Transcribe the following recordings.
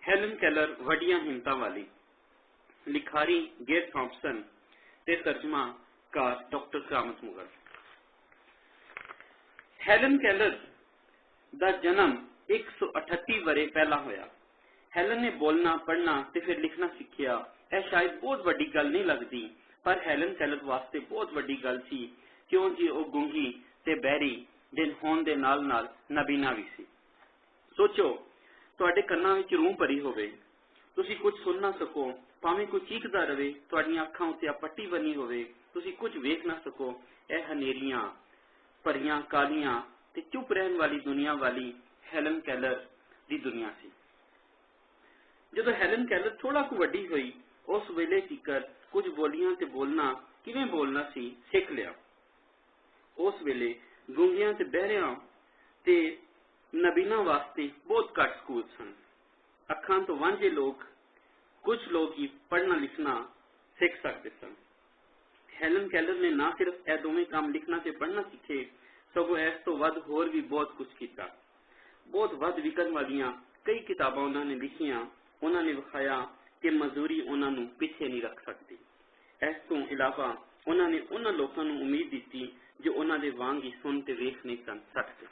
Helen Keller ਵੱਡੀਆਂ ਹਿੰਮਤਾਂ ਵਾਲੀ। ਲਿਖਾਰੀ ਗੇਰ ਥੌਮਸਨ ਤੇ ਤਰਜਮਾਕਾਰ ਡਾਕਟਰ ਕਰਾਮਤ ਮੁਗਲ। ਹੈਲਨ ਕੈਲਰ ਦਾ ਜਨਮ 138 ਵਰੇ ਪਹਿਲਾਂ ਹੋਇਆ। ਹੈਲਨ ਨੇ ਬੋਲਣਾ, ਪੜ੍ਹਨਾ ਤੇ ਫਿਰ ਲਿਖਣਾ ਸਿੱਖਿਆ। ਇਹ ਸ਼ਾਇਦ ਬਹੁਤ ਵੱਡੀ ਗੱਲ ਨਹੀਂ ਲੱਗਦੀ, ਪਰ ਹੈਲਨ ਕੈਲਰ ਵਾਸਤੇ ਬਹੁਤ ਵੱਡੀ ਗੱਲ ਸੀ, ਕਿਉਂਕਿ ਉਹ ਗੂੰਗੀ ਤੇ ਬਹਿਰੀ ਦੇ ਹੋਣ ਦੇ ਨਾਲ ਨਾਲ ਨਬੀਨਾ ਵੀ ਸੀ। ਸੋਚੋ, ਤੁਹਾਡੇ ਕੰਨਾਂ ਵਿੱਚ ਰੂੰ ਭਰੀ ਹੋਵੇ, ਤੁਸੀਂ ਕੁਝ ਸੁਣ ਨਾ ਸਕੋ, ਭਾਵੇਂ ਕੋਈ ਚੀਕਦਾ ਰਹੇ, ਤੁਹਾਡੀਆਂ ਅੱਖਾਂ ਉੱਤੇ ਪੱਟੀ ਬਣੀ ਹੋਵੇ, ਤੁਸੀਂ ਕੁਝ ਵੇਖ ਨਾ ਸਕੋ। ਇਹ ਹਨੇਰੀਆਂ ਭਰੀਆਂ, ਕਾਲੀਆਂ ਤੇ ਚੁੱਪ ਰਹਿਣ ਵਾਲੀ ਦੁਨੀਆ ਵਾਲੀ ਹੈਲਨ ਕੈਲਰ ਦੀ ਦੁਨੀਆ ਸੀ। ਜਦੋਂ ਹੈਲਨ ਕੈਲਰ ਥੋੜਾ ਕੁ ਵੱਡੀ ਹੋਈ, ਉਸ ਵੇਲੇ ਤੀਕਰ ਕੁਝ ਬੋਲੀਆਂ ਤੇ ਬੋਲਣਾ, ਕਿਵੇਂ ਬੋਲਣਾ ਸੀ, ਸਿੱਖ ਲਿਆ। ਉਸ ਵੇਲੇ ਗੂੰਗਿਆਂ ਤੇ ਬਹਿਰਿਆਂ ਤੇ ਨਬੀਨਾ ਵਾਸਤੇ ਬਹੁਤ ਘੱਟ ਸਕੂਲ ਸਨ। ਅੱਖਾਂ ਤੋਂ ਵਾਂਝੇ ਲੋਕ, ਕੁਝ ਲੋਕ ਹੀ ਪੜ੍ਹਨਾ ਲਿਖਣਾ ਸਿੱਖ ਸਕਦੇ ਸਨ। ਹੈਲਨ ਕੈਲਰ ਨੇ ਨਾ ਸਿਰਫ ਇਹ ਦੋਵੇਂ ਕੰਮ, ਲਿਖਣਾ ਤੇ ਪੜ੍ਹਨਾ ਸਿੱਖੇ, ਸਗੋਂ ਇਸ ਤੋਂ ਵੱਧ ਹੋਰ ਵੀ ਬਹੁਤ ਕੁਝ ਕੀਤਾ। ਬਹੁਤ ਵੱਧ ਵਿਕਣ ਵਾਲੀਆਂ ਕਈ ਕਿਤਾਬਾਂ ਉਹਨਾਂ ਨੇ ਲਿਖੀਆਂ। ਉਹਨਾਂ ਨੇ ਵਿਖਾਇਆ ਕਿ ਮਜ਼ਦੂਰੀ ਉਹਨਾਂ ਨੂੰ ਪਿੱਛੇ ਨਹੀਂ ਰੱਖ ਸਕਦੀ। ਇਸ ਤੋਂ ਇਲਾਵਾ ਉਹਨਾਂ ਨੇ ਉਹਨਾਂ ਲੋਕਾਂ ਨੂੰ ਉਮੀਦ ਦਿੱਤੀ ਜੋ ਉਹਨਾਂ ਦੇ ਵਾਂਗ ਹੀ ਸੁਣ ਤੇ ਵੇਖ ਨਹੀਂ ਸਨ ਸਕਦੇ।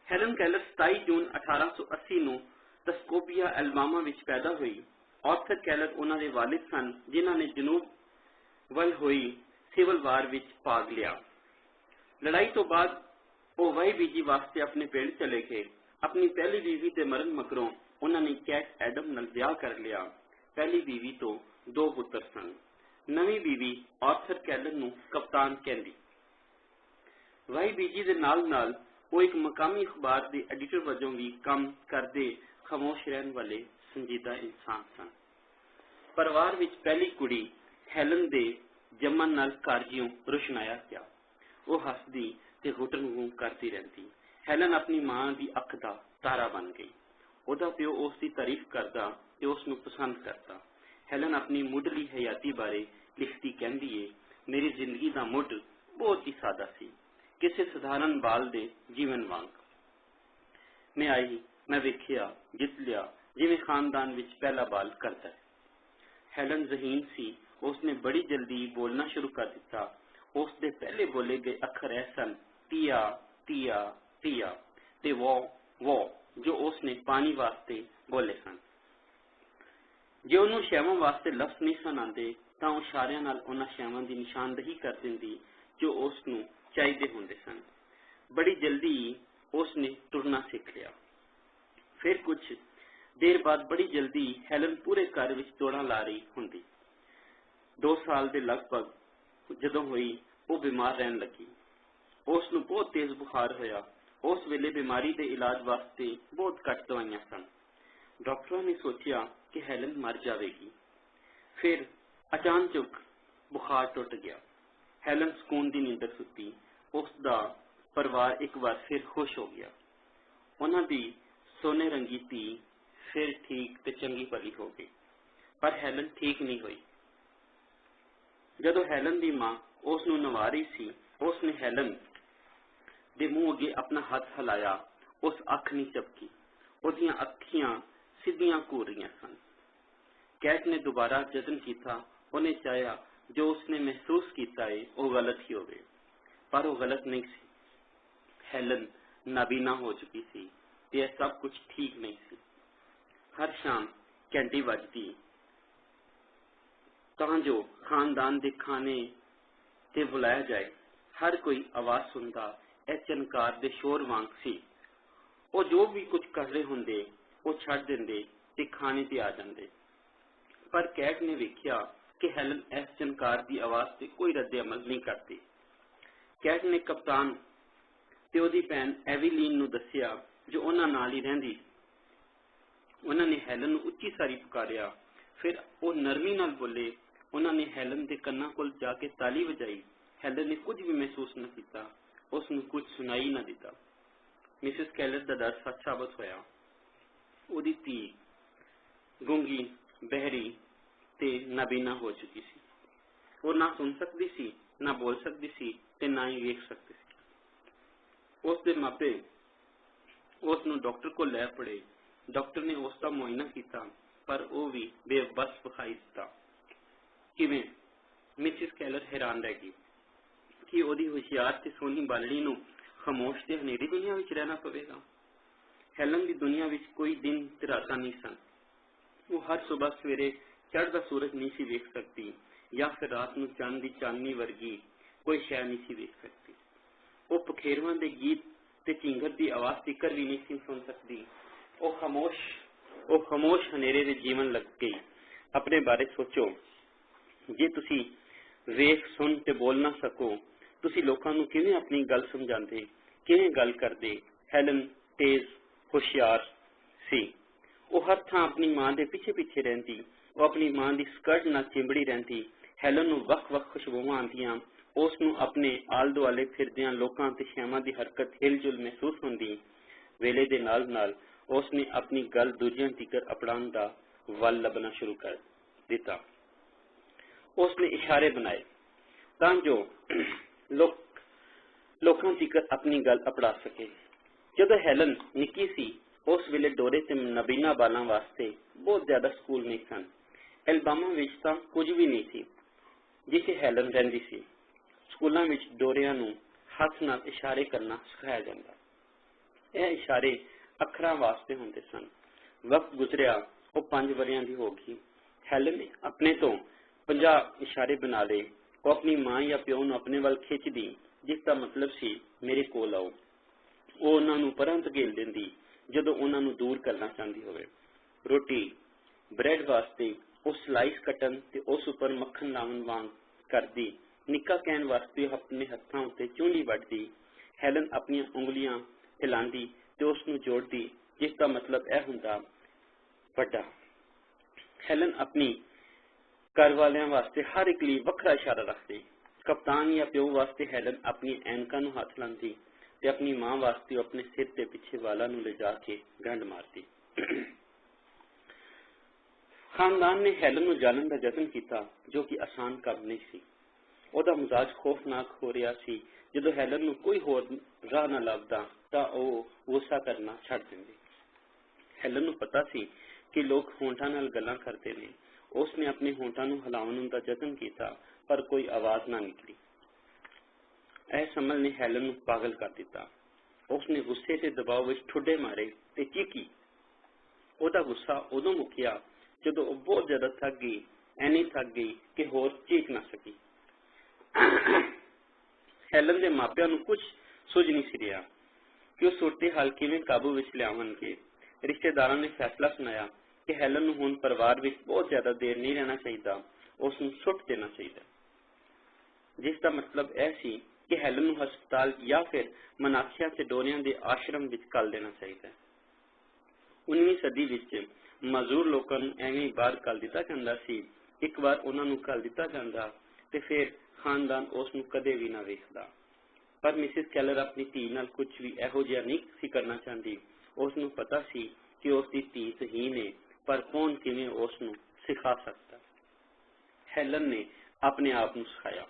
ਹੈਲਨ ਕੈਲਰ 27 ਜੂਨ 1880 ਨੂੰ ਟਸਕੋਪੀਆ, ਐਲਬਾਮਾ ਵਿੱਚ ਪੈਦਾ ਹੋਈ। ਆਰਥਰ ਕੈਲਰ ਉਹਨਾਂ ਦੇ ਵਾਲਿਦ ਸਨ, ਜਿਨ੍ਹਾਂ ਨੇ ਜਨੂਬ ਵੱਲ ਹੋਈ ਸਿਵਲ ਵਾਰ ਵਿੱਚ ਭਾਗ ਲਿਆ। ਲੜਾਈ ਤੋਂ ਬਾਅਦ ਉਹ ਵਾਈ ਬੀਜੀ ਵਾਸਤੇ ਆਪਣੇ ਪਿੰਡ ਚਲੇ ਗਏ। ਆਪਣੀ ਪਹਿਲੀ ਬੀਵੀ ਦੇ ਮਰਨ ਮਗਰੋਂ ਉਹਨਾਂ ਨੇ ਕੈਟ ਐਡਮ ਨਾਲ ਵਿਆਹ ਕਰ ਲਿਆ। ਪਹਿਲੀ ਬੀਵੀ ਤੋਂ 2 ਪੁੱਤਰ ਸਨ। ਨਵੀਂ ਬੀਵੀ ਆਰਥਰ ਕੈਲਰ ਨੂੰ ਕਪਤਾਨ ਕਹਿੰਦੀ। ਵਾਈ ਬੀਜੀ ਦੇ ਨਾਲ ਨਾਲ ਉਹ ਇੱਕ ਮਕਾਮੀ ਅਖਬਾਰ ਦੇ ਐਡੀਟਰ ਵਜੋਂ ਵੀ ਕੰਮ ਕਰਦੇ ਖਾਮੋਸ਼ ਰਹਿਣ ਵਾਲੇ ਸੰਜੀਦਾ ਇਨਸਾਨ ਸਨ। ਪਰਿਵਾਰ ਵਿੱਚ ਪਹਿਲੀ ਕੁੜੀ ਹੈਲਨ ਦੇ ਜੰਮਣ ਨਾਲ ਘਰ ਜਿਉਂ ਰੁਸ਼ਨਾਇਆ ਗਿਆ। ਉਹ ਹੱਸਦੀ ਤੇ ਘੁੱਟਣ ਘੂੰ ਕਰਦੀ ਰਹਿੰਦੀ। ਹੈਲਨ ਆਪਣੀ ਮਾਂ ਦੀ ਅੱਖ ਦਾ ਤਾਰਾ ਬਣ ਗਈ। ਉਹਦਾ ਪਿਓ ਉਸ ਦੀ ਤਾਰੀਫ ਕਰਦਾ ਤੇ ਉਸ ਨੂੰ ਪਸੰਦ ਕਰਦਾ। ਹੈਲਨ ਆਪਣੀ ਮੁੱਢਲੀ ਹਯਾਤੀ ਬਾਰੇ ਲਿਖਦੀ ਕਹਿੰਦੀ ਏ, ਮੇਰੀ ਜ਼ਿੰਦਗੀ ਦਾ ਮੁੱਢ ਬਹੁਤ ਹੀ ਸਾਦਾ ਸੀ, ਕਿਸੇ ਸਧਾਰਨ ਬਾਲ ਦੇ ਜੀਵਨ ਵਾਂਗ। ਮੈਂ ਆਈ, ਮੈਂ ਵੇਖਿਆ, ਜਿੱਤ ਲਿਆ, ਜਿਵੇਂ ਖਾਨਦਾਨ ਵਿੱਚ ਪਹਿਲਾ ਬਾਲ ਕਰਦਾ ਹੈ। ਹੈਲਨ ਜ਼ਹੀਨ ਸੀ। ਉਸਨੇ ਬੜੀ ਜਲਦੀ ਬੋਲਣਾ ਸ਼ੁਰੂ ਕਰ ਦਿੱਤਾ। ਉਸ ਦੇ ਪਹਿਲੇ ਬੋਲੇ ਗਏ ਅੱਖਰ ਇਹ ਸਨ, ਤੀਆ, ਤੀਆ, ਤੀਆ ਤੇ ਵੋ, ਜੋ ਉਸਨੇ ਪਾਣੀ ਵਾਸਤੇ ਬੋਲੇ ਸਨ। ਜੇ ਉਹਨੂੰ ਸ਼ੈਵਾਂ ਵਾਸਤੇ ਲਫ਼ਜ਼ ਨਹੀਂ ਸਨ ਆਉਂਦੇ, ਤਾਂ ਉਹ ਇਸ਼ਾਰਿਆਂ ਨਾਲ ਉਹਨਾਂ ਸ਼ੈਵਾਂ ਦੀ ਨਿਸ਼ਾਨਦੇਹੀ ਕਰ ਦਿੰਦੀ ਜੋ ਉਸ ਨੂੰ ਚਾਹੀਦੇ ਹੁੰਦੇ ਸਨ। ਬੜੀ ਜਲਦੀ ਉਸਨੇ ਤੁਰਨਾ ਸਿੱਖ ਲਿਆ। ਫਿਰ ਕੁਝ ਦੇਰ ਬਾਅਦ ਬੜੀ ਜਲਦੀ ਹੈਲਨ ਪੂਰੇ ਘਰ ਵਿੱਚ ਦੌੜਾਂ ਲਾ ਰਹੀ ਹੁੰਦੀ। 2 ਸਾਲ ਦੇ ਲਗਭਗ ਜਦੋਂ ਹੋਈ, ਉਹ ਬਿਮਾਰ ਰਹਿਣ ਲੱਗੀ। ਉਸ ਨੂੰ ਬਹੁਤ ਤੇਜ਼ ਬੁਖਾਰ ਹੋਇਆ। ਉਸ ਵੇਲੇ ਬਿਮਾਰੀ ਦੇ ਇਲਾਜ ਵਾਸਤੇ ਬਹੁਤ ਘੱਟ ਦਵਾਈਆਂ ਸਨ। ਡਾਕਟਰਾਂ ਨੇ ਸੋਚਿਆ ਕਿ ਹੈਲਨ ਮਰ ਜਾਵੇਗੀ। ਫਿਰ ਅਚਾਨਕ ਬੁਖਾਰ ਟੁੱਟ ਗਿਆ। ਹੈਲਨ ਸਕੂਨ ਦੀ ਨੀਂਦਰ ਸੁੱਤੀ। ਉਸ ਦਾ ਪਰਿਵਾਰ ਇੱਕ ਵਾਰ ਫਿਰ ਖੁਸ਼ ਹੋ ਗਿਆ। ਉਹਨਾਂ ਦੀ ਸੋਨੇ ਰੰਗੀ ਧੀ ਫਿਰ ਠੀਕ ਤੇ ਚੰਗੀ ਭਲੀ ਹੋ ਗਈ। ਪਰ ਹੈਲਨ ਠੀਕ ਨਹੀਂ ਹੋਈ। ਜਦੋਂ ਹੈਲਨ ਦੀ ਮਾਂ ਉਸ ਨੂੰ ਨਵਾ ਰਹੀ ਸੀ, ਉਸ ਨੇ ਹੈਲਨ ਦੇ ਮੂੰਹ ਅੱਗੇ ਆਪਣਾ ਹੱਥ ਹਿਲਾਇਆ। ਉਸ ਅੱਖ ਨਹੀਂ ਝਪਕੀ। ਉਹਦੀਆਂ ਅੱਖੀਆਂ ਸਿੱਧੀਆਂ ਘੂਰ ਰਹੀਆਂ ਸਨ। ਕੈਟ ਨੇ ਦੁਬਾਰਾ ਯਤਨ ਕੀਤਾ। ਉਹਨੇ ਚਾਹਿਆ ਜੋ ਉਸਨੇ ਮਹਿਸੂਸ ਕੀਤਾ ਏ ਉਹ ਗਲਤ ਹੀ ਹੋਵੇ, ਪਰ ਉਹ ਗਲਤ ਨਹੀਂ ਸੀ। ਹੈਲਨ ਨਾਬੀਨਾ ਹੋ ਚੁੱਕੀ ਸੀ ਤੇ ਇਹ ਸਭ ਕੁਝ ਠੀਕ ਨਹੀਂ ਸੀ। ਹਰ ਸ਼ਾਮ ਘੰਟੀ ਵੱਜਦੀ ਤਾਂ ਜੋ ਖਾਨਦਾਨ ਦੇ ਖਾਣੇ ਤੇ ਬੁਲਾਇਆ ਜਾਏ। ਹਰ ਕੋਈ ਆਵਾਜ਼ ਸੁਣਦਾ। ਇਹ ਚਨਕਾਰ ਦੇ ਸ਼ੋਰ ਵਾਂਗ ਸੀ। ਉਹ ਜੋ ਵੀ ਕੁਝ ਕਰ ਰਹੇ ਹੁੰਦੇ, ਉਹ ਛੱਡ ਦਿੰਦੇ ਤੇ ਖਾਣੇ ਤੇ ਆ ਜਾਂਦੇ। ਪਰ ਕੈਟ ਨੇ ਵੇਖਿਆ ਕਿ ਹੈਲਨ ਇਸ ਚਨਕਾਰ ਦੀ ਆਵਾਜ਼ ਤੇ ਕੋਈ ਰੱਦੇ ਅਮਲ ਨਹੀਂ ਕਰਦੀ। ਕੈਟ ਨੇ ਕਪਤਾਨ ਤੇ ਉਹਦੀ ਭੈਣ ਐਵੀਲੀਨ ਨੂੰ ਦੱਸਿਆ, ਜੋ ਉਹਨਾਂ ਨਾਲ ਹੀ ਰਹਿੰਦੀ। ਉਹਨਾਂ ਨੇ ਹੈਲਨ ਨੂੰ ਉੱਚੀ ਸਾਰੀ ਪੁਕਾਰਿਆ। ਫਿਰ ਉਹ ਨਰਮੀ ਨਾਲ ਬੋਲੇ। ਉਹਨਾਂ ਨੇ ਹੈਲਨ ਦੇ ਕੰਨਾਂ ਕੋਲ ਜਾ ਕੇ ਤਾਲੀ ਵਜਾਈ। ਹੈਲਨ ਨੇ ਕੁਝ ਵੀ ਮਹਿਸੂਸ ਨਾ ਕੀਤਾ। ਉਸ ਨੂੰ ਕੁਝ ਸੁਣਾਈ ਨਾ ਦਿੱਤਾ। ਮਿਸਿਸ ਕੈਲਰ ਦਾ ਡਰ ਸੱਚ ਸਾਬਤ ਹੋਇਆ। ਉਹਦੀ ਧੀ ਗੂੰਗੀ, ਬਹਿਰੀ ਤੇ ਨਾਬੀਨਾ ਹੋ ਚੁੱਕੀ ਸੀ। ਉਹ ਨਾ ਸੁਣ ਸਕਦੀ ਸੀ, ਨਾ ਬੋਲ ਸਕਦੀ ਸੀ ਤੇ ਨਾ ਹੀ ਵੇਖ ਸਕਦੀ ਸੀ। ਉਸ ਦੇ ਮਾਪੇ ਉਸ ਨੂੰ ਡਾਕਟਰ ਕੋਲ ਲੈ ਪੜੇ। ਡਾਕਟਰ ਨੇ ਉਸ ਦਾ ਮੁਆਇਨਾ ਕੀਤਾ, ਪਰ ਉਹ ਵੀ ਬੇਵੱਸ ਵਿਖਾਈ ਦਿੱਤਾ। ਕਿਵੇਂ? ਮਿਸਿਸ ਕੈਲਰ ਹੈਰਾਨ ਰਹਿ ਗਈ ਕਿ ਉਹਦੀ ਹੁਸ਼ਿਆਰ ਤੇ ਸੋਹਣੀ ਬਾਲੜੀ ਨੂੰ ਖਾਮੋਸ਼ ਤੇ ਹਨੇਰੀ ਦੁਨੀਆ ਵਿੱਚ ਰਹਿਣਾ ਪਵੇਗਾ। ਹੈਲਨ ਦੀ ਦੁਨੀਆ ਵਿੱਚ ਕੋਈ ਦਿਨ ਤੇ ਰਾਤਾਂ ਨਹੀਂ ਸਨ। ਉਹ ਹਰ ਸੁਬਹ ਸਵੇਰੇ ਚੜ੍ਹਦਾ ਸੂਰਜ ਨਹੀਂ ਸੀ ਵੇਖ ਸਕਦੀ, ਜਾਂ ਫਿਰ ਰਾਤ ਨੂੰ ਚੰਨ ਦੀ ਚਾਨਣੀ ਵਰਗੀ ਕੋਈ ਸ਼ੈ ਨਹੀਂ ਸੀ ਵੇਖ ਸਕਦੀ। ਉਹ ਪਖੇਰਵਾਂ ਦੇ ਗੀਤ ਤੇ ਝਿੰਗਰ ਦੀ ਆਵਾਜ਼ ਤਿੱਕਰ ਵੀ ਨਹੀਂ ਸੀ ਸੁਣ ਸਕਦੀ। ਉਹ ਖਾਮੋਸ਼ ਹਨੇਰੇ ਦੇ ਜੀਵਨ ਲੱਗ ਗਈ। ਆਪਣੇ ਬਾਰੇ ਸੋਚੋ, ਜੇ ਤੁਸੀਂ ਵੇਖ ਸੁਣ ਤੇ ਬੋਲ ਨਾ ਸਕੋ, ਤੁਸੀਂ ਲੋਕਾਂ ਨੂੰ ਕਿਵੇਂ ਆਪਣੀ ਗੱਲ ਸਮਝਾਉਂਦੇ, ਕਿਵੇਂ ਗੱਲ ਕਰਦੇ? ਹੈਲਨ ਤੇਜ਼ ਹੁਸ਼ਿਆਰ ਸੀ। ਉਹ ਹਰ ਥਾਂ ਆਪਣੀ ਮਾਂ ਦੇ ਪਿੱਛੇ ਪਿੱਛੇ ਰਹਿੰਦੀ। ਉਹ ਆਪਣੀ ਮਾਂ ਦੀ ਸਕਰਟ ਨਾਲ ਚਿੰਬੜੀ ਰਹਿੰਦੀ। ਹੈਲਨ ਨੂੰ ਵੱਖ-ਵੱਖ ਖੁਸ਼ਬੂਆਂ ਆਉਂਦੀਆਂ। ਉਸ ਨੂੰ ਆਪਣੇ ਆਲੇ ਦੁਆਲੇ ਫਿਰਦਿਆਂ ਲੋਕਾਂ ਤੇ ਸ਼ੈਵਾਂ ਦੀ ਹਰਕਤ ਹਿਲ-ਜੁਲ ਮਹਿਸੂਸ ਹੁੰਦੀ। ਵੇਲੇ ਦੇ ਨਾਲ-ਨਾਲ ਉਸ ਨੇ ਆਪਣੀ ਗੱਲ ਦੂਜਿਆਂ ਤੀਕਰ ਅਪਣਾਉਣ ਦਾ ਵੱਲ ਲੱਭਣਾ ਸ਼ੁਰੂ ਕਰ ਦਿੱਤਾ। ਉਸ ਨੇ ਇਸ਼ਾਰੇ ਬਣਾਏ ਤਾਂ ਜੋ ਲੋਕਾਂ ਤੀਕਰ ਆਪਣੀ ਗੱਲ ਅਪਣਾ ਸਕੇ। ਜਦੋਂ ਹੈਲਨ ਨਿੱਕੀ ਸੀ, ਉਸ ਵੇਲੇ ਡੋਰੇ ਤੇ ਨਬੀਨਾ ਬਾਲਾਂ ਵਾਸਤੇ ਬਹੁਤ ਜ਼ਿਆਦਾ ਸਕੂਲ ਨਹੀਂ ਸਨ। ਐਲਬਾਮਾ ਵਿੱਚ ਤਾਂ ਕੁਝ ਵੀ ਨਹੀਂ ਸੀ ਜਿੱਥੇ ਹੈਲਨ ਰਹਿੰਦੀ ਸੀ। ਸਕੂਲਾਂ ਵਿੱਚ ਡੋਰਿਆਂ ਨੂੰ ਹੱਥ ਨਾਲ ਇਸ਼ਾਰੇ ਕਰਨਾ ਸਿਖਾਇਆ ਜਾਂਦਾ। ਇਹ ਇਸ਼ਾਰੇ ਅੱਖਰਾਂ ਵਾਸਤੇ ਹੁੰਦੇ ਸਨ। ਵਕਤ ਗੁਜ਼ਰਿਆ, ਉਹ 5 ਵਰ੍ਹਿਆਂ ਦੀ ਹੋ ਗਈ। ਹੈਲਨ ਨੇ ਆਪਣੇ ਤੋਂ 50 ਇਸ਼ਾਰੇ ਬਣਾ ਲਏ। ਉਹ ਆਪਣੀ ਮਾਂ ਜਾਂ ਪਿਓ ਨੂੰ ਆਪਣੇ ਵੱਲ ਖਿੱਚਦੀ, ਜਿਸ ਦਾ ਮਤਲਬ ਸੀ ਮੇਰੇ ਕੋਲ ਆਓ। ਉਹ ਉਹਨਾਂ ਨੂੰ ਪਰਾਂ ਧਕੇਲ ਦਿੰਦੀ ਜਦੋਂ ਉਹਨਾਂ ਨੂੰ ਦੂਰ ਕਰਨਾ ਚਾਹੁੰਦੀ ਹੋਵੇ। ਰੋਟੀ ਬ੍ਰੈਡ ਵਾਸਤੇ ਉਹ ਸਲਾਈਸ ਕੱਟਣ ਤੇ ਉਸ ਉੱਪਰ ਮੱਖਣ ਲਾਉਣ ਵਾਂਗ ਕਰਦੀ। ਨਿੱਕਾ ਕਹਿਣ ਵਾਸਤੇ ਉਹ ਆਪਣੇ ਹੱਥਾਂ ਉੱਤੇ ਚੂੰਡੀ ਵੱਢਦੀ। ਹੈਲਨ ਆਪਣੀਆਂ ਉਂਗਲੀਆਂ ਹਿਲਾਉਂਦੀ ਤੇ ਉਸ ਨੂੰ ਜੋੜਦੀ, ਜਿਸ ਦਾ ਮਤਲਬ ਇਹ ਹੁੰਦਾ ਵੱਡਾ। ਹੈਲਨ ਆਪਣੀ ਘਰ ਵਾਲਿਆਂ ਵਾਸਤੇ ਹਰ ਇੱਕ ਲਈ ਵੱਖਰਾ ਇਸ਼ਾਰਾ ਰੱਖਦੀ। ਕਪਤਾਨ ਜਾਂ ਪਿਓ ਵਾਸਤੇ ਹੈਲਨ ਆਪਣੀਆਂ ਐਨਕਾਂ ਨੂੰ ਹੱਥ ਲਾਉਂਦੀ ਤੇ ਆਪਣੀ ਮਾਂ ਵਾਸਤੇ ਉਹ ਆਪਣੇ ਸਿਰ ਤੇ ਪਿੱਛੇ ਵਾਲਾਂ ਨੂੰ ਲਿਜਾ ਕੇ ਗੰਢ ਮਾਰਦੀ। ਖਾਨਦਾਨ ਨੇ ਹੈਲਨ ਨੂੰ ਜਾਣਨ ਦਾ ਯਤਨ ਕੀਤਾ, ਜੋ ਕਿ ਆਸਾਨ ਕੰਮ ਨਹੀਂ ਸੀ। ਉਹਦਾ ਮਿਜ਼ਾਜ ਖੌਫਨਾਕ ਹੋ ਰਿਹਾ ਸੀ। ਜਦੋਂ ਹੈਲਨ ਨੂੰ ਕੋਈ ਹੋਰ ਰਾਹ ਨਾ ਲੱਭਦਾ ਤਾਂ ਉਹ ਗੁੱਸਾ ਕਰਨਾ ਛੱਡ ਦਿੰਦੀ। ਹੈਲਨ ਨੂੰ ਪਤਾ ਸੀ ਕਿ ਲੋਕ ਹੋਂਠਾਂ ਨਾਲ ਗੱਲਾਂ ਕਰਦੇ ਨੇ। ਉਸ ਨੇ ਆਪਣੇ ਹੋਂਠਾਂ ਨੂੰ ਹਿਲਾਉਣ ਦਾ ਯਤਨ ਕੀਤਾ, ਪਰ ਕੋਈ ਆਵਾਜ਼ ਨਾ ਨਿਕਲੀ। ਇਹ ਸਮਝ ਨੇ ਹੈਲਨ ਨੂੰ ਪਾਗਲ ਕਰ ਦਿੱਤਾ। ਉਸ ਨੇ ਗੁੱਸੇ ਤੇ ਦਬਾਅ ਵਿੱਚ ਠੁੱਡੇ ਮਾਰੇ ਤੇ ਚੀਕੀ। ਉਹਦਾ ਗੁੱਸਾ ਉਦੋਂ ਮੁੱਕਿਆ ਜਦੋਂ ਉਹ ਬਹੁਤ ਜ਼ਿਆਦਾ ਥੱਕ ਗਈ, ਐਨੀ ਥੱਕ ਗਈ ਕਿ ਹੋਰ ਚੀਕ ਨਾ ਸਕੀ। ਹੈਲਨ ਦੇ ਮਾਪਿਆਂ ਨੂੰ ਕੁਝ ਸੁੱਝ ਨਹੀਂ ਸੀ ਰਿਹਾ ਕਿ ਉਹ ਸੂਰਤ ਹਾਲ ਕਿਵੇਂ ਕਾਬੂ ਵਿੱਚ ਲਿਆਉਣਗੇ। ਰਿਸ਼ਤੇਦਾਰਾਂ ਨੇ ਫੈਸਲਾ ਸੁਣਾਇਆ ਕਿ ਹੈਲਨ ਨੂੰ ਹੁਣ ਪਰਿਵਾਰ ਵਿੱਚ ਬਹੁਤ ਜ਼ਿਆਦਾ ਦੇਰ ਨਹੀਂ ਰਹਿਣਾ ਚਾਹੀਦਾ, ਉਸ ਨੂੰ ਸੁੱਟ ਦੇਣਾ ਚਾਹੀਦਾ, ਜਿਸ ਦਾ ਮਤਲਬ ਇਹ ਸੀ ਕਿ ਹੈਲਨ ਨੂੰ ਹਸਪਤਾਲ ਜਾਂ ਫਿਰ ਮਨਾਖਿਆ ਤੇ ਡੋਰਿਆਂ ਦੇ ਆਸ਼ਰਮ ਵਿੱਚ ਕੱਲ ਦੇਣਾ ਚਾਹੀਦਾ। 19ਵੀਂ ਸਦੀ ਵਿੱਚ ਮਜ਼ਦੂਰ ਲੋਕਾਂ ਨੂੰ ਐਵੇਂ ਬਾਹਰ ਕੱਲ ਦਿੱਤਾ ਜਾਂਦਾ ਸੀ। ਇੱਕ ਵਾਰ ਉਹਨਾਂ ਨੂੰ ਕੱਲ ਦਿੱਤਾ ਜਾਂਦਾ ਤੇ ਫਿਰ ਖਾਨਦਾਨ ਉਸ ਨੂੰ ਕਦੇ ਵੀ ਨਾ ਵੇਖਦਾ। ਪਰ ਮਿਸਿਸ ਕੈਲਰ ਆਪਣੀ ਧੀ ਨਾਲ ਕੁਝ ਵੀ ਇਹੋ ਜਿਹਾ ਨਹੀਂ ਸੀ ਕਰਨਾ ਚਾਹੁੰਦੀ। ਉਸ ਨੂੰ ਪਤਾ ਸੀ ਕਿ ਉਸ ਦੀ ਧੀ ਸਹੀਨ ਹੈ, ਪਰ ਕੌਣ ਕਿਵੇਂ ਉਸ ਨੂੰ ਸਿਖਾ ਸਕਦਾ। ਹੈਲਨ ਨੇ ਆਪਣੇ ਆਪ ਨੂੰ ਸਿਖਾਇਆ।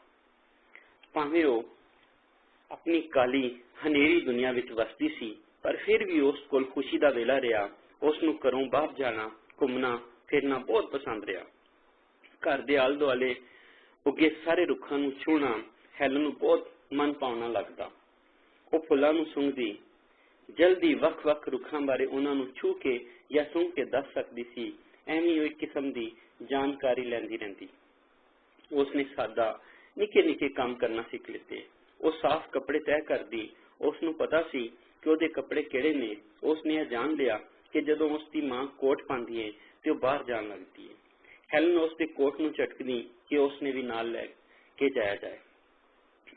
ਭਾਵੇਂ ਉਹ ਆਪਣੀ ਕਾਲੀ ਹਨੇਰੀ ਦੁਨੀਆ ਵਿੱਚ ਵਸਦੀ ਸੀ, ਪਰ ਫਿਰ ਵੀ ਉਸ ਕੋਲ ਖੁਸ਼ੀ ਦਾ ਵੇਲਾ ਰਿਹਾ। ਉਸ ਨੂੰ ਘਰੋਂ ਬਾਹਰ ਜਾਣਾ, ਘੁੰਮਣਾ ਫਿਰਨਾ ਬਹੁਤ ਪਸੰਦ ਰਿਹਾ। ਘਰ ਦੇ ਆਲੇ ਦੁਆਲੇ ਉੱਗੇ ਸਾਰੇ ਰੁੱਖਾਂ ਨੂੰ ਛੂਹਣਾ ਹੈਲਨ ਨੂੰ ਬਹੁਤ ਮਨ ਭਾਉਣਾ ਲੱਗਦਾ। ਉਹ ਫੁੱਲਾਂ ਨੂੰ ਸੁੰਘਦੀ, ਜਲਦੀ ਵੱਖ-ਵੱਖ ਰੁੱਖਾਂ ਬਾਰੇ ਉਹਨਾਂ ਨੂੰ ਛੂਹ ਕੇ ਜਾਂ ਸੁੰਘ ਕੇ ਦੱਸ ਸਕਦੀ ਸੀ। ਐਵੇਂ ਉਹ ਇੱਕ ਕਿਸਮ ਦੀ ਜਾਣਕਾਰੀ ਲੈਂਦੀ ਰਹਿੰਦੀ। ਉਸ ਨੇ ਸਾਦਾ ਨਿੱਕੇ-ਨਿੱਕੇ ਕੰਮ ਕਰਨਾ ਸਿੱਖ ਲਿੱਤੇ। ਉਹ ਸਾਫ਼ ਕੱਪੜੇ ਤੈਅ ਕਰਦੀ। ਉਸ ਨੂੰ ਪਤਾ ਸੀ ਕਿ ਉਹਦੇ ਕੱਪੜੇ ਕਿਹੜੇ ਨੇ। ਉਸ ਨੇ ਇਹ ਜਾਣ ਲਿਆ ਕਿ ਜਦੋਂ ਉਸ ਦੀ ਮਾਂ ਕੋਟ ਪਾਉਂਦੀ ਹੈ ਤੇ ਉਹ ਬਾਹਰ ਜਾਣ ਲੱਗਦੀ ਹੈ। ਹੈਲਨ ਉਸ ਦੇ ਕੋਟ ਨੂੰ ਝਟਕਦੀ ਕਿ ਉਸ ਨੇ ਵੀ ਨਾਲ ਲੈ ਕੇ ਜਾਇਆ ਜਾਏ।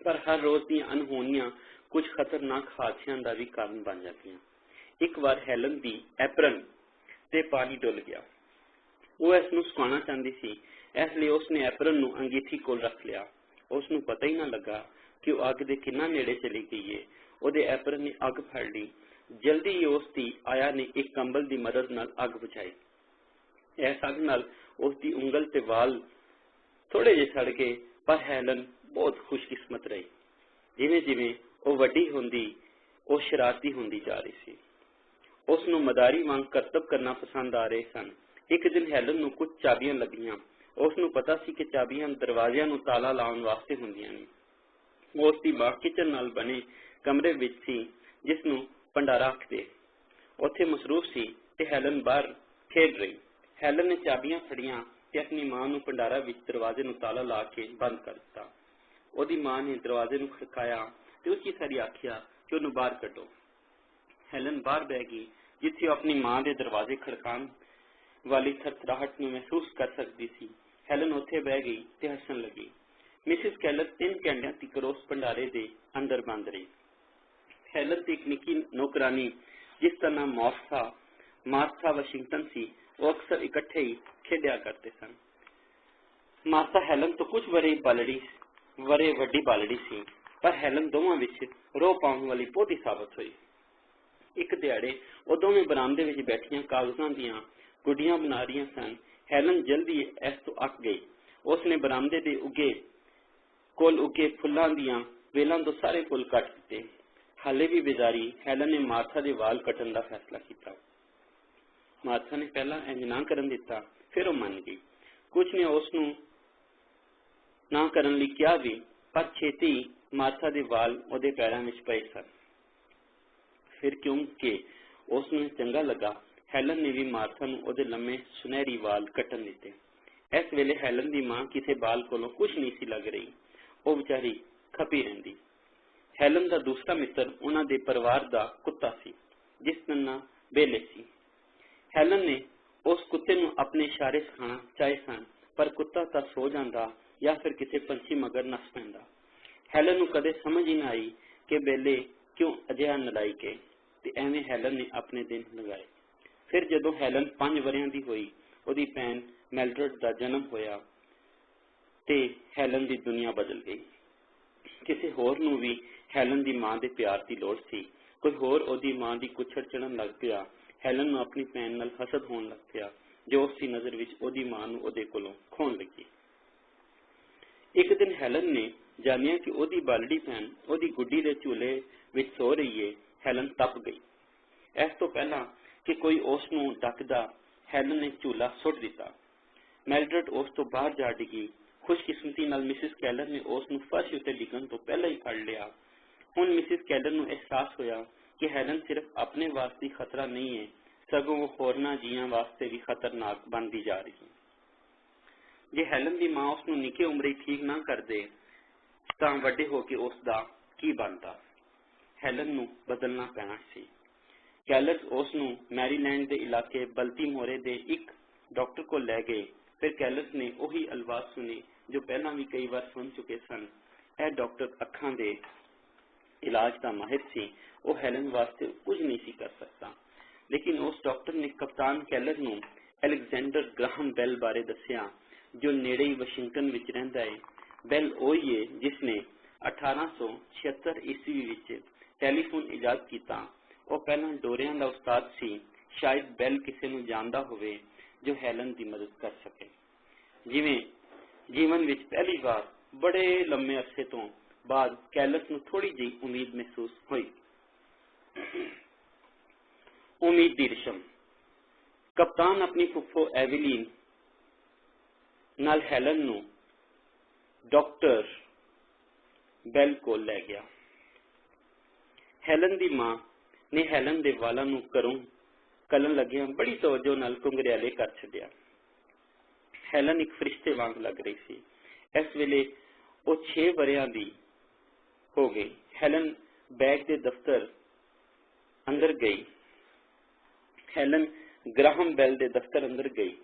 ਪਰ ਹਰ ਰੋਜ਼ ਦੀਆਂ ਅਣਹੋਣੀਆਂ ਕੁਝ ਖਤਰਨਾਕ ਹਾਦਸਿਆਂ ਦਾ ਵੀ ਕਾਰਨ ਬਣ ਜਾਂਦੀਆਂ। ਇੱਕ ਵਾਰ ਹੈਲਨ ਦੀ ਐਪਰਨ ਤੇ ਪਾਣੀ ਡੁੱਲ ਗਿਆ। ਉਹ ਇਸ ਨੂੰ ਸੁਕਾਉਣਾ ਚਾਹੁੰਦੀ ਸੀ, ਇਸ ਲਈ ਉਸ ਨੇ ਐਪਰਨ ਨੂੰ ਅੰਗੀਠੀ ਕੋਲ ਰੱਖ ਲਿਆ। ਉਸ ਨੂੰ ਪਤਾ ਹੀ ਨਾ ਲੱਗਾ ਕਿ ਉਹ ਅੱਗ ਦੇ ਕਿੰਨਾ ਨੇੜੇ ਚਲੀ ਗਈ ਹੈ। ਉਹਦੇ ਐਪਰਨ ਨੇ ਅੱਗ ਫੜ ਲਈ। ਜਲਦੀ ਹੀ ਉਸ ਦੀ ਆਇਆ ਨੇ ਇੱਕ ਕੰਬਲ ਦੀ ਮਦਦ ਨਾਲ ਅੱਗ ਬੁਝਾਈ। ਇਸ ਅੱਗ ਨਾਲ ਉਸ ਦੀ ਉਂਗਲ ਤੇ ਵਾਲ ਥੋੜੇ ਜਿਹੇ ਸੜ ਗਏ, ਪਰ ਹੈਲਨ ਬਹੁਤ ਖੁਸ਼ਕਿਸਮਤ ਰਹੀ। ਜਿਵੇਂ ਜਿਵੇਂ ਉਹ ਵੱਡੀ ਹੁੰਦੀ, ਉਹ ਸ਼ਰਾਰਤੀ ਹੁੰਦੀ ਜਾ ਰਹੀ ਸੀ। ਉਸ ਨੂੰ ਮਦਾਰੀ ਵਾਂਗ ਕਰਤੱਵ ਕਰਨਾ ਪਸੰਦ ਆ ਰਹੇ ਸਨ। ਇੱਕ ਦਿਨ ਹੈਲਨ ਨੂੰ ਕੁਝ ਚਾਬੀਆਂ ਲੱਗੀਆਂ। ਉਸ ਨੂੰ ਪਤਾ ਸੀ ਕਿ ਚਾਬੀਆਂ ਦਰਵਾਜ਼ਿਆਂ ਨੂੰ ਤਾਲਾ ਲਾਉਣ ਵਾਸਤੇ ਹੁੰਦੀਆਂ ਨੇ। ਉਸ ਦੀ ਮਾਂ ਕਿਚਨ ਨਾਲ ਬਣੇ ਕਮਰੇ ਵਿੱਚ ਸੀ, ਜਿਸ ਨੂੰ ਭੰਡਾਰਾ ਆਖਦੇ। ਉੱਥੇ ਮਸਰੂਫ ਸੀ ਤੇ ਹੈਲਨ ਬਾਹਰ ਖੇਡ ਰਹੀ। ਹੈਲਨ ਨੇ ਚਾਬੀਆਂ ਫੜੀਆਂ ਤੇ ਆਪਣੀ ਮਾਂ ਨੂੰ ਭੰਡਾਰਾ ਵਿੱਚ ਦਰਵਾਜ਼ੇ ਨੂੰ ਤਾਲਾ ਲਾ ਕੇ ਬੰਦ ਕਰ ਦਿੱਤਾ। ਉਹਦੀ ਮਾਂ ਨੇ ਦਰਵਾਜ਼ੇ ਨੂੰ ਖੜਕਾਇਆ ਤੇ ਉੱਚੀ ਸਾਰੀ ਆਖਿਆ ਕਿ ਉਹਨੂੰ ਬਾਹਰ ਕੱਢੋ। ਹੈਲਨ ਬਾਹਰ ਬਹਿ ਗਈ, ਜਿੱਥੇ ਉਹ ਆਪਣੀ ਮਾਂ ਦੇ ਦਰਵਾਜ਼ੇ ਖੜਕਾਉਣ ਵਾਲੀ ਥਰਥਰਾਹਟ ਨੂੰ ਮਹਿਸੂਸ ਕਰ ਸਕਦੀ ਸੀ। ਹੈਲਨ ਉੱਥੇ ਬਹਿ ਗਈ ਤੇ ਹੱਸਣ ਲੱਗੀ। ਮਿਸਿਸ ਕੈਲਰ 3 ਘੰਟਿਆਂ ਤੱਕ ਉਸ ਭੰਡਾਰੇ ਦੇ ਅੰਦਰ ਬੰਦ ਰਹੀ। ਹੈਲਨ ਦੀ ਇੱਕ ਨਿੱਕੀ ਨੌਕਰਾਨੀ, ਜਿਸ ਦਾ ਨਾਮ ਮਾਰਥਾ ਵਾਸ਼ਿੰਗਟਨ ਸੀ, ਉਹ ਅਕਸਰ ਇਕੱਠੇ ਹੀ ਖੇਡਿਆ ਕਰਦੇ ਸਨ। ਮਾਰਥਾ ਹੈਲਨ ਤੋਂ ਕੁਝ ਵਰੇ ਵੱਡੀ ਬਾਲੜੀ ਸੀ, ਪਰ ਹੈਲਨ ਦੋਵਾਂ ਵਿੱਚ ਰੋਹ ਪਾਉਣ ਵਾਲੀ ਪੋਤੀ ਸਾਬਤ ਹੋਈ। ਇੱਕ ਦਿਹਾੜੇ ਉਹ ਦੋਵੇਂ ਬਰਾਮਦੇ ਵਿੱਚ ਬੈਠੀਆਂ ਕਾਗਜ਼ਾਂ ਦੀਆਂ ਗੁੱਡੀਆਂ ਬਣਾ ਰਹੀਆਂ ਸਨ। ਹੈਲਨ ਜਲਦੀ ਇਸ ਤੋਂ ਅੱਕ ਗਈ। ਉਸ ਨੇ ਬਰਾਮਦੇ ਦੇ ਕੋਲ ਉੱਗੇ ਫੁੱਲਾਂ ਦੀਆਂ ਵੇਲਾਂ ਤੋਂ ਸਾਰੇ ਫੁੱਲ ਕੱਟ ਦਿੱਤੇ। ਹਾਲੇ ਵੀ ਬੇਜ਼ਾਰੀ ਹੈਲਨ ਨੇ ਮਾਰਥਾ ਦੇ ਵਾਲ ਕੱਟਣ ਦਾ ਫੈਸਲਾ ਕੀਤਾ। ਮਾਰਥਾ ਨੇ ਪਹਿਲਾਂ ਇੰਜ ਨਾ ਕਰਨ ਦਿੱਤਾ, ਫਿਰ ਉਹ ਮੰਨ ਗਈ। ਕੁਝ ਨੇ ਉਸ ਨੂੰ ਨਾ ਕਰਨ ਲਈ ਕਿਹਾ ਵੀ, ਪਰ ਛੇਤੀ ਮਾਰਥਾ ਦੇ ਵਾਲ ਉਹਦੇ ਪੈਰਾਂ ਵਿੱਚ ਪਏ ਸਨ। ਫਿਰ ਕਿਉਂਕਿ ਉਸ ਨੂੰ ਚੰਗਾ ਲੱਗਾ, ਹੈਲਨ ਨੇ ਵੀ ਮਾਰਥਾ ਨੂੰ ਉਹਦੇ ਲੰਮੇ ਸੁਨਹਿਰੀ ਵਾਲ ਕੱਟਣ ਦਿੱਤੇ। ਇਸ ਵੇਲੇ ਹੈਲਨ ਦੀ ਮਾਂ ਕਿਸੇ ਬਾਲ ਕੋਲੋਂ ਕੁਝ ਨਹੀਂ ਸੀ ਲੱਗ ਰਹੀ। ਉਹ ਵਿਚਾਰੀ ਖਪੀ ਰਹਿੰਦੀ। ਹੈਲਨ ਦਾ ਦੂਸਰਾ ਮਿੱਤਰ ਉਹਨਾਂ ਦੇ ਪਰਿਵਾਰ ਦਾ ਕੁੱਤਾ ਸੀ, ਜਿਸ ਦਾ ਨਾਂ ਬੇਲੇ ਸੀ। ਹੈਲਨ ਨੇ ਉਸ ਕੁੱਤੇ ਨੂੰ ਆਪਣੇ ਇਸ਼ਾਰੇ ਸਿਖਾਉਣਾ ਚਾਹੇ ਸਨ, ਪਰ ਕੁੱਤਾ ਤਾਂ ਸੋ ਜਾਂਦਾ ਜਾਂ ਫਿਰ ਕਿਸੇ ਪੰਛੀ ਮਗਰ ਨੱਸ ਪੈਂਦਾ। ਹੈਲਨ ਨੂੰ ਕਦੇ ਸਮਝ ਹੀ ਨਾ ਆਈ ਕਿ ਬੇਲੇ ਕਿਉਂ ਅਜਿਹਾ ਨਲਾਇਕ ਹੈ, ਤੇ ਐਵੇਂ ਹੈਲਨ ਨੇ ਆਪਣੇ ਦਿਨ ਲੰਘਾਏ। ਫਿਰ ਜਦੋਂ ਹੈਲਨ 5 ਵਰ੍ਹਿਆਂ ਦੀ ਹੋਈ, ਉਹਦੀ ਭੈਣ ਮੈਲਡਰਡ ਦਾ ਜਨਮ ਹੋਇਆ ਤੇ ਹੈਲਨ ਦੀ ਦੁਨੀਆ ਬਦਲ ਗਈ। ਕਿਸੇ ਹੋਰ ਨੂੰ ਵੀ ਹੈਲਨ ਦੀ ਮਾਂ ਦੇ ਪਿਆਰ ਦੀ ਲੋੜ ਸੀ। ਕੋਈ ਹੋਰ ਉਹਦੀ ਮਾਂ ਦੀ ਕੁੱਛੜ ਚੜਨ ਲੱਗ ਪਿਆ। ਹੈਲਨ ਨੂੰ ਆਪਣੀ ਭੈਣ ਨਾਲ ਹਸਦ ਹੋਣ ਲੱਗ ਪਿਆ, ਜੋ ਉਸ ਦੀ ਨਜ਼ਰ ਵਿੱਚ ਉਹਦੀ ਮਾਂ ਨੂੰ ਉਹਦੇ ਕੋਲੋਂ ਖੋਹਣ ਲੱਗੀ। ਇੱਕ ਦਿਨ ਹੈਲਨ ਨੇ ਜਾਣਿਆ ਕਿ ਉਹਦੀ ਬਾਲੜੀ ਭੈਣ ਉਹਦੀ ਗੁੱਡੀ ਦੇ ਝੂਲੇ ਵਿੱਚ ਸੋ ਰਹੀ ਏ। ਹੈਲਨ ਤਪ ਗਈ। ਇਸ ਤੋਂ ਪਹਿਲਾਂ ਕਿ ਕੋਈ ਉਸ ਨੂੰ ਡੱਕਦਾ, ਹੈਲਨ ਨੇ ਝੂਲਾ ਸੁੱਟ ਦਿੱਤਾ। ਮੈਲਡਰਡ ਉਸ ਤੋਂ ਬਾਹਰ ਜਾ ਡਿੱਗੀ। ਖੁਸ਼ਕਿਸਮਤੀ ਨਾਲ ਮਿਸਿਸ ਕੈਲਰ ਨੇ ਉਸ ਨੂੰ ਫਰਸ਼ ਉੱਤੇ ਡਿੱਗਣ ਤੋਂ ਪਹਿਲਾਂ ਹੀ ਫੜ ਲਿਆ। ਹੁਣ ਮਿਸਿਸ ਕੈਲਰ ਨੂੰ ਅਹਿਸਾਸ ਹੋਇਆ ਕਿ ਹੈਲਨ ਸਿਰਫ ਆਪਣੇ ਵਾਸਤੇ ਖਤਰਾ ਨਹੀਂ ਹੈ, ਸਗੋਂ ਉਹ ਹੋਰਨਾਂ ਜੀਆਂ ਵਾਸਤੇ ਵੀ ਖਤਰਨਾਕ ਬਣਦੀ ਜਾ ਰਹੀ ਹੈ। ਜੇ ਹੈਲਨ ਦੀ ਮਾਂ ਉਸ ਨੂੰ ਨਿੱਕੇ ਉਮਰੇ ਠੀਕ ਨਾ ਕਰਦੇ ਤਾਂ ਵੱਡੇ ਹੋ ਕੇ ਉਸ ਦਾ ਕੀ ਬਣਦਾ। ਹੈਲਨ ਨੂੰ ਬਦਲਣਾ ਪੈਣਾ ਸੀ। ਕੈਲਰਸ ਉਸ ਨੂੰ ਮੈਰੀਲੈਂਡ ਦੇ ਇਲਾਕੇ ਬਲਟੀਮੋਰੇ ਦੇ ਇੱਕ ਡਾਕਟਰ ਕੋਲ ਲੈ ਗਏ। ਫਿਰ ਕੈਲਰਸ ਨੇ ਉਹੀ ਅਲਫਾਜ਼ ਸੁਣੇ ਜੋ ਪਹਿਲਾਂ ਵੀ ਕਈ ਵਾਰ ਸੁਣ ਚੁੱਕੇ ਸਨ। ਇਹ ਡਾਕਟਰ ਅੱਖਾਂ ਦੇ ਇਲਾਜ ਦਾ ਮਾਹਿਰ ਸੀ। ਉਹ ਹੈਲਨ ਵਾਸਤੇ ਕੁਝ ਨਹੀਂ ਸੀ ਕਰ ਸਕਦਾ, ਲੇਕਿਨ ਉਸ ਡਾਕਟਰ ਨੇ ਕਪਤਾਨ ਕੈਲਰ ਨੂੰ ਅਲੈਗਜ਼ੈਂਡਰ ਗ੍ਰਾਹਮ ਬੈਲ ਬਾਰੇ ਦੱਸਿਆ, ਜੋ ਨੇੜੇ ਹੀ ਵਾਸ਼ਿੰਗਟਨ ਵਿੱਚ ਰਹਿੰਦਾ ਹੈ। ਬੈਲ ਉਹੀ ਹੈ ਜਿਸ ਨੇ 1876 ਈਸਵੀ ਵਿੱਚ ਟੈਲੀਫੋਨ ਇਜਾਦ ਕੀਤਾ। ਉਹ ਪਹਿਲਾਂ ਡੋਰਿਆਂ ਦਾ ਉਸਤਾਦ ਸੀ। ਸ਼ਾਇਦ ਬੈਲ ਕਿਸੇ ਨੂੰ ਜਾਣਦਾ ਹੋਵੇ ਜੋ ਹੈਲਨ ਦੀ ਮਦਦ ਕਰ ਸਕੇ। ਜਿਵੇਂ ਜੀਵਨ ਵਿੱਚ ਪਹਿਲੀ ਵਾਰ ਬੜੇ ਲੰਮੇ ਅਰਸੇ ਤੋਂ ਬਾਅਦ ਕੈਲਰਸ ਨੂੰ ਥੋੜੀ ਜਿਹੀ ਉਮੀਦ ਮਹਿਸੂਸ ਹੋਈ। ਉਮੀਦ ਦੀ ਰਸ਼ਮ। ਕਪਤਾਨ ਆਪਣੀ ਫੁੱਫੋ ਐਵੀਲੀਨ ਨਾਲ ਹੈਲਨ ਨੂੰ ਡਾਕਟਰ ਬੈਲ ਕੋਲ ਲੈ ਗਿਆ। ਹੈਲਨ ਦੀ ਮਾਂ ਨੇ ਹੈਲਨ ਦੇ ਵਾਲਾਂ ਨੂੰ ਘਰੋਂ ਕੱਲਣ ਲੱਗਿਆਂ ਬੜੀ ਤਵੱਜੋ ਨਾਲ ਘੁੰਗਰਿਆਲੇ ਕਰ ਛੱਡਿਆ। ਹੈਲਨ ਇੱਕ ਫਰਿਸ਼ਤੇ ਵਾਂਗ ਲੱਗ ਰਹੀ ਸੀ। ਇਸ ਵੇਲੇ ਉਹ 6 ਵਰ੍ਹਿਆਂ ਦੀ ਹੋ ਗਈ। ਹੈਲਨ ਬੈਗ ਦੇ ਦਫ਼ਤਰ ਅੰਦਰ ਗਈ। ਹੈਲਨ ਗ੍ਰਾਹਮ ਬੈਲ ਦੇ ਦਫ਼ਤਰ ਅੰਦਰ ਗਈ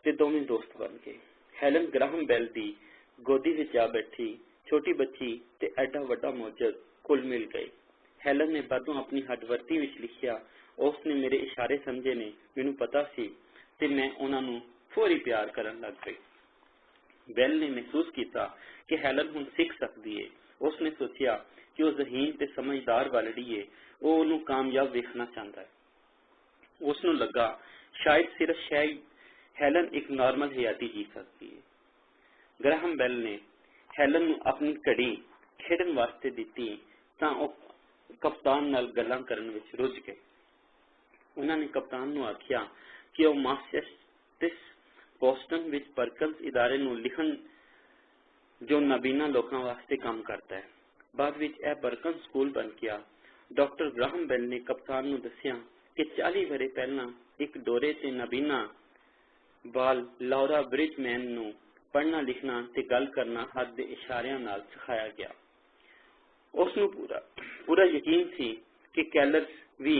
ਤੇ ਦੋਵੇਂ ਦੋਸਤ ਬਣ ਗਏ। ਹੈਲਨ ਗ੍ਰਾਹਮ ਬੈਲ ਦੀ ਗੋਦੀ ਵਿੱਚ ਜਾ ਬੈਠੀ। ਛੋਟੀ ਬੱਚੀ ਤੇ ਐਡਾ ਵੱਡਾ ਮੌਜੂਦ ਕੁਲ ਮਿਲ ਗਏ। ਹੈਲਨ ਨੇ ਬਾਦੋਂ ਆਪਣੀ ਹੱਡਵਰਤੀ ਵਿੱਚ ਲਿਖਿਆ, ਉਸ ਨੇ ਮੇਰੇ ਇਸ਼ਾਰੇ ਸਮਝੇ ਨੇ, ਮੈਨੂੰ ਪਤਾ ਸੀ ਤੇ ਮੈਂ ਉਹਨਾਂ ਨੂੰ ਫੌਰੀ ਪਿਆਰ ਕਰਨ ਲੱਗ ਪਈ। ਬੈਲ ਨੇ ਮਹਿਸੂਸ ਕੀਤਾ ਕਿ ਹੈਲਨ ਹੁਣ ਸਿੱਖ ਸਕਦੀ ਹੈ। ਉਸ ਨੇ ਸੋਚਿਆ ਕਿ ਉਹ ਜ਼ਹੀਨ ਤੇ ਸਮਝਦਾਰ ਬਾਲੜੀ ਹੈ। ਉਹ ਉਹਨੂੰ ਕਾਮਯਾਬ ਵੇਖਣਾ ਚਾਹੁੰਦਾ ਹੈ। ਉਸ ਨੂੰ ਲੱਗਾ ਸ਼ਾਇਦ ਹੈਲਨ ਇੱਕ ਨਾਰਮਲ ਹਯਾਤੀ ਜੀ ਸਕਦੀ ਹੈ। ਗ੍ਰਾਹਮ ਬੈਲ ਨੇ ਹੈਲਨ ਨੂੰ ਆਪਣੀ ਘੜੀ ਖੇਡਣ ਵਾਸਤੇ ਦਿੱਤੀ ਤਾਂ ਉਹ ਕਪਤਾਨ ਨਾਲ ਗੱਲਾਂ ਕਰਨ ਵਿੱਚ ਰੁੱਝ ਗਏ। उन्होंने कप्तान नूं आख्या कि वह मास्टेटिस बोस्टन विच परकल्स इदारे नूं लिखण जो नबीना लोगों वास्ते काम करता है। बाद विच यह बर्कन स्कूल बन गया। डॉक्टर ग्राहम बेल ने कप्तान नूं दस्सिया कि 40 वरे पहला एक डोरे ते नबीना बाल लौरा ब्रिजमैन नूं पढ़ना लिखना ते गल करना हथ दे इशारियां नाल सिखाया गया। उसनूं पूरा यकीन सी कि कैलर्स भी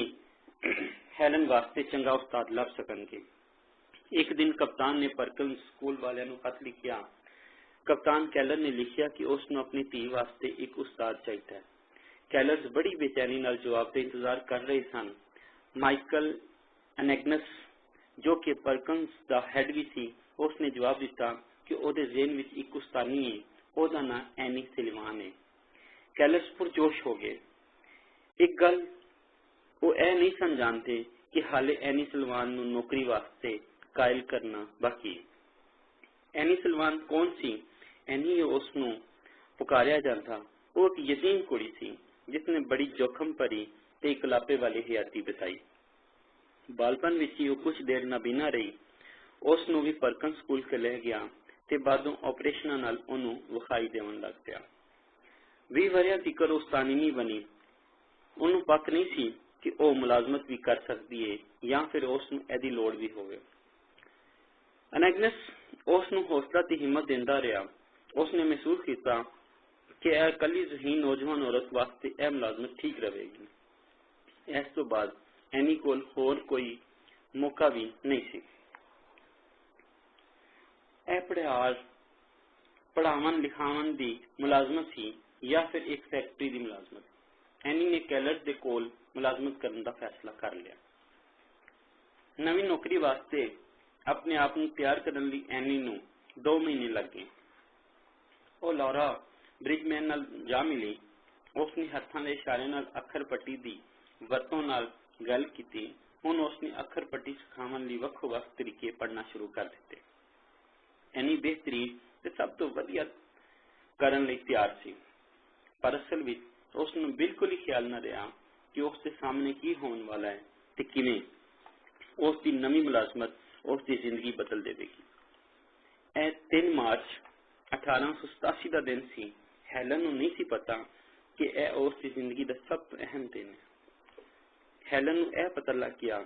हैलन वास्ते चंगा उस्ताद लभ सकणगे। एक दिन कप्तान ने परकल स्कूल वालियां नूं खत लिखिया। कप्तान कैलर ने लिखिया कि उसनूं अपनी धी वास्ते एक उस्ताद चाहिए। कैलर्स बड़ी बेचैनी नाल जवाब दे इंतजार कर रहे सन। माइकल एनेगनस जो कि परकन्स दा हेड भी सी, उसने जवाब दिता कि ओदे ज़हन विच एक उस्तानी है, ओदा नाम एनी सिल्वान है। कैलर्स पुरजोश हो गए। एक गल वो ए नहीं सन जानते कि हाले एनी सिल्वान नूं नौकरी वास्ते कायल करना बाकी है। एनी सिल्वान कौन सी? एनी उसनूं पुकारिया जाता। वो एक यतीम कुड़ी सी जिसने बड़ी जोखम भरी ते इकलापे वाली हयाती बिताई। बालपन विच ही वो कुछ देर नबीना रही। उसनूं भी परकन स्कूल के ले गया ते बादों ऑपरेशनां नाल ओनूं विखाई देवन लग पिया। 20 वरियां तिकर उस्तानी नहीं बनी। ओनूं पक नहीं सी कि वो मुलाजमत भी कर सकती है या फिर उसनूं एदी लोड़ भी होवे। एनेगनस उसनूं हौसला ते हिम्मत देंदा रहा। उसने महसूस किया कि यह कली ज़हीन नौजवान औरत वास्ते यह मुलाजमत ठीक रहेगी। इस तो बाद एनी कोल होर कोई मौका भी नहीं सी। पढ़ावन लिखावन दी मुलाजमत सी या फिर एक फैक्ट्री दी मुलाजमत। एनी ने कैलर दे कोल मुलाजमत करने का फैसला कर लिया। नवी नौकरी वास्ते अपने आप को तैयार करने लई एनी नूं 2 महीने लग गए। वो लौरा ब्रिजमैन नाल जा मिली। उसने हत्थां दे इशारे नाल अखर पट्टी दी वरतों नाल गल कीती। हुण उसने अखर पट्टी सिखावन लई ਵੱਖ-ਵੱਖ तरीके पढ़ना शुरू कर दिते। एनी बेहतरीन ते सब तो वधिया करन लई तैयार सी, पर असल विच उसनूं बिल्कुल ही ख्याल न रहा कि उसके सामने की होने वाला है ते किवें उसकी नवी मुलाजमत उसकी जिंदगी बदल देवेगी। 3 मार्च 1887 का दिन सी। हैलन नूं नहीं सी पता कि यह उसकी जिंदगी का सब तो अहम दिन है। हैलन नूं यह पता लग गया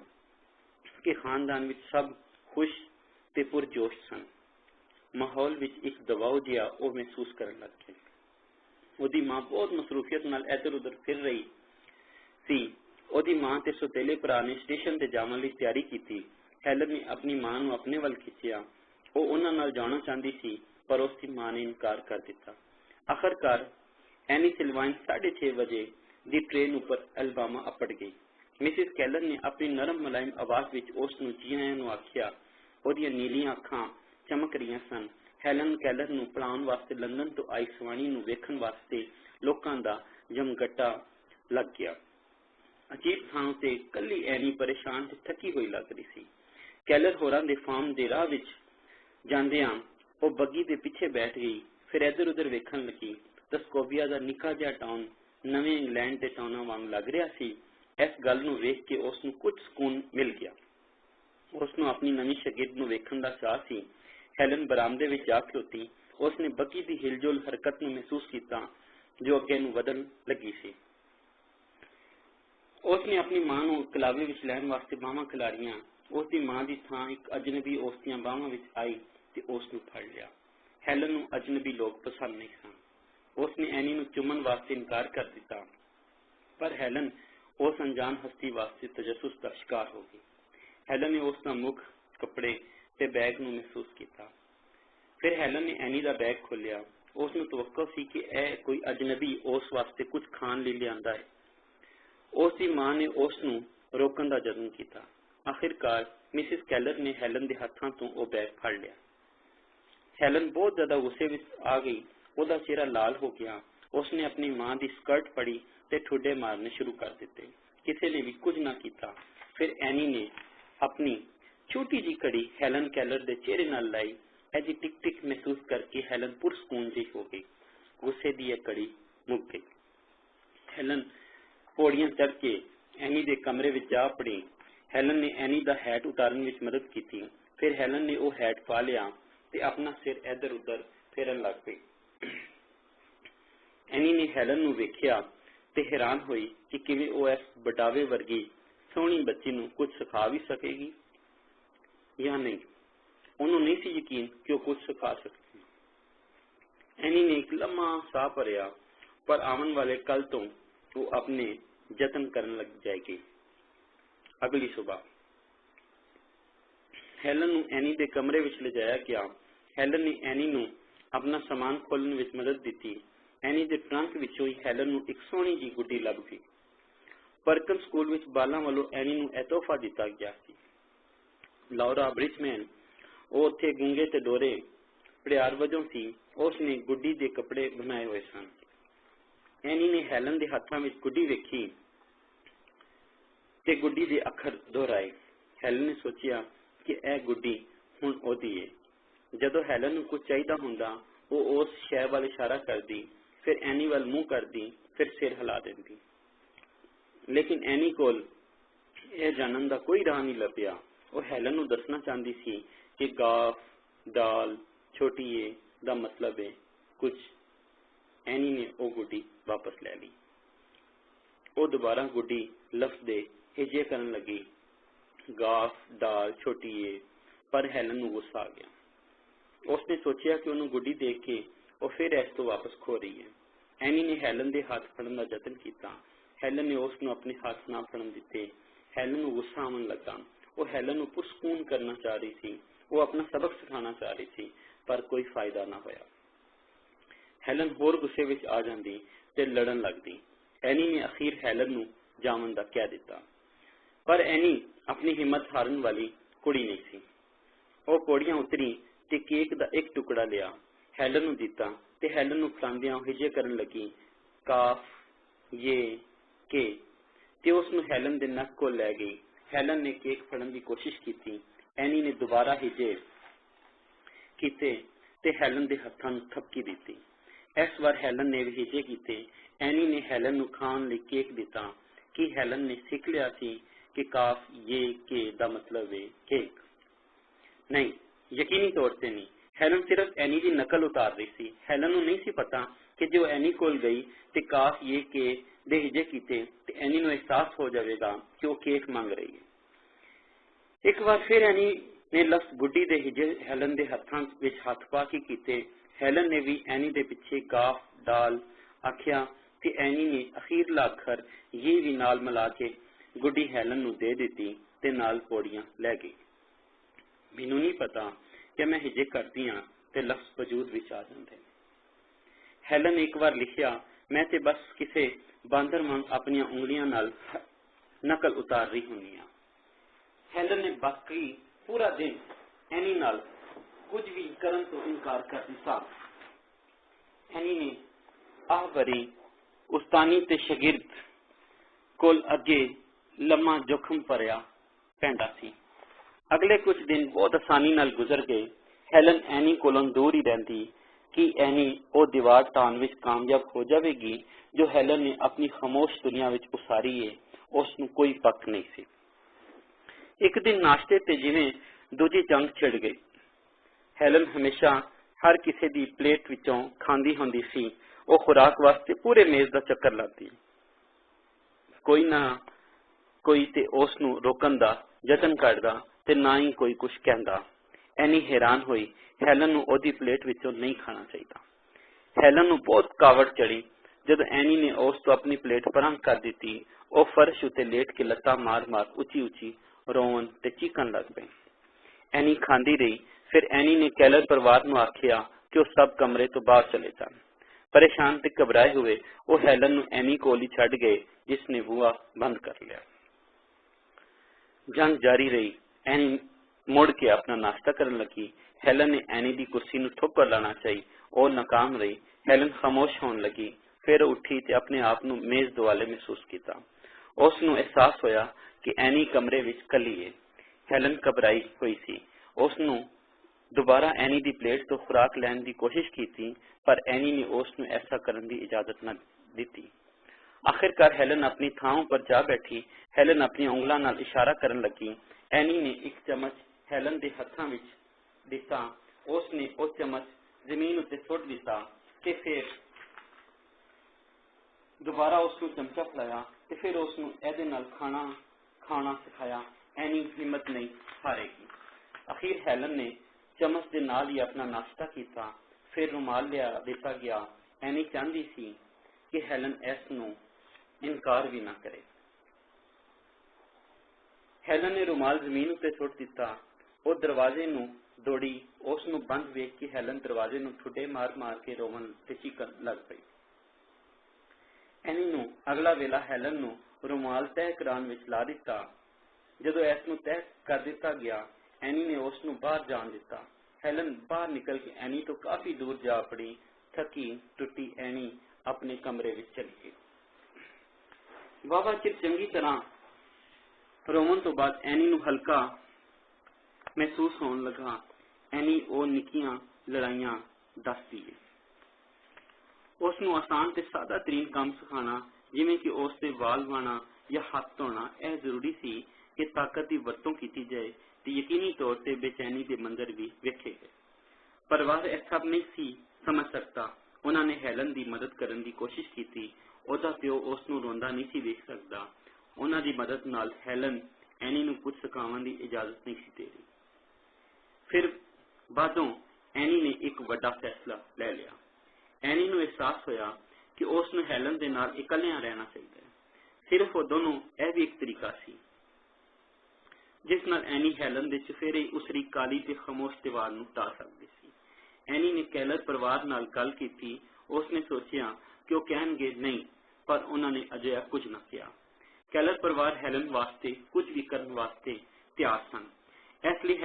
कि खानदान विच सब खुश ते पुरजोश सन। माहौल विच एक दबाव जिहा वो महसूस करन लग गया। ਉਹਦੀ मां बहुत मसरूफियत नाल इधर उधर फिर रही सी। ਉਹਦੀ मां ते सुतेले भरा ने स्टेशन ते जावन लई तैयारी की। हैलन ने अपनी मां नूं अपने वल खिंचिया। वो उन्हां नाल जाना चाहती सी, पर उसकी मां ने इनकार कर दिता। आखिरकार एनी सिल्वान 6:30 बजे दी ट्रेन ऊपर अल्बामा अपड़ गई। मिसिस कैलर ने अपनी नरम मुलायम आवाज विच उसनूं जी आयां नूं आखिया। ਉਹਦੀਆਂ नीलियां अखां चमक रही सन। हैलन कैलर नूं पढ़ाउण वास्ते लंदन तो आई सवाणी नूं वेखण वास्ते लोकां दा जमघटा लग गया। अजीब थां ते कली एनी परेशान ते थकी हुई लग रही सी। कैलर होरां दे फार्म दे राह विच जांदियां वो बग्गी दे पिछे बैठ गई। फिर इधर उधर वेखण लगी। तस्कोबिया दा निक्का जिहा टाउन नवे इंग्लैंड दे टाउनां वांग लग रहा सी। इस गल नूं वेख के उसनूं कुछ सुकून मिल गया। उसनूं अपनी नवी शागिर्द नूं वेखण दा चाह सी। हैलन बरामदे विच जा खलोती। उसने बग्गी दी हिलजुल हरकत नूं महसूस किया जो अगे नूं वधण लगी सी। उसने अपनी मां नूं कलावे विच लैण वास्ते बाहां खिलारियां। उसकी मां की थां एक अजनबी उसदियां बाहां विच आई ते उसनूं फड़ लिया। हैलन नूं अजनबी लोग पसंद नहीं सन। उसने एनी नूं चुमन वास्ते इनकार कर दिता, पर हैलन उस अनजान हस्ती वास्ते तजस्सुस का शिकार हो गई। हैलन ने उसका मुख, कपड़े ते बैग नूं महसूस किया। फिर हैलन ने एनी का बैग खोलिया। उसनूं तवक्को सी कि यह कोई अजनबी उस वास्ते कुछ खाण लई लिआंदा है। उसकी मां ने उसनूं रोकण का यत्न किया। आखिरकार मिसिस कैलर ने हैलन के हाथों तो वह बैग फड़ लिया। हैलन बहुत ज्यादा गुस्से में आ गई। उसका चेहरा लाल हो गया। उसने अपनी मां की स्कर्ट फड़ी ते ठुड्डे मारने शुरू कर दिते। किसी ने भी कुछ ना किया। फिर एनी ने अपनी छोटी जी कड़ी हैलन कैलर के चेहरे नाल लाई। ऐसी टिक टिक महसूस करके हैलन पुरस्कून जी हो गई। गुस्से की यह कड़ी मुक गई। हैलन पौड़ियां चढ़ के एनी के कमरे में जा पड़ी। ਹੈਲਨ ਨੇ ਐਨੀ ਦਾ ਹੈਟ ਉਤਾਰਨ ਵਿੱਚ ਮਦਦ ਕੀਤੀ। ਫਿਰ ਹੈਲਨ ਨੇ ਉਹ ਹੈਟ ਪਾ ਲਿਆ ਤੇ ਆਪਣਾ ਸਿਰ ਇੱਧਰ ਉੱਧਰ ਫੇਰਨ ਲੱਗ ਪਈ। ਐਨੀ ਨੇ ਹੈਲਨ ਨੂੰ ਵੇਖਿਆ ਤੇ ਹੈਰਾਨ ਹੋਈ ਕਿ ਕਿਵੇਂ ਉਹ ਇਸ ਬਟਾਵੇ ਵਰਗੀ ਸੋਹਣੀ ਬੱਚੀ ਨੂੰ ਕੁਝ ਸਿਖਾ ਵੀ ਸਕੇਗੀ ਜਾਂ ਨਹੀਂ। ਉਹਨੂੰ ਨਹੀਂ ਸੀ ਯਕੀਨ ਕਿ ਉਹ ਕੁਝ ਸਿਖਾ ਸਕੇਗੀ। ਐਨੀ ਨੇ ਇੱਕ ਲੰਮਾ ਸਾਹ ਭਰਿਆ, ਪਰ ਆਉਣ ਵਾਲੇ ਕੱਲ ਤੋਂ ਉਹ ਆਪਣੇ ਯਤਨ ਕਰਨ ਲੱਗ ਜਾਏਗੀ। ਅਗਲੀ ਸੁਬਾਹ ਹੈਲਨ ਨੂੰ ਐਨੀ ਦੇ ਕਮਰੇ ਵਿੱਚ ਲਿਜਾਇਆ ਗਿਆ। ਹੈਲਨ ਨੇ ਐਨੀ ਨੂੰ ਆਪਣਾ ਸਮਾਨ ਖੋਲਣ ਵਿੱਚ ਮਦਦ ਦਿੱਤੀ। ਐਨੀ ਦੇ ਟਰੰਕ ਵਿੱਚੋਂ ਹੀ ਹੈਲਨ ਨੂੰ ਇੱਕ ਸੋਹਣੀ ਜਿਹੀ ਗੁੱਡੀ ਲੱਭ ਗਈ। ਪਰਕਨ ਸਕੂਲ ਵਿੱਚ ਬਾਲਾਂ ਵੱਲੋਂ ਐਨੀ ਨੂੰ ਇਹ ਤੋਹਫਾ ਦਿੱਤਾ ਗਿਆ ਸੀ। ਲੌਰਾ ਬ੍ਰਿਜਮੈਨ, ਉਹ ਉੱਥੇ ਗੂੰਗੇ ਤੇ ਡੋਰੇ ਭੜਿਆਰ ਵਜੋਂ ਸੀ, ਉਸ ਨੇ ਗੁੱਡੀ ਦੇ ਕੱਪੜੇ ਬਣਾਏ ਹੋਏ ਸਨ। ਐਨੀ ਨੇ ਹੈਲਨ ਦੇ ਹੱਥਾਂ ਵਿੱਚ ਗੁੱਡੀ ਵੇਖੀ ਤੇ ਗੁੱਡੀ ਦੇ ਅੱਖਰ ਦੁਹਰਾਏ। ਹੈਲਨ ਨੇ ਸੋਚਿਆ ਕਿ ਇਹ ਗੁੱਡੀ ਹੁਣ ਉਹਦੀ ਏ। ਜਦੋਂ ਹੈਲਨ ਨੂੰ ਕੁਝ ਚਾਹੀਦਾ ਹੁੰਦਾ, ਉਹ ਉਸ ਸ਼ੈ ਵੱਲ ਇਸ਼ਾਰਾ ਕਰਦੀ, ਫਿਰ ਐਨੀ ਵੱਲ ਮੂੰਹ ਕਰਦੀ, ਫਿਰ ਸਿਰ ਹਿਲਾ ਦਿੰਦੀ। ਲੇਕਿਨ ਐਨੀ ਕੋਲ ਇਹ ਜਾਣਨ ਦਾ ਕੋਈ ਰਾਹ ਨਹੀਂ ਲੱਭਿਆ। ਉਹ ਹੈਲਨ ਨੂੰ ਦੱਸਣਾ ਚਾਹੁੰਦੀ ਸੀ ਕਿ ਗਾਫ, ਡਾਲ, ਛੋਟੀ ਏ ਦਾ ਮਤਲਬ ਹੈ ਕੁਝ। ਐਨੀ ਨੇ ਉਹ ਗੁੱਡੀ ਵਾਪਸ ਲੈ ਲਈ। ਉਹ ਦੁਬਾਰਾ ਗੁੱਡੀ ਲਫ਼ਜ਼ ਦੇ ਹਿਜੇ ਕਰਨ ਲੱਗੀ, ਗਾਫ, ਡਾਲ, ਛੋਟੀ ਏ, ਪਰ ਹੈਲਨ ਨੂੰ ਗੁੱਸਾ ਆ ਗਿਆ। ਉਸਨੇ ਸੋਚਿਆ ਕਿ ਉਹਨੂੰ ਗੁੱਡੀ ਦੇਖ ਕੇ ਉਹ ਫਿਰ ਇਸ ਤੋਂ ਵਾਪਸ ਖੋ ਰਹੀ ਹੈ। ਐਨੀ ਨੇ ਹੈਲਨ ਦੇ ਹੱਥ ਫੜਨ ਦਾ ਯਤਨ ਕੀਤਾ। ਹੈਲਨ ਨੇ ਉਸ ਨੂੰ ਆਪਣੇ ਹੱਥ ਨਾ ਫੜਨ ਦਿੱਤੇ। ਹੈਲਨ ਨੂੰ ਗੁੱਸਾ ਆਉਣ ਲੱਗਾ। ਉਹ ਹੈਲਨ ਨੂੰ ਪੁਰਸਕੂਨ ਕਰਨਾ ਚਾਹ ਰਹੀ ਸੀ। ਉਹ ਆਪਣਾ ਸਬਕ ਸਿਖਾਉਣਾ ਚਾਹ ਰਹੀ ਸੀ, ਪਰ ਕੋਈ ਫਾਇਦਾ ਨਾ ਹੋਇਆ। ਹੈਲਨ ਹੋਰ ਗੁੱਸੇ ਵਿੱਚ ਆ ਜਾਂਦੀ ਤੇ ਲੜਨ ਲੱਗਦੀ। ਐਨੀ ਨੇ ਅਖੀਰ ਹੈਲਨ ਨੂੰ ਜਾਵਣ ਦਾ ਕਹਿ ਦਿੱਤਾ, ਪਰ ਐਨੀ ਆਪਣੀ ਹਿੰਮਤ ਹਾਰਨ ਵਾਲੀ ਕੁੜੀ ਨਹੀਂ ਸੀ। ਉਹ ਪੌੜੀਆਂ ਉਤਰੀ ਤੇ ਕੇਕ ਦਾ ਇੱਕ ਟੁਕੜਾ ਲਿਆ, ਹੈਲਨ ਨੂੰ ਦਿੱਤਾ ਤੇ ਹੈਲਨ ਨੂੰ ਫੜਾਉਂਦਿਆਂ ਹਿਜੇ ਕਰਨ ਲੱਗੀ, ਕਾਫ, ਯੇ, ਕੇ, ਤੇ ਉਸ ਨੂੰ ਹੈਲਨ ਦੇ ਨੱਕ ਕੋਲ ਲੈ ਗਈ। ਹੈਲਨ ਨੇ ਕੇਕ ਫੜਨ ਦੀ ਕੋਸ਼ਿਸ਼ ਕੀਤੀ। ਐਨੀ ਨੇ ਦੁਬਾਰਾ ਹਿਜੇ ਕੀਤੇ ਤੇ ਹੈਲਨ ਦੇ ਹੱਥਾਂ ਨੂੰ ਥਪਕੀ ਦਿੱਤੀ। ਇਸ ਵਾਰ ਹੈਲਨ ਨੇ ਵੀ ਹਿਜੇ ਕੀਤੇ। ਐਨੀ ਨੇ ਹੈਲਨ ਨੂੰ ਖਾਣ ਲਈ ਕੇਕ ਦਿੱਤਾ। ਕਿ ਹੈਲਨ ਨੇ ਸਿੱਖ ਲਿਆ ਸੀ ਕਿ ਕਾਫ, ਯੇ, ਕੇ ਦਾ ਮਤਲਬ ਹੈ ਕੇਕ? ਨਹੀਂ, ਯਕੀਨੀ ਤੌਰ ਤੇ ਨਹੀਂ। ਹੈਲਨ ਸਿਰਫ ਐਨੀ ਦੀ ਨਕਲ ਉਤਾਰ ਰਹੀ ਸੀ। ਹੈਲਨ ਨੂੰ ਨਹੀਂ ਸੀ ਪਤਾ ਕਿ ਜੇ ਉਹ ਐਨੀ ਕੋਲ ਗਈ ਤੇ ਕਾਫ, ਯੇ, ਕੇ ਦੇ ਹਿਜੇ ਕੀਤੇ ਤੇ ਐਨੀ ਨੂੰ ਅਹਿਸਾਸ ਹੋ ਜਾਵੇਗਾ ਕਿ ਉਹ ਕੇਕ ਮੰਗ ਰਹੀ ਹੈ। ਇੱਕ ਵਾਰ ਫਿਰ ਐਨੀ ਨੇ ਲਫ਼ਜ਼ ਗੁੱਡੀ ਦੇ ਹਿਜੇ ਹੈਲਨ ਦੇ ਹੱਥਾਂ ਵਿੱਚ ਹੱਥ ਪਾ ਕੇ ਕੀਤੇ। ਹੈਲਨ ਨੇ ਵੀ ਐਨੀ ਦੇ ਪਿੱਛੇ ਗਾਫ, ਡਾਲ ਆਖਿਆ ਤੇ ਐਨੀ ਨੇ ਅਖੀਰਲਾ ਅੱਖਰ ਯੇ ਵੀ ਨਾਲ ਮਿਲਾ ਕੇ ਗੁੱਡੀ ਹੈਲਨ ਨੂੰ ਦੇ ਦਿੱਤੀ ਤੇ ਨਾਲ ਪੌੜੀਆਂ ਲੈ ਗਈ। ਮੈਨੂੰ ਨਹੀਂ ਪਤਾ ਕਿ ਮੈਂ ਹਿਜੇ ਕਰਦੀ ਹਾਂ ਤੇ ਲਫ਼ਜ਼ ਵਜੂਦ ਵਿੱਚ ਆ ਜਾਂਦੇ। ਹੈਲਨ ਨੇ ਇੱਕ ਵਾਰ ਲਿਖਿਆ, ਮੈਂ ਤੇ ਬਸ ਕਿਸੇ ਬਾਂਦਰ ਵਾਂਗ ਆਪਣੀਆਂ ਉਂਗਲੀਆਂ ਨਾਲ ਨਕਲ ਉਤਾਰ ਰਹੀ ਹੁੰਦੀ ਹਾਂ। ਹੈਲਨ ਨੇ ਬਾਕੀ ਪੂਰਾ ਦਿਨ ਐਨੀ ਨਾਲ ਕੁਝ ਵੀ ਕਰਨ ਤੋਂ ਇਨਕਾਰ ਕਰ ਦਿੱਤਾ। ਐਨੀ ਨੇ ਆਹ ਭਰੀ ਉਸਤਾਨੀ ਤੇ ਸ਼ਾਗਿਰਦ ਕੋਲ ਅੱਗੇ ਲੰਮਾ ਜੋਖਮ ਭਰਿਆ ਪੈਂਦਾ ਸੀ। ਅਗਲੇ ਕੁਝ ਦਿਨ ਬਹੁਤ ਆਸਾਨੀ ਨਾਲ ਗੁਜ਼ਰ ਗਏ। ਹੈਲਨ ਐਨੀ ਕੋਲੋਂ ਦੂਰ ਹੀ ਰਹਿੰਦੀ। ਕਿ ਐਨੀ ਉਹ ਦੀਵਾਰ ਢਾਉਣ ਵਿੱਚ ਕਾਮਯਾਬ ਹੋ ਜਾਵੇਗੀ ਜੋ ਹੈਲਨ ਨੇ ਆਪਣੀ ਖਾਮੋਸ਼ ਦੁਨੀਆ ਵਿੱਚ ਉਸਾਰੀ ਹੈ, ਉਸ ਨੂੰ ਕੋਈ ਪੱਕ ਨਹੀਂ ਸੀ। ਇੱਕ ਦਿਨ ਨਾਸ਼ਤੇ ਤੇ ਜਿਵੇਂ ਦੂਜੀ ਜੰਗ ਛਿੜ ਗਈ। ਹੈਲਨ ਹਮੇਸ਼ਾ ਹਰ ਕਿਸੇ ਦੀ ਪਲੇਟ ਵਿੱਚੋਂ ਖਾਂਦੀ ਹੁੰਦੀ ਸੀ। ਉਹ ਖੁਰਾਕ ਵਾਸਤੇ ਪੂਰੇ ਮੇਜ਼ ਦਾ ਚੱਕਰ ਲਾਤੀ। ਕੋਈ ਨਾ ਕੋਈ ਤੇ ਉਸ ਨੂੰ ਰੋਕਣ ਦਾ ਯਤਨ ਕਰਦਾ ਤੇ ਨਾ ਹੀ ਕੋਈ ਕੁਝ ਕਹਿੰਦਾ। ਐਨੀ ਹੈਰਾਨ ਹੋਈ, ਹੈਲਨ ਨੂੰ ਉਹਦੀ ਪਲੇਟ ਵਿੱਚੋਂ ਨਹੀਂ ਖਾਣਾ ਚਾਹੀਦਾ। ਹੈਲਨ ਨੂੰ ਬਹੁਤ ਕਾਵੜ ਚੜੀ ਜਦੋਂ ਐਨੀ ਨੇ ਉਸ ਤੋਂ ਆਪਣੀ ਪਲੇਟ ਪਰਾਂ ਕਰ ਦਿੱਤੀ। ਉਹ ਫਰਸ਼ ਉੱਤੇ ਲੇਟ ਕੇ ਲੱਤਾਂ ਮਾਰ-ਮਾਰ ਉੱਚੀ-ਉੱਚੀ ਰੋਣ ਤੇ ਚੀਕਣ ਲੱਗ ਪਈ। ਐਨੀ ਖਾਂਦੀ ਰਹੀ। ਫਿਰ ਐਨੀ ਨੇ ਕੈਲਰ ਪਰਿਵਾਰ ਨੂੰ ਆਖਿਆ ਕਿ ਉਹ ਸਭ ਕਮਰੇ ਤੋਂ ਬਾਹਰ ਚਲੇ ਜਾਣ। ਪਰੇਸ਼ਾਨ ਤੇ ਘਬਰਾਏ ਹੋਏ ਉਹ ਹੈਲਨ ਨੂੰ ਐਨੀ ਕੋਲ ਹੀ ਛੱਡ ਗਏ, ਜਿਸ ਨੇ ਬੂਹਾ ਬੰਦ ਕਰ ਲਿਆ। ਜੰਗ ਜਾਰੀ ਰਹੀ। ਐਨੀ ਮੁੜ ਕੇ ਆਪਣਾ ਨਾਸ਼ਤਾ ਕਰਨ ਲੱਗੀ। ਹੈਲਨ ਨੇ ਐਨੀ ਦੀ ਕੁਰਸੀ ਨੂੰ ਠੋਕਰ ਲਾਣਾ ਚਾਹੀ। ਉਹ ਨਾਕਾਮ ਰਹੀ। ਹੈਲਨ ਖਾਮੋਸ਼ ਹੋਣ ਲੱਗੀ। ਫਿਰ ਉਹ ਉੱਠੀ ਤੇ ਆਪਣੇ ਆਪ ਨੂੰ ਮੇਜ਼ ਦੁਆਲੇ ਮਹਿਸੂਸ ਕੀਤਾ। ਉਸ ਨੂੰ ਅਹਿਸਾਸ ਹੋਇਆ ਕਿ ਐਨੀ ਕਮਰੇ ਵਿੱਚ ਇਕੱਲੀ ਹੈ। ਹੈਲਨ ਘਬਰਾਈ ਹੋਈ ਸੀ। ਉਸ ਨੂੰ ਦੁਬਾਰਾ ਐਨੀ ਦੀ ਪਲੇਟ ਤੋਂ ਖੁਰਾਕ ਲੈਣ ਦੀ ਕੋਸ਼ਿਸ਼ ਕੀਤੀ, ਪਰ ਐਨੀ ਨੇ ਉਸ ਨੂੰ ਐਸਾ ਕਰਨ ਦੀ ਇਜਾਜ਼ਤ ਨਾ ਦਿੱਤੀ। आखिरकार हेलन अपनी थां पर जा बैठी। हेलन अपनी उंगलां नाल इशारा करन लगी। एनी ने एक चम्मच हेलन दे हत्थां विच दिता। उसने वो चम्मच जमीन उत्ते सुट दिता ते फिर दोबारा उसनूं चमचा फड़ाया ते फिर उसनूं इहदे नाल खाना सिखाया। एनी हिम्मत नहीं हारेगी। अखीर हेलन ने चम्मच दे नाल ही अपना नाश्ता किया। फिर रुमाल लिया दिता गया। एनी चाहती सी कि हेलन इस नूं इनकार भी ना करे। हेलन ने रुमाल जमीन उत्ते सुट दिता। वो दरवाजे नूं दौड़ी। उसनूं बंद वेख के हेलन दरवाजे नूं ठुड्डे मार मार के रोवन ते चीकण लग पई। एनी नूं अगला वेला हेलन नूं रुमाल तह कराउण विच ला दिता। जदों इस नूं तह कर दिता गया, एनी ने उसनूं बाहर जाण दिता। हेलन बाहर निकल के एनी तो काफी दूर जा पड़ी। थकी टुटी एनी अपने कमरे विच चली गई। वाहवा चिर चंगी तरह रोवन तो बाद एनी नूं हल्का महसूस होने लगा। एनी वो निक्कियां लड़ाइयां दसदी है। उसनूं आसान ते सादा तरीन काम सिखाना, जिवें कि उसते वाल वाना या हाथ धोना, यह जरूरी सी कि ताकत की वरतों की जाए तो यकीनी तौर पर बेचैनी के मंजर भी वेखे गए। परिवार यह सब नहीं सी समझ सकता। उन्होंने हेलन की मदद करने की कोशिश की। उसका प्यो उसनूं रोंदा नहीं सी देख सकता। उन्हां दी मदद नाल हेलन एनी नूं कुछ सिखाउण की इजाजत नहीं सी दे रही। फिर बादों एनी ने एक वड्डा फैसला ले लिया। एनी नूं एहसास होया कि उसनूं हेलन दे नाल इकल्लियां रहना चाहिए। सिर्फ वो दोनों यह भी एक तरीका सी जिस नाल एनी हेलन दे चफेरे उसरी काली ते खामोश दीवार नूं ढा सकदी सी। एनी ने कैलर परिवार नाल गल कीती। उसने सोचिया कि वो कहणगे नहीं, पर उन्होंने अजिहा कुछ न किया। कैलर परिवार हेलन वास्ते कुछ भी करने वास्ते तैयार सन। इसलिए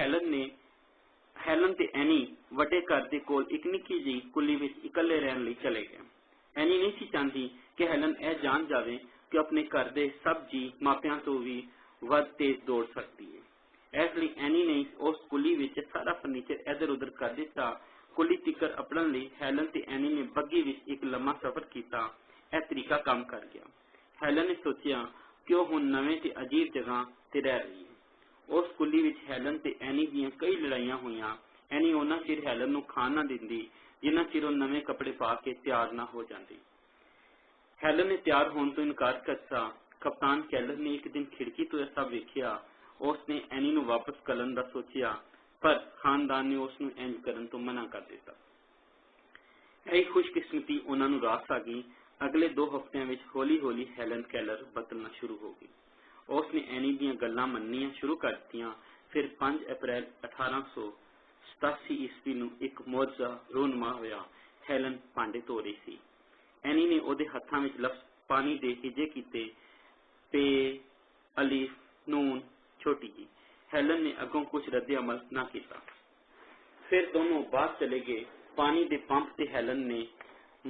हेलन ते एनी वड्डे घर दे कोल एक निक्की जी कुली विच इकल्ले रहण लई चले गए। एनी नहीं सी चाहती कि हेलन यह जान जावे कि अपने घर दे सब जी मापियां तो भी वध तेज दौड़ सकती है। इसलिए एनी ने उस कुली विच सारा फर्नीचर इधर उधर कर दिता। कुली तिकर अपड़न लई हेलन ते एनी ने बग्गी विच एक लम्मा सफर किया। यह तरीका काम कर गया। हेलन ने सोचिया कि वह हुण नवें ते अजीब जगह ते रह रही है। उस कुली विच हेलन ते एनी दीयां कई लड़ाइयां हुईयां। एनी उन्ना चिर हेलन नूं खाण ना दिंदी जिन्ना चिर वह नवे कपड़े पा के तैयार ना हो जाती। हेलन ने तैयार होने तो इनकार करता। कप्तान कैलर ने एक दिन खिड़की तो यह सब वेखिया। उसने एनी नूं वापस कलन दा सोचिया, पर खानदान ने उसनूं इंज करन तो मना कर दिता। यही खुशकिस्मती उन्हां नूं रास आ गई। अगले 2 हफ्तिਆਂ ਵਿੱਚ हौली-हौली हेलन कैलर बदलना शुरू हो गई। उसने एनी ਦੀਆਂ ਗੱਲਾਂ ਮੰਨਣੀਆਂ शुरू कर ਦਿੱਤੀਆਂ। फिर 5 अप्रैल 1887 ईस्वी ਨੂੰ ਇੱਕ ਮੌਜਾ ਰੋਨਮਾ ਹੋਇਆ। हेलन ਭਾਂਡੇ ਧੋ ਰਹੀ ਸੀ। एनी ने ਉਹਦੇ ਹੱਥਾਂ ਵਿੱਚ ਲਫ਼ਜ਼ ਪਾਣੀ ਦੇ ਹਿੱਜੇ ਕੀਤੇ। पे अलीफ नून छोटी जी। हेलन ने अगों कुछ रद्द अमल ना किया। फिर दोनों बाहर चले गए। पानी दे पंप से हेलन ने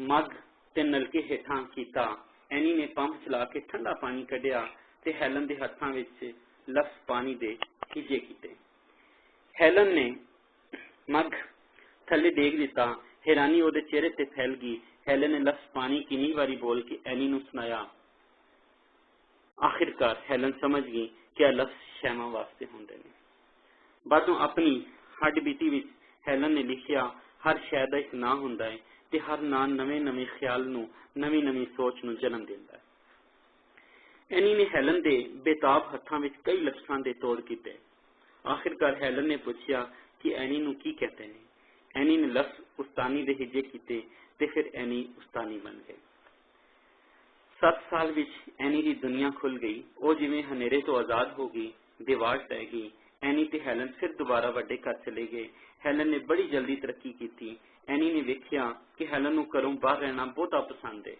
मग ते नलके हेठां कीता। एनी ने पंप चला के ठंडा पानी कढ़िया ते हेलन दे हत्थां विच लफ्स पानी दे हिजे कीते। हेलन ने मग थले डेग दिता। हैरानी ਉਹਦੇ चेहरे ते फैल गई। हेलन ने लफ्स पानी किन्नी वारी बोल के एनी नूं सुनाया। आखिरकार हेलन समझ गई कि लफ्ज शैमा वास्ते होंदे ने। बातों अपनी हड्ड बीती विच हेलन ने लिखिया, हर शै दा एक नां हुंदा है ते हर नां नवे नवे ख्याल नूं नवी नवी सोच नूं जन्म दिंदा है। एनी ने हेलन दे बेताब हत्थां विच कई लफ्जां दे तोड़ कीते। आखिरकार हेलन ने पूछा कि एनी नूं की कहते हैं। एनी ने लफ्ज उस्तानी दे हिजे कीते ते फिर एनी उस्तानी बन गई। 7 साल विच एनी की दुनिया खुल गई। वो जिवें हनेरे तो आजाद हो गई। दीवार टह गई। एनी ते हेलन फिर दोबारा वड्डे घर चले गए। हेलन ने बड़ी जल्दी तरक्की की। एनी ने वेखिया कि हेलन नूं घरों बाहर रहना बहुता पसंद है।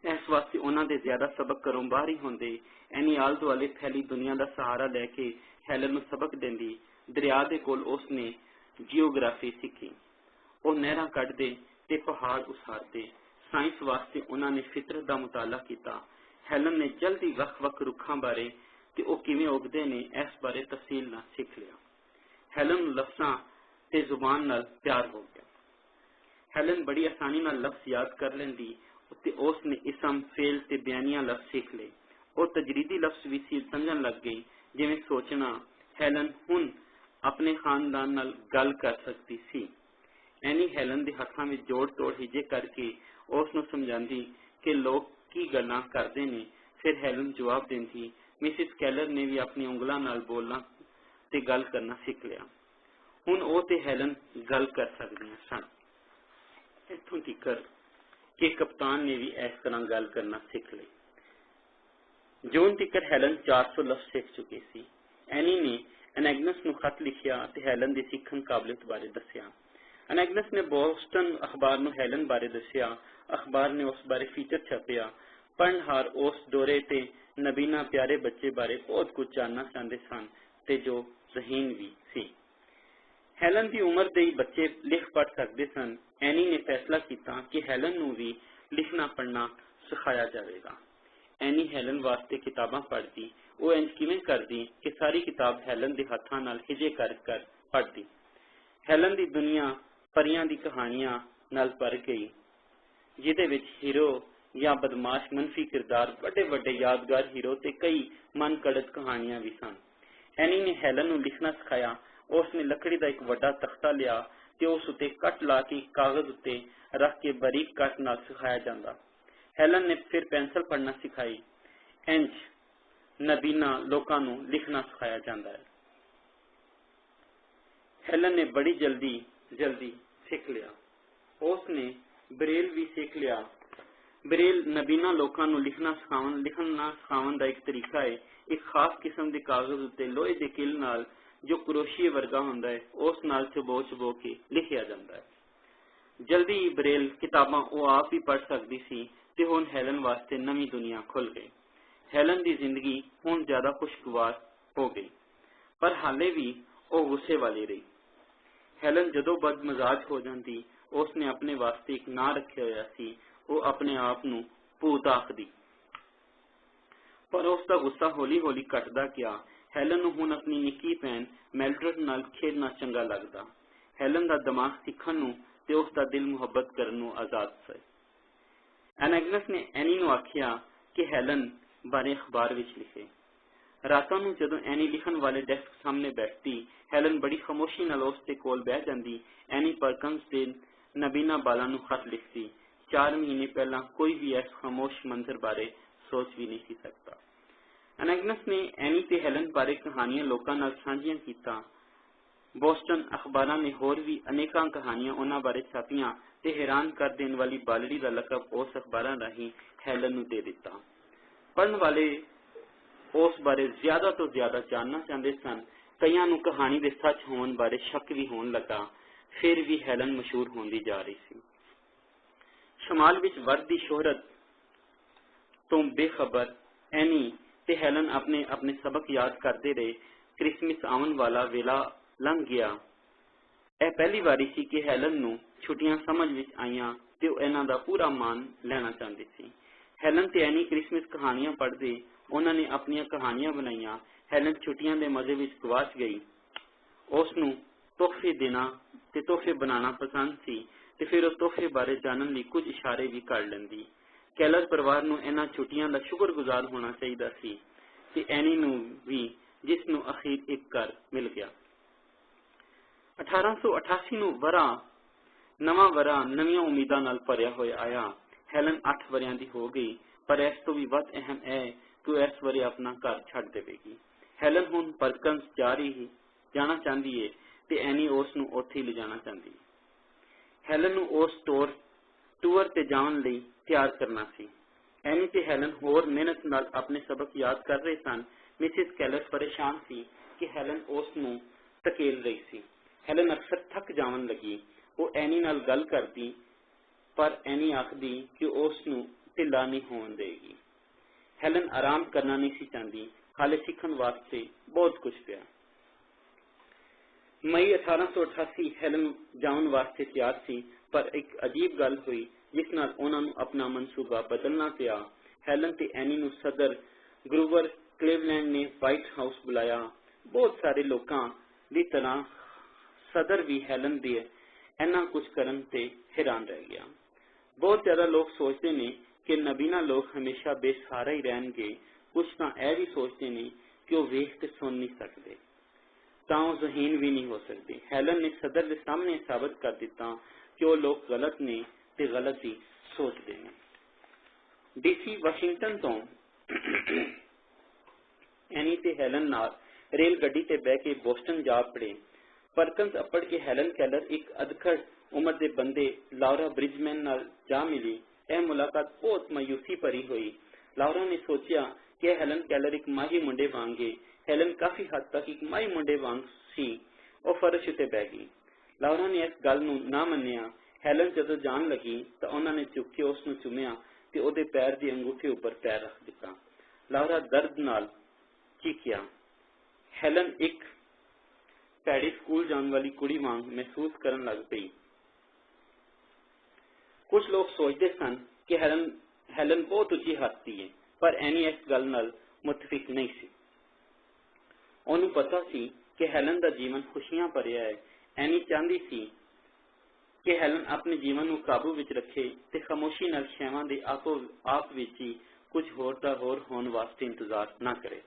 इस वास्ते उन्हां दे ज्यादा सबक घरों बाहर ही होंदे। एनी आल दुआले फैली दुनिया का सहारा लैके हेलन नूं सबक देंदी। दरिया दे कोल उसने जियोग्राफी सीखी। वो नहरां कढदे ते पहाड़ उसारदे। साइंस वास्ते उन्होंने फितरत का मुताला किया। हेलन ने जल्दी वख-वख रुखां बारे ते वो किवें उगदे ने इस बारे तफसील नाल सीख लिया। हेलन लफ्जां ते जुबान नाल प्यार हो गया। हेलन बड़ी आसानी नाल लफ्ज याद कर लेंदी। ते उसने इसम फेल ते बयानिया लफ्ज सीख ले। और तजरीदी लफ्ज भी समझन लग गई, जिवें सोचना। हैलन हुण अपने खानदान नाल गल कर सकती सी। एनी हैलन दे हत्थां विच जोड़ तोड़ हिजे करके उसनूं समझांदी कि लोग की गल्लां करदे ने। फिर हैलन जवाब देंदी। मिसिस कैलर ने भी अपनी उंगलां नाल बोलना ते गल करना सीख लिया। हुण ਉਹ ਤੇ ਹੈਲਨ गल कर सकदियां सन। इत्थों तिकर कि कप्तान ने भी इस तरह गल करना सीख ली। जोन तिकर हैलन 400 लफ्ज सीख चुकी सी। एनी ने एनेग्नस ਨੂੰ खत लिखिया ते हैलन ਦੀ ਸਿੱਖਣ ਕਾਬਲੀਅਤ ਬਾਰੇ ਦੱਸਿਆ। एनेग्नस ने बोस्टन अखबार ਨੂੰ हैलन बारे दस्सिया। अखबार ने उस बारे फीचर छापिया। पढ़नहार उस दौरे ते नबीना प्यारे बच्चे बारे बहुत कुछ जानना चाहते सन ते जो ज़हीन भी सी। हैलन की उम्र के बच्चे लिख पढ़ सकते सन। एनी ने फैसला किया कि हैलन ਨੂੰ भी लिखना पढ़ना सिखाया जाएगा। एनी हैलन वास्ते किताबां पढ़ती। वो इंज किवें करदी कि सारी किताब हैलन के हत्थां नाल हिजे कर कर पढ़ती। हैलन की दुनिया परियां दी कहानियां नाल भर गई, जिहदे विच हीरो या बदमाश मनफी किरदार, बड़े बड़े यादगार हीरो ते कई मन कड़त कहानियां भी सन। एनी ने हैलन ਨੂੰ लिखना सिखाया। उसने लकड़ी का एक वड्डा तख्ता लिया ते उस उत्ते कट ला के कागज उत्ते रख के बारीक कट नाल सिखाया जांदा। हैलन ने फिर पेंसिल पढ़ना सिखाई। इंज नबीना लोकां नूं लिखना सिखाया जाता है। हैलन ने बड़ी जल्दी सीख लिया। उसने ब्रेल भी सीख लिया। ब्रेल नबीना लोकां नूं लिखना सिखावन दा एक तरीका है। एक खास किस्म के कागज उत्ते लोहे दे किल नाल जो क्रोशिए वर्गा हुंदा है, उस नाल चबो के लिखिया जाता है। जल्दी ही ब्रेल किताबां वो आप ही पढ़ सकती सी ते हुण हैलन वास्ते नवी दुनिया खुल गई। हैलन की जिंदगी हुण ज्यादा खुशगवार हो गई, पर हाले भी वो गुस्से वाली रही। हैलन जदों बदमजाज हो जाती, उसने अपने वास्ते एक नां रखिया होया सी। वो अपने आप नूं भूत आखदी। पर उसका गुस्सा हौली हौली घटदा गया। हैलन नूं हुण अपनी निक्की भैन मैल्ड्रेड नाल खेडना चंगा लगदा। हैलन का दिमाग सीखण नूं ते उसका दिल मुहब्बत करन नूं आजाद सी। एनेग्नस ने एनी नूं आखिया कि हैलन बारे अखबार विच लिखे। रातां नूं जदों एनी लिखण वाले डेस्क सामने बैठती, हैलन बड़ी खामोशी नाल उसदे कोल बह जांदी। एनी परकंस दे नबीना बालां नूं खत लिखती। 4 महीने पहला कोई भी इस खामोश मंजर बारे सोच भी नहीं सकता। एनेग्नस ने एनी ते हैलन बारे कहानियां लोकां नाल सांझियां कीता। बोस्टन अखबारां ने होर भी अनेकां कहानियां उन्हां बारे छापियां ते हैरान कर देने वाली बालड़ी का लकब उस अखबारां राहीं हैलन नूं दे दिता। पढ़न वाले उस बारे ज्यादा तो ज्यादा जानना चाहते सन। कईयां नूं कहानी दे सच होने बारे शक भी होने लगा। फिर भी हैलन मशहूर होंदी जा रही सी। शमाल विच वधदी शोहरत तो बेखबर एनी ते हैलन अपने अपने सबक याद करते रहे। क्रिसमस आवन वाला वेला लंघ गया। यह पहली बारी सी कि हैलन नूं छुट्टियां समझ विच आईयां ते ओह इन्हां दा पूरा मान लेना चाहती सी। हैलन ते एनी क्रिसमस कहानियां पढ़दे। उन्होंने अपनियां कहानियां बनाईयां। हैलन छुट्टियां दे मजे विच गवाच गई। उसनूं तोहफे देना ते तोहफे बनाना पसंद सी ते फिर उस तोहफे बारे जानन लई कुछ इशारे भी कर लैंदी। कैलर परिवार नूं इन्हां छुट्टियां दा शुक्रगुजार होना चाहिदा सी ते एनी नूं भी, जिस नूं अखीर एक घर मिल गया। 1888 नूं नवां वरा नवीं उम्मीदां नाल भरिया होया आया। हैलन 8 वरियां दी हो गई, पर इस तो भी वध अहम है कि वह इस वरे अपना घर छड्ड देवेगी। हैलन हुण परकंस जाना चाहती है ते एनी उस नूं उत्थे ले जाना चाहती है। हैलन नूं उस टूर ते जाण लई तैयार करना सी। एनी ते हैलन होर मेहनत नाल अपने सबक याद कर रहे सन। मिसिस कैलर परेशान सी कि हैलन उस नूं धकेल रही सी। हैलन अक्सर थक जावन लगी। वो एनी नाल गल करती, पर एनी आखदी कि उस नूं ढिला नहीं होण देगी। हैलन आराम करना नहीं सी चाहती। हाले सीखण वास्ते बहुत कुछ पिया। मई 1888 हैलन जावन वास्ते तैयार सी, पर एक अजीब गल हुई जिस नाल उन्हां नूं अपना मनसूबा बदलना पिया। हैलन ते एनी नूं सदर ग्रूवर क्लीवलैंड ने व्हाइट हाउस बुलाया। बहुत सारे लोकां दी तरह सदर भी हैलन दे इन्ना कुछ करन ते हैरान रह गया। बहुत ज्यादा लोग सोचते ने कि नबीना लोग हमेशा बेसहारा ही रहणगे, कुछ तो यह भी सोचते ने कि वह वेख के सुन नहीं सकते, ਤਾਂ ਉਹ ਜ਼ਹੀਨ भी नहीं हो सकते। हेलन ने सदर के सामने साबित कर दिता कि वो लोग गलत ने ते गलत ही सोचते हैं। डीसी वाशिंगटन तो एनी ते हेलन नाल रेल गड्डी ते बह के बोस्टन जा पड़े। परकंस अपड़ के हेलन कैलर एक अधखड़ उम्र के बंदे लौरा ब्रिजमैन नाल जा मिली। यह मुलाकात बहुत मायूसी भरी हुई। लौरा ने सोचा कि हेलन कैलर एक माही मुंडे वांगे। हेलन काफी हद तक एक माही मुंडे वांग सी। वो फर्श उत्ते बह गई। लौरा ने इस गल नूं ना मन्निया। हेलन जदों जान लगी तो उन्होंने चुक के उसनूं चुमिया ते ओदे पैर दी अंगूठे उपर पैर रख दिता। लौरा दर्द नाल चीखिया। हेलन एक पैड़ी स्कूल जाने वाली कुड़ी वांग महसूस करन लग पई। कुछ लोग सोचते सन कि हेलन बहुत उची हस्ती है, पर एनी इस गल नाल मुतफिक नहीं सी। ਉਹਨੂੰ पता सी कि हेलन का जीवन खुशियां भरिया है। एनी चाहती सी कि हेलन अपने जीवन को काबू विच रखे ते खामोशी नाल शैवां दे आप विच ही कुछ होर दा होर होने वास्ते इंतजार ना करे।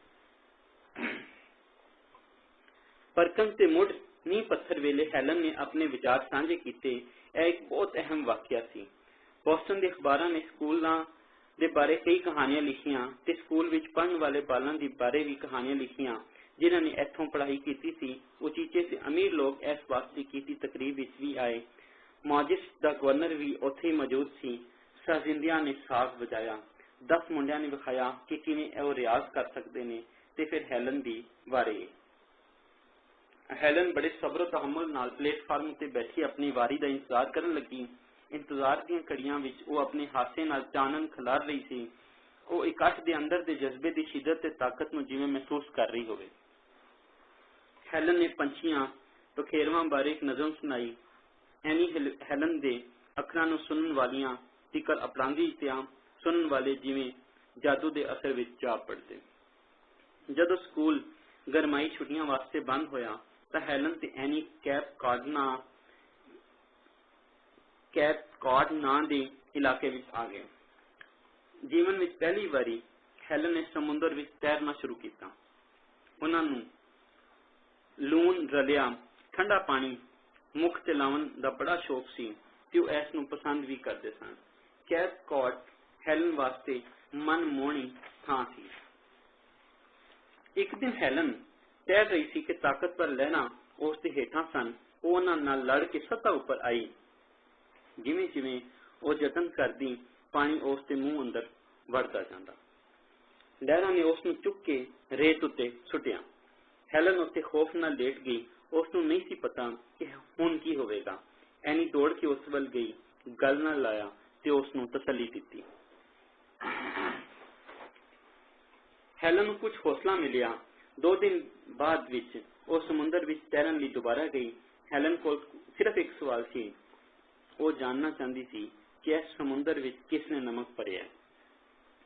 परकंस ते मुड़ नींह पत्थर वेले हेलन ने अपने विचार साझे किए। यह एक बहुत अहम वाकया सी। बोस्टन के अखबारों ने स्कूलों के बारे कई कहानियां लिखियां ते स्कूल विच पढ़न वाले बालों के बारे भी कहानियां लिखियां जिन्होंने इत्थों पढ़ाई की सी। उचीचे से अमीर लोग इस वास्ते की तकरीब विच भी आए। मौजिस दा गवर्नर भी उत्थे ही मौजूद सी। शाजिंदियां ने साग बजाया। 10 मुंडियां ने विखाया कि किवें वो रियाज कर सकते हैं ते फिर हेलन दी वारी। हेलन बड़े सब्र तहम्मुल नाल प्लेटफार्म ते बैठी अपनी वारी का इंतजार करन लगी। इंतजार दी घड़ियां विच वो अपने हासे नाल चानन खिलार रही सी। वो इकट्ठ दे अंदर दे जज्बे की शिद्दत ते ताकत नूं जिवें महसूस कर रही होवे। हेलन ने पंछियां पखेरवां बारे एक नज़म सुनाई। एनी हेलन दे अखरां नूं सुनन वालियां तिकर अपरांधी त्या सुनन वाले जिवें जादू दे असर विच जा पड़ते। जदों स्कूल गरमाई छुट्टियां वास्ते बंद होया तां हेलन ते एनी कैप कॉर्ड नां दे इलाके विच आ गए। जीवन विच पहली बारी हेलन ने समुंदर विच तैरना शुरू किया। उन्हां नूं लून रलिया ठंडा पानी मुख ते लावन दा बड़ा शौक सी ते वो इस नूं पसंद भी करते सन। कैप कॉर्ड हेलन वास्ते मन मोहनी थां सी। एक दिन हेलन तैर रही सी कि ताकतवर लहरां उसके हेठां सन। वो उन्हां नाल लड़ के सतह उपर आई। जिवें जिवें वो यतन करदी पानी उसके मुंह अंदर वड़दा जांदा। लहरां ने उसनूं चुक के रेत उत्ते सुटिया। हेलन उत्ते खौफ नाल लेट गई। उसनूं नहीं सी पता कि हुण की होवेगा। एनी दौड़ के उस वल गई, गल नाल लाया ते उसनूं तसल्ली दित्ती। हेलन नूं कुछ हौसला मिलिया। 2 दिन बाद विच वो समुंदर विच तैरन लई दोबारा गई। हेलन कोल सिर्फ एक सवाल सी। वो जानना चाहती सी कि इस समुंदर विच किसने नमक भरिया है।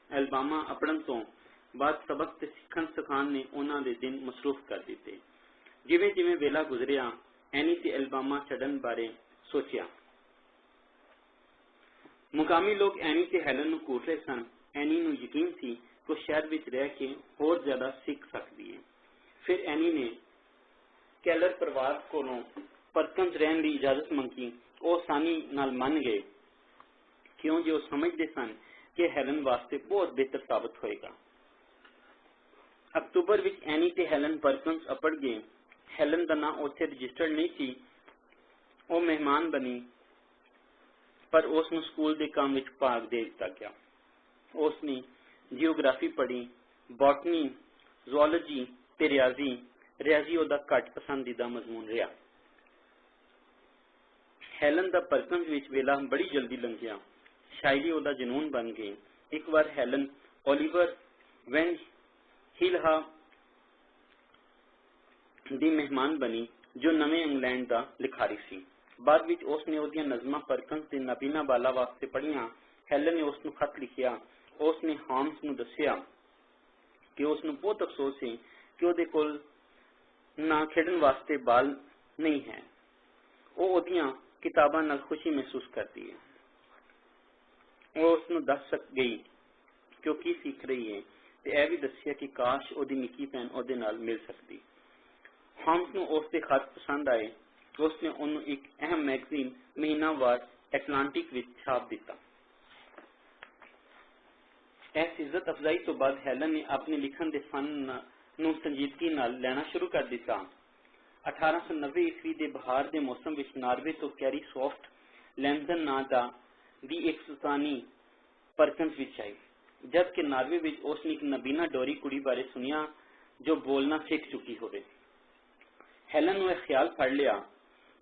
एल्बामा अपड़न तो बाद सबक ते सिखन सिखाण ने उन्हां दे दिन मसरूफ कर दिते। जिवें जिवें वेला गुजरिया एनी ते एल्बामा छड्डण बारे सोचिया। मुकामी लोग एनी ते हेलन नूं घूर रहे सन। एनी नूं यकीन सी कि शहर विच रह के होर ज्यादा सीख सकती है। फिर एनी ने कैलर परिवार कोलों परकंस रहन की इजाजत मंगी। वो आसानी नाल मन गए क्यों जो समझते सन कि हेलन वास्ते बहुत बेहतर साबित होएगा। अक्तूबर विच एनी ते हेलन परकंस अपड़ गए। हेलन का नाम उत्थे रजिस्टर्ड नहीं सी। वो मेहमान बनी पर उसनूं स्कूल के काम विच भाग दे दिता गया। उसने जियोग्राफी पढ़ी, बॉटनी, जूलॉजी ते रियाजी उहदा घट पसंदीदा मजमून रहा। हेलन का परकंस विच वेला बड़ी जल्दी लंघिया। शायरी उहदा जनून बन गई। एक बार हेलन ओलिवर वैन हिलहा दी मेहमान बनी जो नवे इंग्लैंड का लिखारी सी। बाद विच उसने उहदियां नज़मां परकंस दे नबीना बाला वास्ते पढ़ियां। हेलन ने उसनूं खत लिखिया। उसने हॉम्स नूं दस्सिया कि उसनूं बहुत अफसोस है कि उहदे कोल ना खेडण वास्ते बाल नहीं है। वो उहदियां किताबां नाल खुशी महसूस करती है। ਉਹ ਉਸ ਨੂੰ ਦੱਸ ਗਈ ਕਿ ਉਹ ਕੀ ਸਿੱਖ ਰਹੀ ਹੈ ਤੇ ਇਹ ਵੀ ਦੱਸਿਆ ਕਿ ਕਾਸ਼ ਉਹਦੀ ਨਿੱਕੀ ਭੈਣ ਉਹਦੇ ਨਾਲ ਮਿਲ ਸਕਦੀ। ਹਾਮਸ ਨੂੰ ਉਸ ਦੇ ਖਤ ਪਸੰਦ ਆਏ। ਉਸ ਨੇ ਉਹਨੂੰ ਇੱਕ ਅਹਿਮ ਮੈਗਜ਼ੀਨ ਮਹੀਨਾਵਾਰ ਐਟਲਾਂਟਿਕ ਵਿੱਚ ਛਾਪ ਦਿੱਤਾ। ਇਸ ਇੱਜ਼ਤ ਅਫਜ਼ਾਈ ਤੋਂ ਬਾਅਦ ਹੈਲਨ ਨੇ ਆਪਣੇ ਲਿਖਣ ਦੇ ਫਨ ਨੂੰ ਸੰਜੀਦਗੀ ਨਾਲ ਲੈਣਾ ਸ਼ੁਰੂ ਕਰ ਦਿੱਤਾ। 1890 ਈਸਵੀ ਦੇ ਬਹਾਰ ਦੇ ਮੌਸਮ ਵਿੱਚ ਨਾਰਵੇ ਤੋਂ ਕੈਰੀ ਸੌਫਟ ਲੈਂਜ਼ਨ ਨਾਂ ਦੀ ਇੱਕ ਸੁਲਤਾਨੀ ਪਰਕਨਸ ਵਿੱਚ ਆਈ। ਜਦ ਕਿ ਨਾਰਵੇ ਵਿੱਚ ਉਸ ਨੇ ਇੱਕ ਨਬੀਨਾ ਡੋਰੀ ਕੁੜੀ ਬਾਰੇ ਸੁਣਿਆ ਜੋ ਬੋਲਣਾ ਸਿੱਖ ਚੁੱਕੀ ਹੋਵੇ। ਹੈਲਨ ਨੂੰ ਇਹ ਖਿਆਲ ਫੜ ਲਿਆ।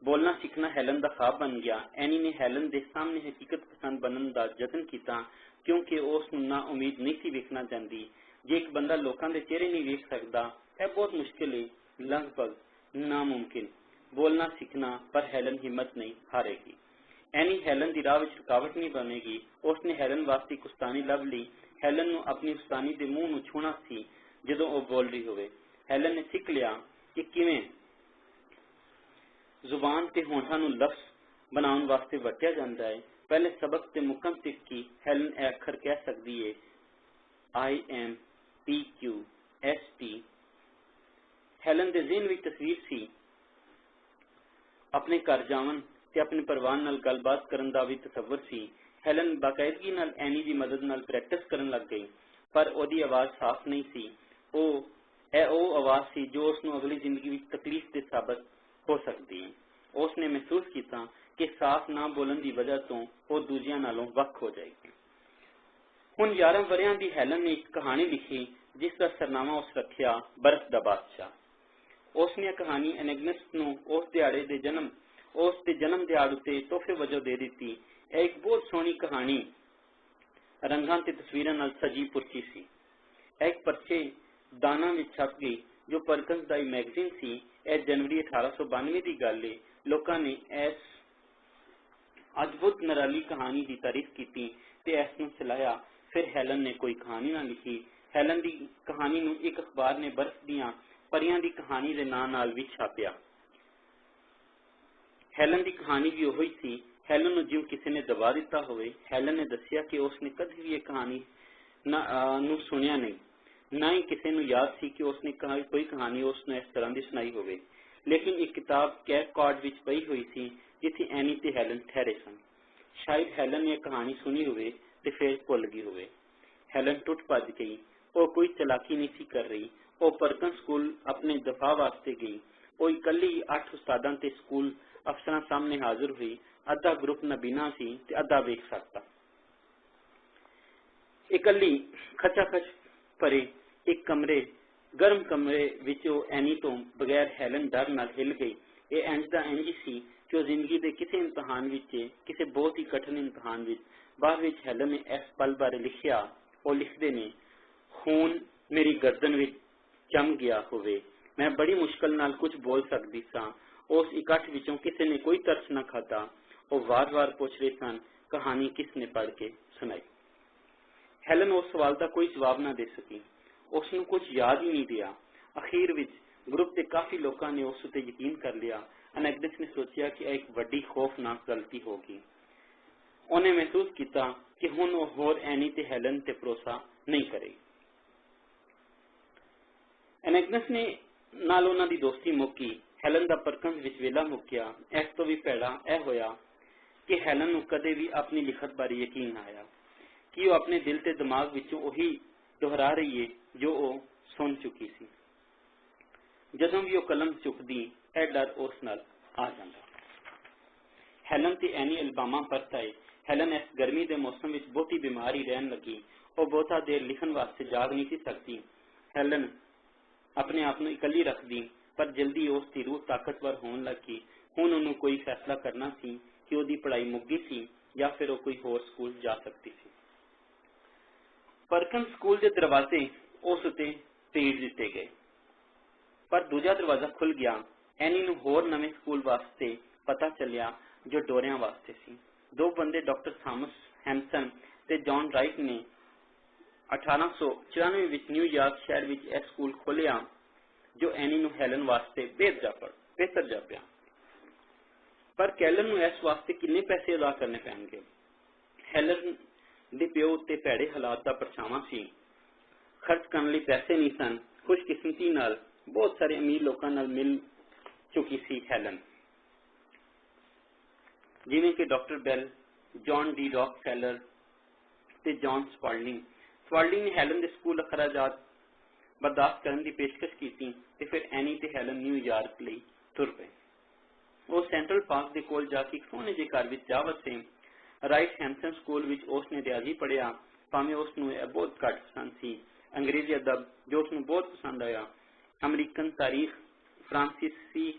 ਬੋਲਣਾ ਸਿੱਖਣਾ ਹੈਲਨ ਦਾ ਖਾਬ ਬਣ ਗਿਆ। ਐਨੀ ਨੇ ਹੈਲਨ ਦੇ ਸਾਹਮਣੇ ਹਕੀਕਤ ਪਸੰਦ ਬਣਨ ਦਾ ਯਤਨ ਕੀਤਾ ਕਿਉਂਕਿ ਉਸ ਨੂੰ ਨਾ ਉਮੀਦ ਨਹੀਂ ਸੀ ਵੇਖਣਾ ਚਾਹੁੰਦੀ। ਜੇ ਇੱਕ ਬੰਦਾ ਲੋਕਾਂ ਦੇ ਚਿਹਰੇ ਨਹੀਂ ਵੇਖ ਸਕਦਾ ਇਹ ਬਹੁਤ ਮੁਸ਼ਕਿਲ ਹੈ, ਲਗਭਗ ਨਾਮੁਮਕਿਨ ਬੋਲਣਾ ਸਿੱਖਣਾ। ਪਰ ਹੈਲਨ ਹਿੰਮਤ ਨਹੀਂ ਹਾਰੇਗੀ। ਐਨੀ ਹੈਲਨ ਦੀ ਰਾਹ ਵਿੱਚ ਰੁਕਾਵਟ ਨਹੀਂ ਬਣੇਗੀ। ਉਸਨੇ ਹੈਲਨ ਵਾਸਤੇ ਇੱਕ ਉਸਤਾਨੀ ਲੱਭ ਲਈ। ਹੈਲਨ ਨੂੰ ਆਪਣੀ ਉਸਤਾਨੀ ਦੇ ਮੂੰਹ ਨੂੰ ਛੂਹਣਾ ਸੀ ਜਦੋਂ ਉਹ ਬੋਲ ਰਹੀ ਹੋਵੇ। ਹੈਲਨ ਨੇ ਸਿੱਖ ਲਿਆ ਕਿ ਕਿਵੇਂ ਜ਼ੁਬਾਨ ਤੇ ਹੋਂਠਾਂ ਨੂੰ ਲਫ਼ਜ਼ ਬਣਾਉਣ ਵਾਸਤੇ ਵਰਤਿਆ ਜਾਂਦਾ ਹੈ। ਪਹਿਲੇ ਸਬਕ ਤੇ ਮੁਕੰਮ ਸਿੱਖੀ ਹੈਲਨ ਇਹ ਅੱਖਰ ਕਹਿ ਸਕਦੀ ਹੈ IMPQST। ਹੈਲਨ ਦੇ ਜ਼ਿਹਨ ਵਿੱਚ ਤਸਵੀਰ ਸੀ। ਆਪਣੇ ਘਰ ਜਾਵਨ ਤੇ ਆਪਣੇ ਪਰਿਵਾਰ ਨਾਲ ਗੱਲਬਾਤ ਕਰਨ ਦਾ ਵੀ ਤਸੱਵਰ ਸੀ। ਹੈਲਨ ਬਾਕਾਇਦਗੀ ਨਾਲ ਐਨੀ ਦੀ ਮਦਦ ਨਾਲ ਪ੍ਰੈਕਟਿਸ ਕਰਨ ਲੱਗ ਗਈ ਪਰ ਉਹਦੀ ਆਵਾਜ਼ ਸਾਫ਼ ਨਹੀਂ ਸੀ। ਉਹ ਆਵਾਜ਼ ਸੀ ਜੋ ਉਸ ਨੂੰ ਅਗਲੀ ਜ਼ਿੰਦਗੀ ਵਿੱਚ ਤਕਲੀਫ ਦੇ ਸਾਬਤ ਹੋ ਸਕਦੀ ਹੈ। ਉਸ ਨੇ ਮਹਿਸੂਸ ਕੀਤਾ ਕਿ ਸਾਫ਼ ਨਾ ਬੋਲਣ ਦੀ ਵਜ੍ਹਾ ਤੋਂ ਉਹ ਦੂਜਿਆਂ ਨਾਲੋਂ ਵੱਖ ਹੋ ਜਾਏਗੀ। ਹੁਣ 11 ਵਰ੍ਹਿਆਂ ਦੀ ਹੈਲਨ ਨੇ ਇੱਕ ਕਹਾਣੀ ਲਿਖੀ ਜਿਸ ਦਾ ਸਰਨਾਮਾ ਉਸ ਰੱਖਿਆ ਬਰਫ਼ ਦਾ ਬਾਦਸ਼ਾਹ। ਉਸ ਨੇ ਇਹ ਕਹਾਣੀ ਐਨੇਗਨਸ ਨੂੰ ਉਸ ਦੇ ਜਨਮ ਦਿਹਾੜੇ ਉੱਤੇ ਤੋਹਫੇ ਵਜੋਂ ਦੇ ਦਿੱਤੀ। ਇਹ ਇੱਕ ਬਹੁਤ ਸੋਹਣੀ ਕਹਾਣੀ ਰੰਗਾਂ ਤੇ ਤਸਵੀਰਾਂ ਨਾਲ ਸਜੀ ਪੁਰਜੀ ਸੀ। ਇਹ ਇੱਕ ਪਰਚੇ ਦਾਨਾਂ ਵਿੱਚ ਛਪ ਗਈ ਜੋ ਪਰਕਨਸ ਦਾ ਮੈਗਜ਼ੀਨ ਸੀ। ਇਹ ਜਨਵਰੀ 1892 ਦੀ ਗੱਲ ਹੈ। ਲੋਕਾਂ ਨੇ ਇਸ ਅਦਭੁਤ ਨਰਾਲੀ ਕਹਾਣੀ ਦੀ ਤਾਰੀਫ ਕੀਤੀ ਤੇ ਇਸ ਨੂੰ ਚਲਾਇਆ। ਫਿਰ ਹੈਲਨ ਨੇ ਕੋਈ ਕਹਾਣੀ ਨਾ ਲਿਖੀ। ਹੈਲਨ ਦੀ ਕਹਾਣੀ ਨੂੰ ਇੱਕ ਅਖਬਾਰ ਨੇ ਬਰਫ਼ ਦੀਆਂ ਪਰੀਆਂ ਦੀ ਕਹਾਣੀ ਦੇ ਨਾਂ ਨਾਲ ਵੀ ਛਾਪਿਆ। ਹੈਲਨ ਦੀ ਕਹਾਣੀ ਵੀ ਉਹੀ ਸੀ। ਹੈਲਨ ਨੂੰ ਜਿਵੇਂ ਕਿਸੇ ਨੇ ਦਬਾ ਦਿੱਤਾ ਹੋਵੇ। ਹੈਲਨ ਨੇ ਦੱਸਿਆ ਕਿ ਉਸ ਨੇ ਕਦੇ ਵੀ ਇਹ ਕਹਾਣੀ ਨੂੰ ਸੁਣਿਆ ਨਹੀਂ, ਨਾ ਹੀ ਕਿਸੇ ਨੂੰ ਯਾਦ ਸੀ ਕਿ ਉਸ ਨੇ ਕੋਈ ਕਹਾਣੀ ਉਸ ਨੂੰ ਇਸ ਤਰ੍ਹਾਂ ਦੀ ਸੁਣਾਈ ਹੋਵੇ। ਲੇਕਿਨ ਇੱਕ ਕਿਤਾਬ ਕੈਪ ਕਾਰਡ ਵਿੱਚ ਪਈ ਹੋਈ ਸੀ ਜਿੱਥੇ ਐਨੀ ਤੇ ਹੈਲਨ ਠਹਿਰੇ ਸਨ। ਸ਼ਾਇਦ ਹੈਲਨ ਨੇ ਕਹਾਣੀ ਸੁਣੀ ਹੋਵੇ ਤੇ ਫਿਰ ਭੁੱਲ ਗਈ ਹੋਵੇ। ਹੈਲਨ ਟੁੱਟ ਭੱਜ ਗਈ। ਉਹ ਕੋਈ ਚਲਾਕੀ ਨਹੀਂ ਸੀ ਕਰ ਰਹੀ। ਉਹ ਪਰਕਨ ਸਕੂਲ ਆਪਣੇ ਦਫਾ ਵਾਸਤੇ ਗਈ। ਉਹ ਇਕੱਲੀ 8 ਉਸਤਾਦਾਂ ਤੇ ਸਕੂਲ ਅਫਸਰਾਂ ਸਾਹਮਣੇ ਹਾਜ਼ਰ ਹੋਈ। ਅੱਧਾ ਗਰੁੱਪ ਨਬੀਨਾ ਸੀ ਤੇ ਅੱਧਾ ਵੇਖ ਸਕਦਾ। ਇਕੱਲੀ ਖਚਾਖਚ ਭਰੇ ਇੱਕ ਗਰਮ ਕਮਰੇ ਵਿੱਚੋਂ ਐਨੀ ਤੋਂ ਬਗੈਰ ਹੈਲਨ ਡਰ ਨਾਲ ਹਿੱਲ ਗਈ। ਇਹ ਇੰਜ ਦਾ ਇੰਜ ਸੀ ਕਿ ਉਹ ਜ਼ਿੰਦਗੀ ਦੇ ਕਿਸੇ ਇਮਤਿਹਾਨ ਵਿੱਚ, ਕਿਸੇ ਬਹੁਤ ਹੀ ਕਠਿਨ ਇਮਤਿਹਾਨ ਵਿੱਚ। ਬਾਅਦ ਵਿੱਚ ਹੈਲਨ ਨੇ ਇਸ ਪਲ ਬਾਰੇ ਲਿਖਿਆ। ਉਹ ਲਿਖਦੇ ਨੇ, ਖੂਨ ਮੇਰੀ ਗਰਦਨ ਵਿੱਚ ਜੰਮ ਗਿਆ ਹੋਵੇ। ਮੈਂ ਬੜੀ ਮੁਸ਼ਕਲ ਨਾਲ ਕੁਝ ਬੋਲ ਸਕਦੀ ਸਾਂ। ਉਸ ਇਕੱਠ ਵਿੱਚੋਂ ਕਿਸੇ ਨੇ ਕੋਈ ਤਰਸ ਨਾ ਖਾਧਾ। ਉਹ ਵਾਰ-ਵਾਰ ਪੁੱਛ ਰਹੇ ਸਨ, ਕਹਾਣੀ ਕਿਸ ਨੇ ਪੜ੍ਹ ਕੇ ਸੁਣਾਈ। ਹੈਲਨ ਉਸ ਸਵਾਲ ਦਾ ਕੋਈ ਜਵਾਬ ਨਾ ਦੇ ਸਕੀ। ਉਸ ਨੂੰ ਕੁਝ ਯਾਦ ਹੀ ਨਹੀਂ ਰਿਹਾ। ਅਖੀਰ ਵਿੱਚ ਗਰੁੱਪ ਦੇ ਕਾਫੀ ਲੋਕਾਂ ਨੇ ਉਸ ਉੱਤੇ ਯਕੀਨ ਕਰ ਲਿਆ। ਐਨੇਗਨਸ ਨੇ ਸੋਚਿਆ ਕਿ ਇਹ ਇੱਕ ਵੱਡੀ ਖੌਫਨਾਕ ਗਲਤੀ ਹੋ ਗਈ। ਉਹਨੇ ਮਹਿਸੂਸ ਕੀਤਾ ਕਿ ਹੁਣ ਉਹ ਹੋਰ ਐਨੀ ਤੇ ਹੈਲਨ ਤੇ ਭਰੋਸਾ ਨਹੀਂ ਕਰੇਗੀ। ਐਨੇਗਨਸ ਨੇ ਨਾਲ ਉਹਨਾਂ ਦੀ ਦੋਸਤੀ ਮੁੱਕੀ। ਹੈਲਨ ਦਾ ਪਰਕਨ ਵਿੱਚ ਵੇਲਾ ਮੁੱਕਿਆ। ਇਸ ਤੋਂ ਵੀ ਭੈੜਾ ਇਹ ਹੋਇਆ ਕਿ ਹੈਲਨ ਨੂੰ ਕਦੇ ਵੀ ਆਪਣੀ ਲਿਖਤ ਬਾਰੇ ਯਕੀਨ ਨਾ ਆਇਆ ਕਿ ਉਹ ਆਪਣੇ ਦਿਲ ਤੇ ਦਿਮਾਗ ਵਿੱਚੋਂ ਉਹੀ ਦੁਹਰਾ ਰਹੀ ਹੈ ਜੋ ਉਹ ਸੁਣ ਚੁੱਕੀ ਸੀ। ਜਦੋਂ ਵੀ ਉਹ ਕਲਮ ਚੁੱਕਦੀ ਇਹ ਡਰ ਉਸ ਨਾਲ ਆ ਜਾਂਦਾ। ਹੈਲਨ ਤੇ ਐਨੀ ਅਲਬਾਮਾ ਪਰਤ ਆਏ। ਹੈਲਨ ਇਸ ਗਰਮੀ ਦੇ ਮੌਸਮ ਵਿੱਚ ਬਹੁਤੀ ਬਿਮਾਰ ਹੀ ਰਹਿਣ ਲੱਗੀ। ਉਹ ਬਹੁਤਾ ਦੇਰ ਲਿਖਣ ਵਾਸਤੇ ਜਾਗ ਨਹੀਂ ਸੀ ਸਕਦੀ। ਹੈਲਨ ਆਪਣੇ ਆਪ ਨੂੰ ਇਕੱਲੀ ਰੱਖਦੀ ਪਰ ਜਲਦੀ ਉਸ ਦੀ ਰੂਹ ਤਾਕਤਵਰ ਹੋਣ ਲੱਗੀ। ਹੁਣ ਉਹਨੂੰ ਕੋਈ ਫੈਸਲਾ ਕਰਨਾ ਸੀ ਕਿ ਉਹਦੀ ਪੜ੍ਹਾਈ ਮੁੱਕ ਗਈ ਸੀ ਜਾਂ ਫਿਰ ਉਹ ਕੋਈ ਹੋਰ ਸਕੂਲ ਜਾ ਸਕਦੀ ਸੀ। ਪਰਕਨ ਸਕੂਲ ਦੇ ਦਰਵਾਜ਼ੇ ਉਸ ਉੱਤੇ ਭੇਜ ਦਿੱਤੇ ਗਏ ਪਰ ਦੂਜਾ ਦਰਵਾਜ਼ਾ ਖੁੱਲ ਗਿਆ। ਐਨੀ ਨੂੰ ਹੋਰ ਨਵੇਂ ਸਕੂਲ ਵਾਸਤੇ ਪਤਾ ਚੱਲਿਆ ਜੋ ਡੋਰਿਆਂ ਵਾਸਤੇ ਸੀ। ਦੋ ਬੰਦੇ ਡਾਕਟਰ ਥਾਮਸ ਹੈਮਸਨ ਤੇ ਜੌਨ ਰਾਈਟ ਨੇ 1894 ਵਿੱਚ ਨਿਊਯਾਰਕ ਸ਼ਹਿਰ ਵਿੱਚ ਇਹ ਸਕੂਲ ਖੋਲ੍ਹਿਆ ਜੋ ਐਨੀ ਨੂੰ ਹੈਲਨ ਵਾਸਤੇ ਬਿਹਤਰ ਜਾਪਿਆ। ਪਰ ਕੈਲਨ ਨੂੰ ਇਸ ਵਾਸਤੇ ਕਿੰਨੇ ਪੈਸੇ ਅਦਾ ਕਰਨੇ ਪੈਣਗੇ? ਹੈਲਨ ਦੇ ਪਿਓ ਉੱਤੇ ਭੈੜੇ ਹਾਲਾਤ ਦਾ ਪਰਛਾਵਾਂ ਸੀ। ਖਰਚ ਕਰਨ ਲਈ ਪੈਸੇ ਨਹੀਂ ਸਨ। ਖੁਸ਼ਕਿਸਮਤੀ ਨਾਲ ਬਹੁਤ ਸਾਰੇ ਅਮੀਰ ਲੋਕਾਂ ਨਾਲ ਮਿਲ ਚੁੱਕੀ ਸੀ ਹੈਲਨ, ਜਿਵੇਂ ਕਿ ਡਾਕਟਰ ਬੈਲ, ਜੌਨ ਡੀ ਰੌਕਫੈਲਰ ਤੇ ਜੌਨ ਸਪਾਲਡਿੰਗ। ਸਪਾਲਡਿੰਗ ਨੇ ਹੈਲਨ ਦੇ ਸਕੂਲ ਅਖਰਾਜਾਤ ਬਰਦਾਸ਼ਤ ਕਰਨ ਦੀ ਪੇਸ਼ਕਸ਼ ਕੀਤੀ ਤੇ ਫਿਰ ਐਨੀ ਤੇ ਹੈਲਨ ਨਿਊਯਾਰਕ ਲਈ ਤੁਰ ਪਏ। ਉਹ ਸੈਂਟਰਲ ਪਾਰਕ ਦੇ ਕੋਲ ਜਾ ਕੇ ਇੱਕ ਸੋਹਣੇ ਜਿਹੇ ਘਰ ਵਿੱਚ ਜਾ ਵਸੇ। ਰਾਈਟ ਹੈਮਸਨ ਸਕੂਲ ਵਿੱਚ ਉਸਨੇ ਰਿਆਜ਼ੀ ਪੜ੍ਹਿਆ, ਭਾਵੇਂ ਉਸਨੂੰ ਇਹ ਬਹੁਤ ਘੱਟ ਪਸੰਦ ਸੀ। ਅੰਗਰੇਜ਼ੀ ਅਦਬ ਜੋ ਉਸਨੂੰ ਬਹੁਤ ਪਸੰਦ ਆਇਆ, ਅਮਰੀਕਨ ਤਾਰੀਖ, ਫਰਾਂਸੀਸੀ,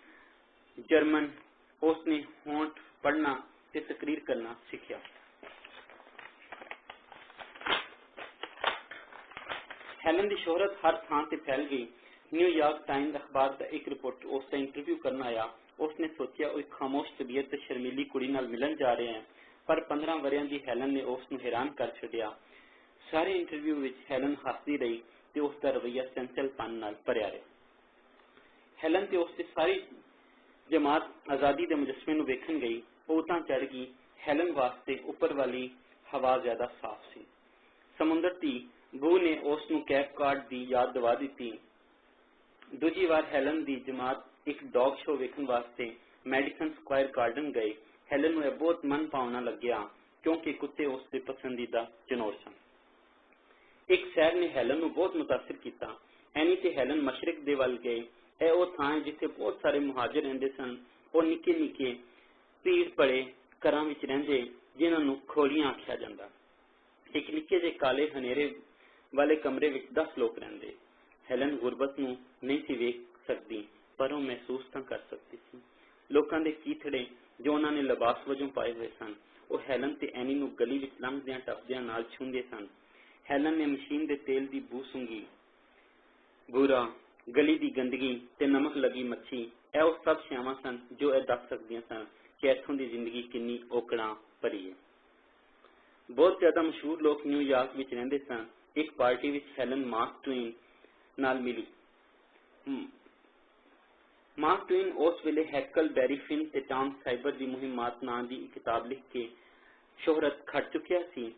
ਜਰਮਨ। ਉਸਨੇ ਹੋਂਠ ਪੜ੍ਹਨਾ ਤੇ ਤਕਰੀਰ ਕਰਨਾ ਸਿੱਖਿਆ। ਹੈਲਨ ਦੀ ਸ਼ੋਹਰਤ ਹਰ ਥਾਂ ਤੇ ਫੈਲ ਗਈ। ਨਿਊਯਾਰਕ ਟਾਈਮਜ਼ ਅਖਬਾਰ ਦਾ ਇੱਕ ਰਿਪੋਰਟਰ ਉਸ ਦਾ ਇੰਟਰਵਿਊ ਕਰਨ ਆਇਆ। ਉਸਨੇ ਸੋਚਿਆ ਉਹ ਇੱਕ ਖਾਮੋਸ਼ ਤਬੀਅਤ ਤੇ ਸ਼ਰਮੀਲੀ ਕੁੜੀ ਨਾਲ ਮਿਲਣ ਜਾ ਰਿਹਾ ਹੈ, ਪਰ 15 ਵਰ੍ਹਿਆਂ ਦੀ ਹੈਲਨ ਨੇ ਉਸ ਨੂੰ ਹੈਰਾਨ ਕਰ ਛੱਡਿਆ। ਸਾਰੇ ਇੰਟਰਵਿਊ ਵਿੱਚ ਹੈਲਨ ਹੱਸਦੀ ਰਹੀ ਤੇ ਉਸ ਦਾ ਰਵੱਈਆ ਚੰਚਲਪਨ ਨਾਲ ਭਰਿਆ ਰਿਹਾ। ਹੈਲਨ ਤੇ ਉਸ ਦੀ ਸਾਰੀ ਜਮਾਤ ਆਜ਼ਾਦੀ ਦੇ ਮੁਜੱਸਮੇ ਨੂੰ ਵੇਖਣ ਗਈ। ਉਹ ਤਾਂ ਚੜ੍ਹ ਗਈ। ਹੈਲਨ ਵਾਸਤੇ ਉੱਪਰ ਵਾਲੀ ਹਵਾ ਜ਼ਿਆਦਾ ਸਾਫ਼ ਸੀ। ਸਮੁੰਦਰ ਦੀ ਬੂ ਨੇ ਉਸ ਨੂੰ ਕੈਪ ਕਾਰਡ ਦੀ ਯਾਦ ਦਿਵਾ ਦਿੱਤੀ। ਦੂਜੀ ਵਾਰ ਹੈਲਨ ਦੀ ਜਮਾਤ ਇੱਕ ਡੌਗ ਸ਼ੋਅ ਵੇਖਣ ਵਾਸਤੇ ਮੈਡੀਸਨ ਸਕੁਆਇਰ ਗਾਰਡਨ ਗਏ। ਹੈਲਨ ਨੂੰ ਇਹ ਬਹੁਤ ਮਨ ਭਾਉਣਾ ਲੱਗਿਆ ਕਿਉਂਕਿ ਕੁੱਤੇ ਉਸ ਦੇ ਪਸੰਦੀਦਾ ਜਨੌਰ ਸਨ। ਇੱਕ ਸੈਰ ਨੇ ਹੈਲਨ ਨੂੰ ਬਹੁਤ ਮੁਤਾਸਿਰ ਕੀਤਾ। ਐਨੀ ਤੇ ਹੈਲਨ ਮਸ਼ਰਕ ਦੇ ਵੱਲ ਗਏ। ਇਹ ਉਹ ਥਾਂ ਹੈ ਜਿੱਥੇ ਬਹੁਤ ਸਾਰੇ ਮੁਹਾਜਿਰ ਰਹਿੰਦੇ ਸਨ। ਉਹ ਨਿੱਕੇ ਨਿੱਕੇ ਭੀੜ ਭਰੇ ਘਰਾਂ ਵਿੱਚ ਰਹਿੰਦੇ, ਜਿਨ੍ਹਾਂ ਨੂੰ ਖੋਲੀਆਂ ਆਖਿਆ ਜਾਂਦਾ। ਇੱਕ ਨਿੱਕੇ ਜਿਹੇ ਕਾਲੇ ਹਨੇਰੇ ਵਾਲੇ ਕਮਰੇ ਵਿੱਚ 10 ਲੋਕ ਰਹਿੰਦੇ। ਹੈਲਨ ਗੁਰਬਤ ਨੂੰ ਨਹੀਂ ਸੀ ਵੇਖ ਸਕਦੀ, ਪਰ ਉਹ ਮਹਿਸੂਸ ਤਾਂ ਕਰ ਸਕਦੀ ਸੀ। ਲੋਕਾਂ ਦੇ ਚੀਥੜੇ ਜੋ ਉਹਨਾਂ ਨੇ ਲਿਬਾਸ ਵਜੋਂ ਪਾਏ ਹੋਏ ਸਨ, ਉਹ ਹੈਲਨ ਤੇ ਐਨੀ ਨੂੰ ਗਲੀ ਵਿੱਚ ਲੰਘਦਿਆਂ ਟੱਪਦਿਆਂ ਨਾਲ ਛੂੰਹਦੇ ਸਨ। ਹੈਲਨ ਨੇ ਮਸ਼ੀਨ ਦੇ ਤੇਲ ਦੀ ਬੂ ਸੁੰਘੀ। ਬੂਰਾ, ਗਲੀ ਦੀ ਗੰਦਗੀ ਤੇ ਨਮਕ ਲੱਗੀ ਮੱਛੀ, ਇਹ ਉਹ ਸਭ ਸ਼ਿਆਵਾਂ ਸਨ ਜੋ ਇਹ ਦੱਸ ਸਕਦੀਆਂ ਸਨ ਕਿ ਇੱਥੋਂ ਦੀ ਜ਼ਿੰਦਗੀ ਕਿੰਨੀ ਔਕੜਾਂ ਭਰੀ ਹੈ। ਬਹੁਤ ਜ਼ਿਆਦਾ ਮਸ਼ਹੂਰ ਲੋਕ ਨਿਊਯਾਰਕ ਵਿੱਚ ਰਹਿੰਦੇ ਸਨ। ਇੱਕ ਪਾਰਟੀ ਵਿੱਚ ਹੈਲਨ ਮਾਰਕ ਟਵੇਨ ਨਾਲ ਮਿਲੀ। ਮਾਰਕ ਟਵੇਨ ਉਸ ਵੇਲੇ ਹੈਕਲ ਬੈਰੀ ਫਿਨ ਤੇ ਟਾਮ ਸਾਈਬਰ ਦੀ ਮੁਹਿੰਮਾਤ ਨਾਂ ਦੀ ਇੱਕ ਕਿਤਾਬ ਲਿਖ ਕੇ ਸ਼ੋਹਰਤ ਖੱਟ ਚੁੱਕਿਆ ਸੀ।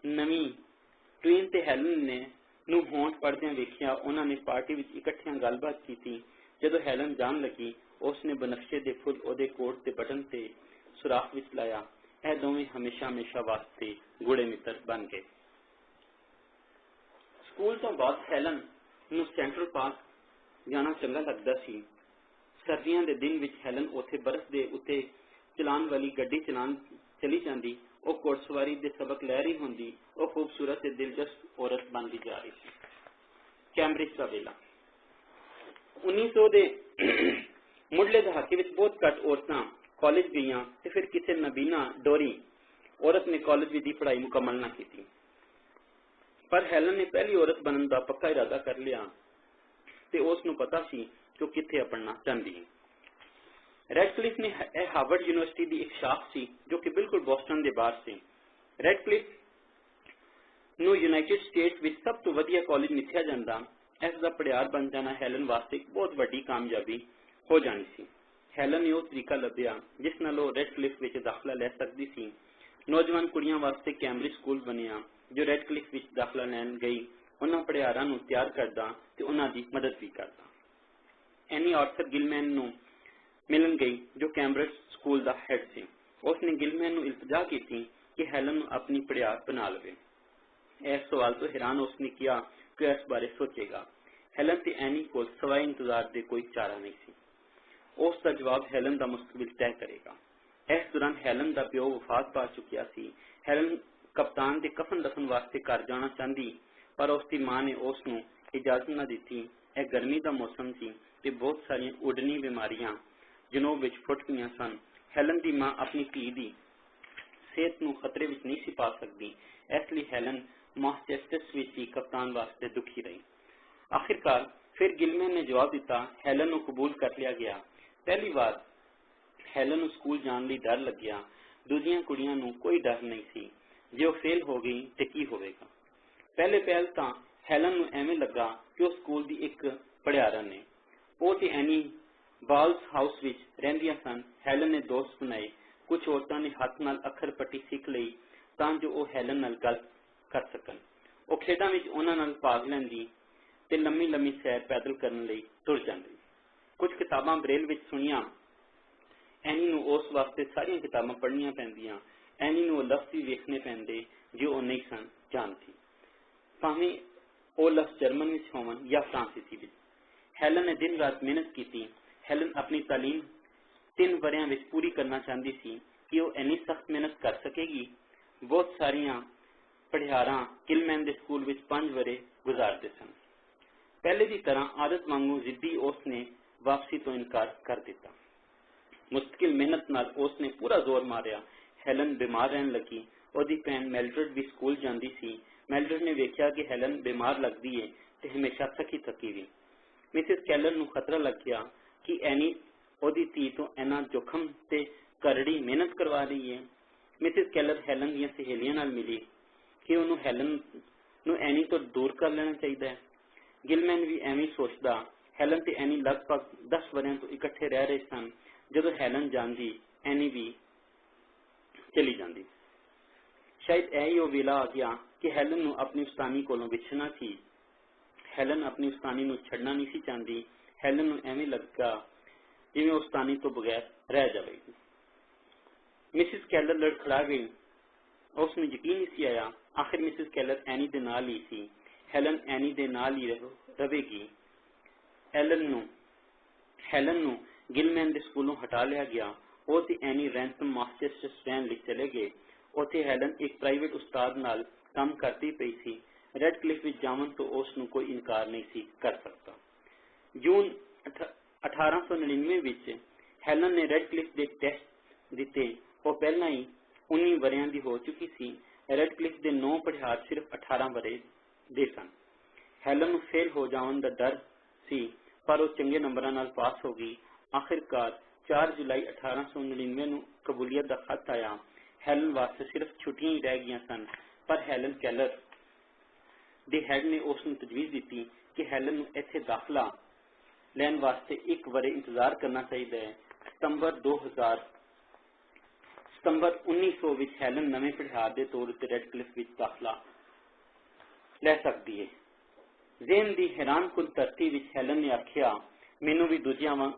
ਨਵੀਂ ਟਵੇਨ ਤੇ ਹੈਲਨ ਨੇ ਨੂੰ ਹੋਂਠ ਪੜ੍ਹਦਿਆਂ ਵੇਖਿਆ। ਉਹਨਾਂ ਨੇ ਪਾਰਟੀ ਵਿੱਚ ਇਕੱਠਿਆਂ ਗੱਲਬਾਤ ਕੀਤੀ। ਜਦੋਂ ਹੈਲਨ ਜਾਣ ਲੱਗੀ, ਉਸਨੇ ਬਨਫਸ਼ੇ ਦੇ ਫੁੱਲ ਉਹਦੇ ਕੋਟ ਦੇ ਬਟਨ ਤੇ ਸੁਰਾਖ ਵਿੱਚ ਲਾਇਆ। ਇਹ ਦੋਵੇਂ ਹਮੇਸ਼ਾ ਹਮੇਸ਼ਾ ਵਾਸਤੇ ਗੂੜੇ ਮਿੱਤਰ ਬਣ ਗਏ। ਸਕੂਲ ਤੋਂ ਬਾਅਦ ਹੈਲਨ ਨੂੰ ਸੈਂਟਰਲ ਪਾਰਕ ਜਾਣਾ ਚੰਗਾ ਲੱਗਦਾ ਸੀ। ਸਰਦੀਆਂ ਦੇ ਦਿਨ ਵਿੱਚ ਹੈਲਨ ਉੱਥੇ ਬਰਫ਼ ਦੇ ਉੱਤੇ ਚਲਾਉਣ ਵਾਲੀ ਗੱਡੀ ਚਲਾਉਣ ਚਲੀ ਜਾਂਦੀ। ਉਹ ਘੋੜਸਵਾਰੀ ਦੇ ਸਬਕ ਲੈ ਰਹੀ ਹੁੰਦੀ। ਉਹ ਖੂਬਸੂਰਤ ਤੇ ਦਿਲਚਸਪ ਔਰਤ ਬਣਦੀ ਜਾ ਰਹੀ ਸੀ। ਕੈਂਬਰਿਜ ਦਾ ਵੇਲਾ 1900 ਦੇ ਮੁੱਢਲੇ ਦਹਾਕੇ ਵਿੱਚ ਬਹੁਤ ਘੱਟ ਔਰਤਾਂ ਕਾਲਜ ਗਈਆਂ ਤੇ ਫਿਰ ਕਿਸੇ ਨਬੀਨਾ ਡੋਰੀ ਔਰਤ ਨੇ ਕਾਲਜ ਦੀ ਪੜ੍ਹਾਈ ਮੁਕੰਮਲ ਨਾ ਕੀਤੀ। ਪਰ ਹੈਲਨ ਨੇ ਪਹਿਲੀ ਔਰਤ ਬਣਨ ਦਾ ਪੱਕਾ ਇਰਾਦਾ ਕਰ ਲਿਆ ਤੇ ਉਸ ਨੂੰ ਪਤਾ ਸੀ ਕਿ ਉਹ ਕਿੱਥੇ ਪੜ੍ਹਨਾ ਚਾਹੁੰਦੀ ਹੈ। ਰੈਡਕਲਿਫ ਨੇ ਇਹ ਹਾਰਵਰਡ ਯੂਨੀਵਰਸਿਟੀ ਦੀ ਇੱਕ ਸ਼ਾਖ ਸੀ ਜੋ ਕਿ ਬਿਲਕੁਲ ਬੋਸਟਨ ਦੇ ਬਾਹਰ ਸੀ। ਰੈਡਕਲਿਫ ਨੂੰ ਯੂਨਾਈਟਿਡ ਸਟੇਟਸ ਵਿੱਚ ਸਭ ਤੋਂ ਵਧੀਆ ਕਾਲਜ ਮਿਥਿਆ ਜਾਂਦਾ। ਇਸ ਦਾ ਪੜਿਆਰ ਬਣ ਜਾਣਾ ਹੈਲਨ ਵਾਸਤੇ ਇੱਕ ਬਹੁਤ ਵੱਡੀ ਕਾਮਯਾਬੀ ਹੋ ਜਾਣੀ ਸੀ। ਹੈਲਨ ਨੇ ਉਹ ਤਰੀਕਾ ਲੱਭਿਆ ਜਿਸ ਨਾਲ ਉਹ ਰੈਡਕਲਿਫ ਵਿੱਚ ਦਾਖਲਾ ਲੈ ਸਕਦੀ ਸੀ। ਨੌਜਵਾਨ ਕੁੜੀਆਂ ਵਾਸਤੇ ਕੈਂਬਰਿਜ ਸਕੂਲ ਬਣਿਆ ਜੋ ਰੈਡਕਲਿਫ ਵਿੱਚ ਦਾਖਲਾ ਲੈਣ ਗਈ ਉਹਨਾਂ ਪੜਿਆਰਾਂ ਨੂੰ ਤਿਆਰ ਕਰਦਾ ਤੇ ਉਹਨਾਂ ਦੀ ਮਦਦ ਵੀ ਕਰਦਾ। ਐਨੀ ਆਰਥਰ ਗਿਲਮੈਨ ਨੂੰ ਮਿਲਣ ਗਈ ਜੋ ਕੈਂਬਰਿਜ ਸਕੂਲ ਦਾ ਹੈਡ ਸੀ। ਉਸਨੇ ਗਿਲਮੈਨ ਨੂੰ ਇਲਤਜਾ ਕੀਤੀ ਕਿ ਹੈਲਨ ਨੂੰ ਆਪਣੀ ਪੜਿਆਰ ਬਣਾ ਲਵੇ। ਇਸ ਸਵਾਲ ਤੋਂ ਹੈਰਾਨ ਉਸਨੇ ਕਿਹਾ ਕਿ ਇਸ ਬਾਰੇ ਸੋਚੇਗਾ। ਹੈਲਨ ਤੇ ਐਨੀ ਕੋਲ ਸਵਾਏ ਇੰਤਜ਼ਾਰ ਦੇ ਕੋਈ ਚਾਰਾ ਨਹੀਂ ਸੀ। ਉਸ ਦਾ ਜਵਾਬ ਹੈਲਨ ਦਾ ਮੁਸਤਕਬਲ ਤੈਅ ਕਰੇਗਾ। ਇਸ ਦੌਰਾਨ ਹੈਲਨ ਦਾ ਪਿਓ ਵਫਾਤ ਪਾ ਚੁੱਕਿਆ ਸੀ। ਹੈਲਨ ਕਪਤਾਨ ਦੇ ਕਫਨ ਦਫਨ ਵਾਸਤੇ ਘਰ ਜਾਣਾ ਚਾਹੁੰਦੀ, ਪਰ ਉਸ ਦੀ ਮਾਂ ਨੇ ਉਸ ਨੂੰ ਇਜਾਜ਼ਤ ਨਾ ਦਿੱਤੀ। ਇਹ ਗਰਮੀ ਦਾ ਮੌਸਮ ਸੀ ਤੇ ਬਹੁਤ ਸਾਰੀਆਂ ਉਡਣੀ ਬਿਮਾਰੀਆਂ ਜਨੂਬ ਵਿੱਚ ਫੁੱਟ ਗਈਆਂ ਸਨ। ਹੈਲਨ ਦੀ ਮਾਂ ਆਪਣੀ ਧੀ ਦੀ ਸਿਹਤ ਨੂੰ ਖਤਰੇ ਵਿੱਚ ਨਹੀਂ ਸੀ ਪਾ ਸਕਦੀ। ਇਸ ਲਈ ਹੈਲਨ ਮਾਸਚੈਸਟਸ ਵਿੱਚ ਹੀ ਕਪਤਾਨ ਵਾਸਤੇ ਦੁਖੀ ਰਹੀ। ਆਖਿਰਕਾਰ ਫਿਰ ਗਿਲਮੈਨ ਨੇ ਜਵਾਬ ਦਿੱਤਾ। ਹੈਲਨ ਨੂੰ ਕਬੂਲ ਕਰ ਲਿਆ ਗਿਆ। ਪਹਿਲੀ ਵਾਰ ਹੈਲਨ ਨੂੰ ਸਕੂਲ ਜਾਣ ਲਈ ਡਰ ਲੱਗਿਆ। ਦੂਜੀਆਂ ਕੁੜੀਆਂ ਨੂੰ ਕੋਈ ਡਰ ਨਹੀਂ ਸੀ। ਜੇ ਉਹ ਫੇਲ ਹੋ ਗਈ ਤੇ ਕੀ ਹੋਵੇਗਾ। ਪਹਿਲ ਤਾਂ ਹੈਲਨ ਨੂੰ ਐਵੇਂ ਲੱਗਾ ਕਿ ਉਹ ਸਕੂਲ ਦੀ ਇੱਕ ਪੜਿਆਰਨ ਨੇ। ਉਹ ਤੇ ਐਨੀ ਬਾਲਸ ਹਾਊਸ ਵਿੱਚ ਰਹਿੰਦੀਆਂ ਸਨ। ਹੈਲਨ ਨੇ ਦੋਸਤ ਬਣਾਏ। ਕੁਝ ਔਰਤਾਂ ਨੇ ਹੱਥ ਨਾਲ ਅੱਖਰ ਪੱਟੀ ਸਿੱਖ ਲਈ। तां जो वो हैलन नाल गल कर सकन। वो खेडां विच उन्हां नाल भाग लैंदी ते लम्मी लम्मी सैर पैदल करन लई तुर जांदी। कुछ किताबां ब्रेल विच सुणियां एनी नूं उस वास्ते सारियां किताबां पढ़नियां पैंदियां। एनी नूं लफ्ज़ भी वेखने पैंदे जो वो नहीं सन जानती, भावें वो लफ्ज़ जर्मन विच होवन या फ्रांसीसी विच। हैलन ने दिन रात मेहनत की। हैलन अपनी तालीम 3 वरियां विच पूरी करना चाहती सी कि वो इन्नी सख्त मेहनत कर सकेगी। बहुत सारियां पढ़ियारां किलमैन दे स्कूल विच 5 वरे गुजारते सन। पहले की तरह आदत वांगू जिद्दी उसने वापसी तो इनकार कर दिता। मुश्किल मेहनत नाल उसने पूरा जोर मारिया। हैलन बीमार रहन लगी। ओदी भैन मैल्ड्रेड भी स्कूल जांदी सी। मैल्ड्रेड ने वेख्या कि हैलन बीमार लगदी है ते हमेशा थकी थकी भी। मिसिस कैलर नूं खतरा लग गया कि एनी ओदी धी तो इन्ना जोखम ते करड़ी मेहनत करवा रही है। मिसिस कैलर हैलन दी सहेलियां नाल मिली कि उन्होंने हैलन नूं एनी तो दूर कर लेना चाहिए है। गिलमैन भी एवं सोचता। हैलन ते एनी लगभग 10 वरियां तो इकट्ठे रह रहे सन। जदों हैलन जांदी एनी भी चली जाती। शायद यही वो वेला आ गया कि हैलन नूं अपनी उस्तानी कोलों विछड़ना सी। हैलन अपनी उस्तानी नूं छड़ना नहीं सी चाहती। हैलन नूं एवं लगा जिवें उस्तानी तो बगैर रह जाएगी। मिसिस कैलर लड़खड़ा गई। उसने यकीन नहीं सी आया। आखिर मिसिस कैलर एनी दे नाल ही सी। हैलन एनी दे नाल ही रहेगी। हैलन नूं गिलमैन दे स्कूलों हटा लिया गया। वो ते एनी रैंथम मास्टरस रहन लई चले गए। उत्थे हैलन एक प्राइवेट उस्ताद नाल काम करती पई सी। रेडक्लिफ विच जावन तो उसनूं कोई इनकार नहीं सी कर सकता। जून 1899 विच हैलन ने रेडक्लिफ दे टेस्ट दिते। वो पहला ही 19 वरियां दी हो चुकी सी। रेडक्लिफ दे 9 पढ़ियार सिर्फ 18 वरे दे सन। हैलन नूं फेल हो जावन दा डर सी, पर वो चंगे नंबरां नाल पास हो गई। आखिरकार 4 जुलाई 1899 नूं कबूलियत दा खत आया। हैलन वास्ते सिर्फ छुट्टियां ही रह गई सन, पर हैलन कैलर दे हेड ने उसनूं तजवीज़ दी कि हैलन नूं इत्थे दाखला लैण वास्ते 1 वरे इंतजार करना चाहिए है। सितंबर 1900 विच हैलन नवे पढ़ियार दे तौर ते रेडक्लिफ विच दाखला लै सकती है। ज़हन दी हैरानकुन धरती विच हैलन ने आखिया, मैनू भी दूजियां वांग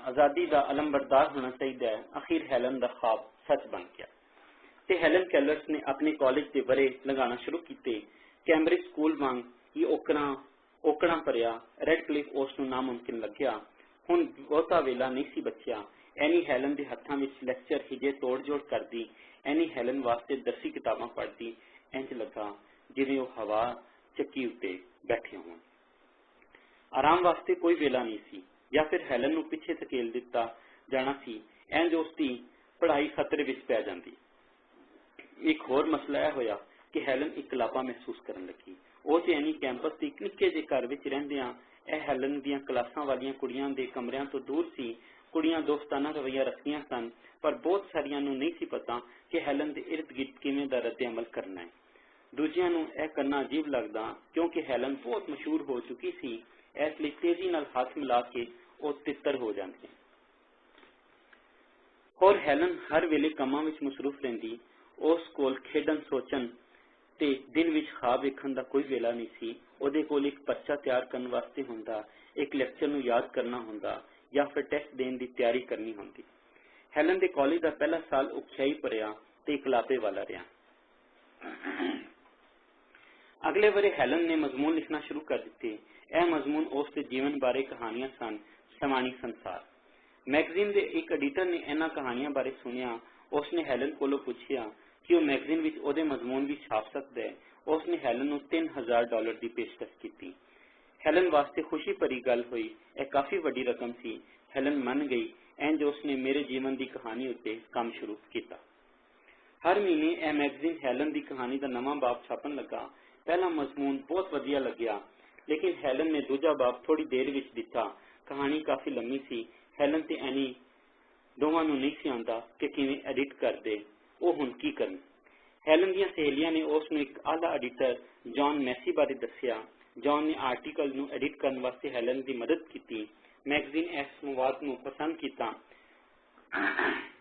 आज़ादी दा अलमबरदार होना चाहिए है। आखिर हैलन दा ख्वाब सच बन गया ते हैलन कैलर्स ने अपने कॉलेज के वरे लगाना शुरू किए। कैम्ब्रिज स्कूल वांग ही ओकड़ा भरिया रेडक्लिफ उसनूं नामुमकिन लग्या। हुण बहुता वेला नहीं सी बचिया। एनी हैलन दे हत्थां विच लैक्चर हिजे तोड़ जोड़ करदी। एनी हैलन वास्ते दरसी किताबां पढ़दी। इंज लगा जिवें वो हवा चक्की उत्ते बैठे होण। आराम वास्ते कोई वेला नहीं सी, या फिर हैलन नूं पिछे धकेल दिता जाना सी। इंज उसकी पढ़ाई खतरे विच पै जांदी। एक होर मसला यह होया कि हैलन इकलापा महसूस करन लगी। वो ते एनी कैंपस के एक निक्के जे घर विच रहिंदियां हैलन दीयां क्लासां वालियां कुड़ियां दे कमरियां तो दूर सी। कुड़ियां दोस्ताना रवैया रखदियां सन, पर बहुत सारियां नूं नहीं सी पता कि हैलन दे इर्द गिर्द किवें दा रद्द अमल करना है। दूजियां नूं यह करना अजीब लगदा क्योंकि हैलन बहुत मशहूर हो चुकी सी। इसलिए तेजी नाल हाथ मिला के वो तितर हो जाती। और हैलन हर वेले कामां विच मसरूफ रहिंदी। उस कोल खेडन सोचन ते दिन विच ख्वाब वेखण दा कोई वेला नहीं सी। उहदे कोल एक पर्चा तैयार करन वास्ते हुंदा, एक लैक्चर नूं याद करना हुंदा या फिर टेस्ट देण दी तैयारी करनी हुंदी। हैलन दे कॉलेज दा पहला साल औखियाई भरिया ते इकलापे वाला रहा। अगले वरे हैलन ने मजमून लिखना शुरू कर दिते। यह मजमून उसके जीवन बारे कहानियां सन। शमानी संसार मैगजीन के एक एडिटर ने इन्हां कहानियां बारे सुनिया। उसने हैलन कोलों पूछा कि वह मैगजीन विच उहदे मजमून भी छाप सकता है। उसने हैलन नूं $3000 की पेशकश की। हैलन वास्ते खुशी भरी गल हुई। यह काफी वड्डी रकम सी। हैलन मन गई। इंज उसने मेरे जीवन की कहानी उत्ते काम शुरू किया। हर महीने यह मैगजीन हैलन की कहानी का नवा बाब छापन लगा। पहला मजमून बहुत वधिया लग्या, लेकिन हैलन ने दूजा बाब थोड़ी देर विच दिता। कहानी काफी लम्मी सी। हैलन ते एनी दोवां नूं नहीं सी आंदा कि किवें एडिट कर दे। वो हुण की करन। हैलन दीयां सहेलियां ने उसनूं एक आला एडिटर जॉन मैसी बारे दस्सिया। जॉन ने आर्टिकल नूं एडिट करन वास्ते हैलन की मदद की। मैगजीन इस संवाद नूं पसंद किया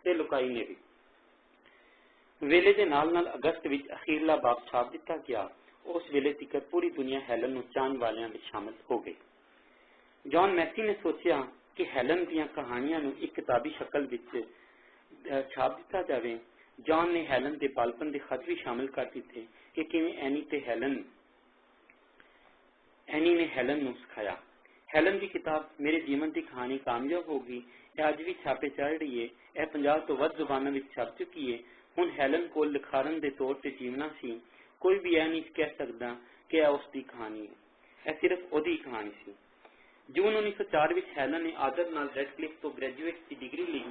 ते लुकाई ने भी। वेले दे नाल नाल अगस्त विच अखीरला बाब छाप दिता गया। उस वेले तिकर पूरी दुनिया हैलन नूं चाहण वालियां विच शामिल हो गई। जॉन मैसी ने सोचा कि हैलन दीयां कहानियां नूं एक किताबी शक्ल विच छाप दिता जावे। जॉन ने हैलन के बालपन के खत भी शामिल कर दिते कि किवें एनी ने हैलन नूं सिखाया। हैलन की किताब मेरे जीवन की कहानी कामयाब होगी। यह अज भी छापे चढ़ रही है। यह 50 तो वध जुबानों में छप चुकी है। हुण हैलन को लिखारन के तौर पर जीवना सी। कोई भी यह नहीं कह सकता कि यह उसकी कहानी है। यह सिर्फ उसकी कहानी सी। जून 1904 में हैलन ने आदर नाल रेडक्लिफ तो ग्रेजुएट की डिग्री ली।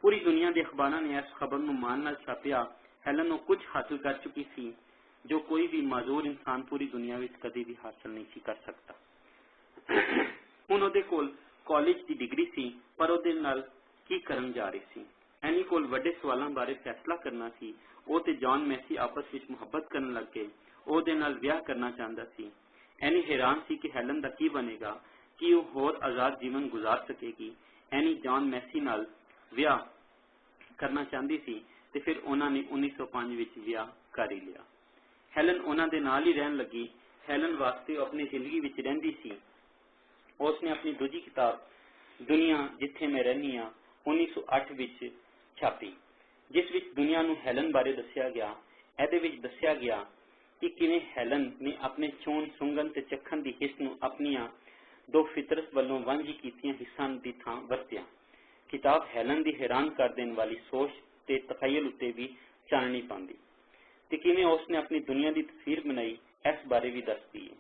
पूरी दुनिया के अखबारों ने इस खबर को मान नाल छापिया। हैलन वो कुछ हासिल कर चुकी सी जो कोई भी माजूर इंसान पूरी दुनिया में कभी भी हासिल नहीं सी कर सकता। हुण उहदे कोल कॉलेज की डिग्री सी, पर उहदे नाल की करन जा रही सी। एनी कोल वड्डे सवालों बारे फैसला करना सी। वो ते जॉन मैसी आपस में मुहब्बत करन लग गए। उहदे नाल विआह करना चाहता सी। एनी हैरान सी कि हैलन दा की बनेगा, कि वो होर आजाद जीवन गुजार सकेगी। एनी जॉन मैसी नाल विआह करना चाहती सी ते फिर उन्होंने 1905 विच विआह कर ही लिया। हैलन उन्हां दे नाल ही रहन लगी। हैलन वास्ते अपनी जिंदगी विच रहिंदी सी। उसने अपनी दूजी किताब दुनिया जिथे मैं रहनी हाँ 1908 विच छापी, जिस विच दुनिया नूं हैलन बारे दस्सिया गया। इहदे विच दस्सिया गया कि किवें हैलन ने अपने चोन सुंघन ते चखन की हिस्स नूं अपनियां दो फितरत वालों वांझी कीतियां हिस्सां दी थां वरतिया। किताब हैलन की हैरान कर देने वाली सोच ते तखयल उत्ते भी चाननी पाती ते किवें उसने अपनी दुनिया की तस्वीर बनाई, इस बारे भी दसदी है।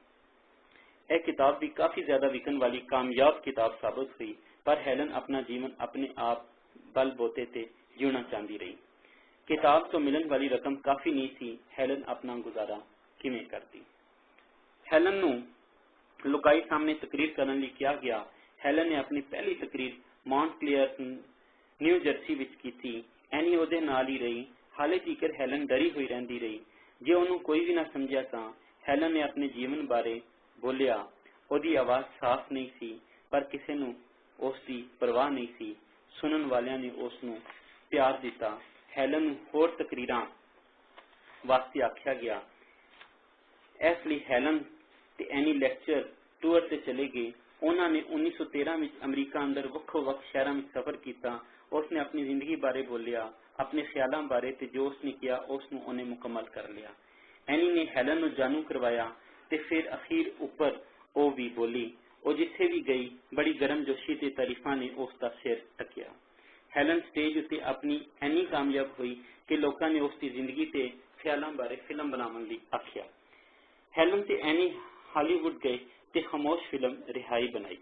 यह किताब भी काफी ज्यादा विकन वाली कामयाब किताब साबित हुई, पर हैलन अपना जीवन अपने आप बल बोते ते जीना चाहती रही। किताब तो मिलन वाली रकम काफी नहीं सी। हैलन अपना गुजारा किवें करती। हैलन नूं लुकाई सामने तकरीर करने लिए कहा गया। हैलन ने अपनी पहली तकरीर मॉन्टक्लेयर न्यू जर्सी विच कीती। एनी उहदे नाल ही रही। हाले तीकर हैलन डरी हुई रहंदी रही। जे उन्होंने कोई भी ना समझिया तां हैलन ने अपने जीवन बारे बोलिया। उहदी आवाज़ साफ नहीं सी, पर किसी नूं उसकी परवाह नहीं सी। सुनन वालियां ने उसनूं प्यार दिता। हैलन नूं होर तकरीरां वास्ते आख्या गया। इसलिए हैलन ते एनी लेक्चर टूर से चले गए। उन्होंने 1913 में अमरीका अंदर वक्-वक् शहरों में सफर किया। उसने अपनी जिंदगी बारे बोलिया, अपने ख्यालों बारे ते जो उसने किया उसनूं उन्हें मुकम्मल कर लिया। एनी ने हैलन नूं जानू करवाया ते फिर अखीर ऊपर वो भी बोली। वो जिथे भी गई बड़ी गर्मजोशी ते तारीफां ने उसका सिर टकिया। हैलन स्टेज उत्ते अपनी एनी कामयाब हुई कि लोगों ने उसकी जिंदगी ते ख्यालों बारे फिल्म बनाने लई आख्या। हैलन ते एनी हालीवुड गए ते खामोश फिल्म रिहाई बनाई।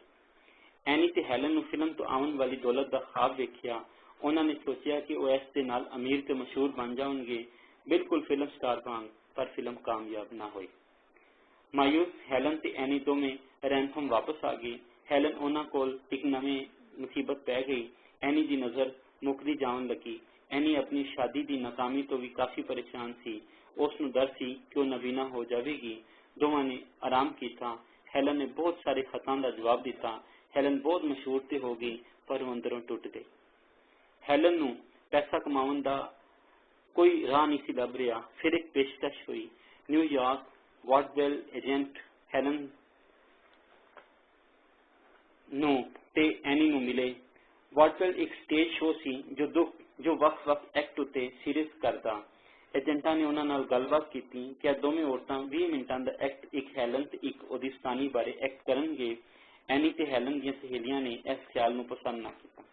एनी ते हैलन नूं फिल्म तो आवन वाली दौलत का ख्वाब वेखिया। उन्होंने सोचा कि वह इस दे नाल अमीर ते मशहूर बन जाएंगे, बिल्कुल फिल्म स्टार वांग, पर फिल्म कामयाब ना हुई। मायूस हैलन ते एनी दोवें रैनथम वापस आ गई। हैलन उन्हां कोल एक नवी मुसीबत पै गई। एनी की नज़र मुकदी जावन लगी। एनी अपनी शादी की नाकामी तो भी काफी परेशान सी। उसनूं डर सी कि वह नबीना हो जाएगी। दोवां ने आराम किया। हैलन ने बहुत सारे खतां का जवाब दिता। हैलन बहुत मशहूर ते हो गई, पर वो अंदरों टुट गई। हैलन नूं पैसा कमाउण दा कोई राह नहीं सी लभ रहा। फिर एक पेशकश हुई। न्यूयॉर्क वाडवेल एजेंट हैलन नूं ते एनी नूं मिले। वाडवेल एक स्टेज शो सी जो वक्-वक् एक्ट उत्ते सीरीज करदा। एजेंटा ने उन्हां नाल गलबात की कि दोवें औरतां 20 मिनटां दा एक्ट एक हैलन ते एक उहदी स्थानी बारे एक्ट करनगे। एनी ते हैलन दी सहेलियां ने इस ख्याल नूं पसंद ना किया।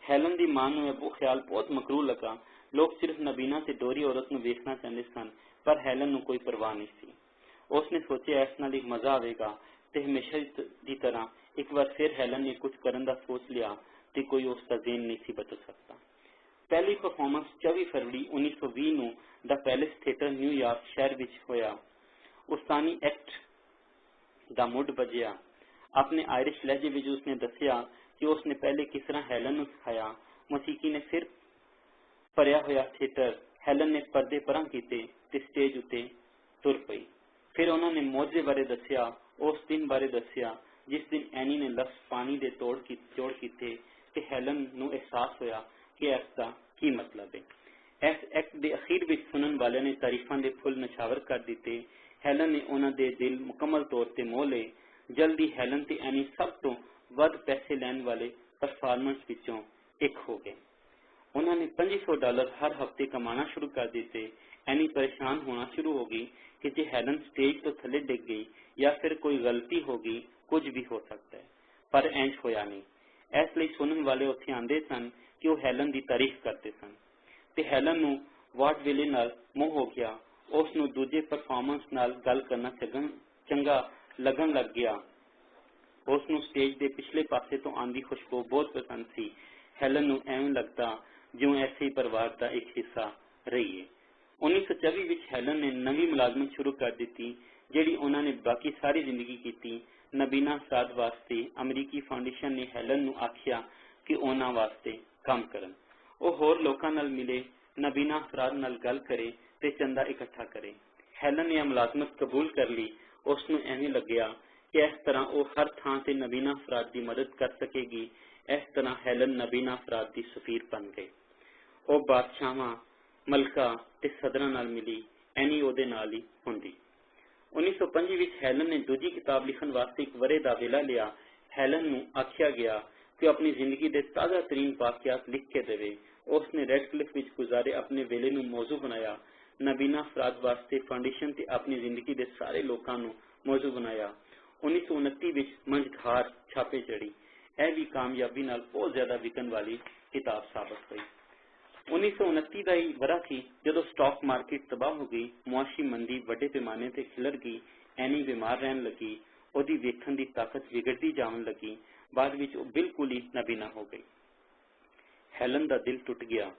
हैलन दी मां नूं वो ख्याल बहुत मकरू लगा। लोग सिर्फ नबीना ते डोरी औरत नूं वेखना चाहते सन, पर हैलन नूं कोई परवाह नहीं सी। उसने सोचा इस नाल एक मजा आवेगा ते हमेशा की तरह एक बार फिर हैलन ने कुछ करने का सोच लिया ते कोई उसका ज़हन नहीं सी बदल सकता। पहली परफॉर्मेंस 24 फरवरी 1920 नूं द पैलेस थिएटर न्यूयॉर्क शहर विच होया। उस्तानी एक्ट दा मुड बजिया। अपने आयरिश लहजे विच उसने दसिया कि उसने पहले किस तरह हैलन नूं सिखाया। मौसीकी ने फिर भरिया होया थिएटर। हैलन ने पर्दे परां कीते ते स्टेज उत्ते तुर पई। फिर उन्होंने मौजे बारे दसिया, उस दिन बारे दसिया जिस दिन एनी ने लफ्ज पानी दे जोड़ कीते ते हैलन नूं एहसास होया कि इसका की मतलब है। इस एक्ट के अखीर विच सुनन वाले ने तारीफां दे फुल नछावर कर दिते। हैलन ने उन्हां दे दिल मुकम्मल तौर ते मोह लए। जल्दी हैलन ते एनी सब तो वध पैसे लैन वाले परफॉर्मर्स विचों एक हो गए। उन्होंने $2500 हर हफ्ते कमाना शुरू कर दिते। एनी परेशान होना शुरू हो गई कि जे हैलन स्टेज तो थले डिग गई या फिर कोई गलती हो गई, कुछ भी हो सकता है। पर इंज होया नहीं। इसलिए सुनने वाले उत्थे आंदे सन कि वह हैलन की तारीफ करते सन ते हैलन नूं वाडविले नाल मोह हो गया। उस नूं दूजे परफॉर्मेंस नाल गल करना चंगा लगन लग गया। उस नूं स्टेज के पिछले पासे तो आंदी खुशबू बहुत पसंद सी। हैलन नूं एवं लगता जिवें ऐसे ही परिवार का एक हिस्सा रही है। 1924 विच हैलन ने नवी मुलाजमत शुरू कर दी, जिहड़ी उन्होंने बाकी सारी जिंदगी की। नबीना अफराद वास्ते अमरीकी फाउंडेशन ने हैलन नूं आखिया कि उन्हां वास्ते काम करन। ਉਹ होर लोकां नाल मिले, नबीना अफराद नाल गल करे ते चंदा इकट्ठा करे। हैलन ने मुलाजमत कबूल कर ली। उसनूं एवें लग्या कि इस तरह वो हर थां ते नबीना अफराद की मदद कर सकेगी। इस तरह हैलन नबीना अफराद की सफीर बन गए। वो बादशाहां, मलका ते सदरां नाल मिली। एनी ਉਹਦੇ नाल ही हुंदी। 1925 विच हैलन ने दूजी किताब लिखण वास्ते एक वरे दा वेला लिया। हैलन नूं आखिया गया कि अपनी जिंदगी के ताज़ा तरीन वाकियात लिख के देवे। उसने रेडक्लिफ विच गुजारे अपने वेले नूं मौजू बनाया। नबीना अफराद वास्ते फाउंडेशन ते अपनी जिंदगी के सारे लोगों नूं मौजू बनाया। 1929 विच मंझधार छापे चढ़ी। यह भी कामयाबी नाल बहुत ज्यादा विकन वाली किताब साबित हुई। 1929 का ही वरा थी जदों स्टॉक मार्केट तबाह हो गई, मुआशी मंदी बड़े पैमाने ते खिलर गई। एनी बीमार रहन लगी, ओदी वेखण दी ताकत विगड़ती जावन लगी। बाद विच वो बिल्कुल ही नबीना हो गई। हैलन का दिल टुट गया।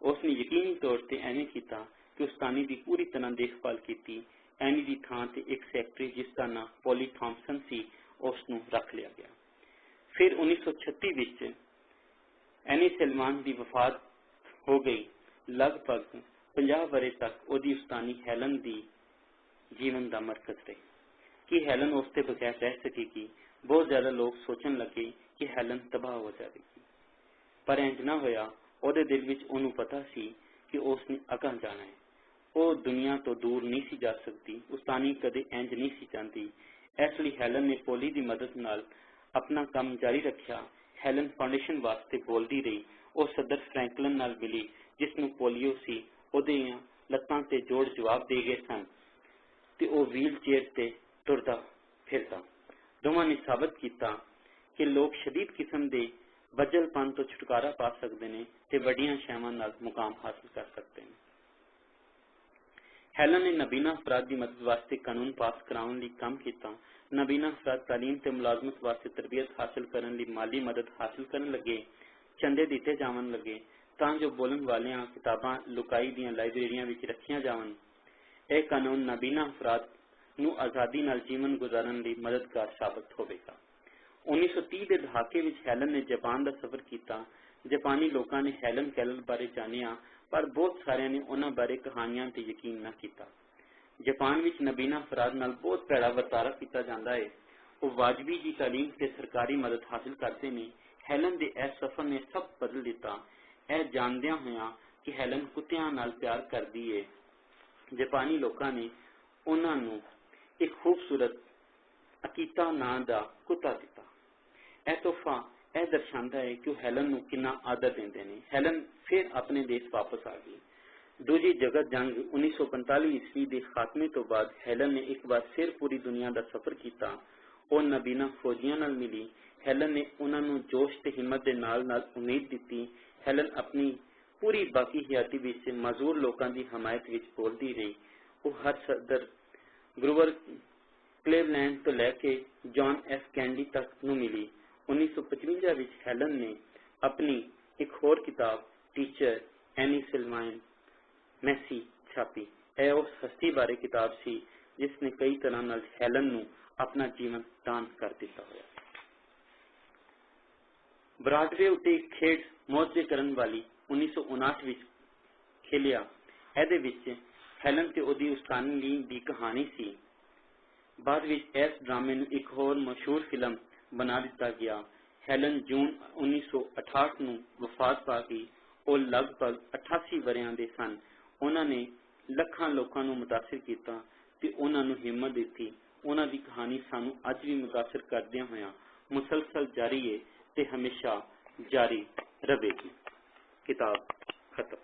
उसने यकीनी तौर पर एवें किया कि उस्तानी की पूरी तरह देखभाल की। एनी की थां ते एक सैकटरी जिसका नाम पॉली थॉमसन सी, उसनूं रख लिया गया। फिर 1936 विच एनी सलमान की वफात हो गई। लगभग 50 वरे तक ओदी उस्तानी हैलन की जीवन का मरकज रही। कि हैलन उसके बगैर रह सकेगी। बहुत ज्यादा लोग सोचन लगे कि हैलन तबाह हो जाएगी, पर इंज ना होया। ਉਹਦੇ दिल विच ਉਹਨੂੰ पता सी कि उसने अगां जाना है। वो दुनिया तो दूर नहीं सी जा सकती। उस्तानी कदे इंज नहीं सी चाहती। इसलिए हैलन ने पोली की मदद नाल अपना काम जारी रखा। हैलन फाउंडेशन वास्ते बोलती रही। वो सदर फ्रैंकलिन नाल मिली जिसनूं पोलियो सी। ਉਹਦੀਆਂ ਲੱਤਾਂ ਤੇ जोड़ जवाब दे गए सन ते वो व्हील चेयर से तुरदा फिरदा। दोवां ने साबित किया कि लोग शदीद किस्म के वजलपन तो छुटकारा पा सकते हैं ते वड्डियां शैवां नाल मुकाम हासिल कर सकते हैं। हैलन ने नबीना अफराद की मदद वास्ते कानून पास कराने लई काम किया। नबीना अफराद तालीम ते मुलाजमत वास्ते तरबियत हासिल करने लई माली मदद हासिल करन लगे। चंदे दिते जावन लगे तां जो बोलन वालियां किताबां लुकाई दियां लाइब्रेरियां विच रखियां जावन। यह कानून नबीना अफराद नूं आज़ादी नाल जीवन गुजारन लई मददगार साबित होवेगा। 1930 के दहाके विच हैलन ने जापान का सफर किया। जापानी लोगों ने हैलन कैलर बारे जानिया, पर बहुत सारिਆਂ ने उन्हां बारे कहानियां ते यकीन न किया। जापान विच नबीना अफराद नाल बहुत भैड़ा वर्तारा किया जाता है। वो वाजबी जी तालीम से सरकारी मदद हासिल करते हैं। हैलन के इस सफर ने सब बदल दिता। यह जानदियां होया कि हैलन कुत्तियां नाल प्यार करती है। जापानी लोगों ने उन्होंने एक खूबसूरत अकीता नां दा कुत्ता दिता। यह तोहफा यह दर्शाता है कि हैलन नूं कितना आदर देंदे ने। हैलन फिर अपने देश वापस आ गई। दूजी जगत जंग 1945 ईस्वी के खात्मे तो बाद हैलन ने एक बार फिर पूरी दुनिया का सफर किया। वो नबीना फौजियां नाल मिली। हैलन ने उन्होंने जोश ते हिम्मत के नाल उम्मीद दी। हैलन अपनी पूरी बाकी हयाती विच मजदूर लोगों की हमायत विच बोलती रही। वो हर सदर ग्रूवर क्लेवलैंड तो लैके जॉन एफ कैंडी तक नूं मिली। 1955 विच हैलन ने अपनी एक होर किताब टीचर एनी सलमान मैसी छापी। यह उस हस्ती बारे किताब सी जिसने कई तरह नाल हैलन नूं अपना जीवन दान कर दिता होया। ब्रॉडवे उत्ते एक खेड मौजे करन वाली 1959 विच खेलिया। ਇਹਦੇ ਵਿੱਚ हैलन ते ओदी उस्तानी दी कहानी सी। बाद विच इस ड्रामे नूं एक होर मशहूर फिल्म बना दिता गया। हैलन जून 1968 नूं वफात पा गई। ਉਹ ਲਗਭਗ 88 ਵਰਿਆਂ ਦੇ ਸਨ। ਉਹਨਾਂ ਨੇ ਲੱਖਾਂ ਲੋਕਾਂ ਨੂੰ ਮੁਤਾਸਿਰ ਕੀਤਾ ਤੇ ਉਹਨਾਂ ਨੂੰ ਹਿੰਮਤ ਦਿੱਤੀ। ਉਹਨਾਂ ਦੀ ਕਹਾਣੀ ਸਾਨੂੰ ਅੱਜ ਵੀ ਮੁਤਾਸਿਰ ਕਰਦਿਆਂ ਹੋਇਆਂ ਮੁਸਲਸਲ ਜਾਰੀ ਹੈ ਤੇ ਹਮੇਸ਼ਾ ਜਾਰੀ ਰਹੇਗੀ। किताब खत्म।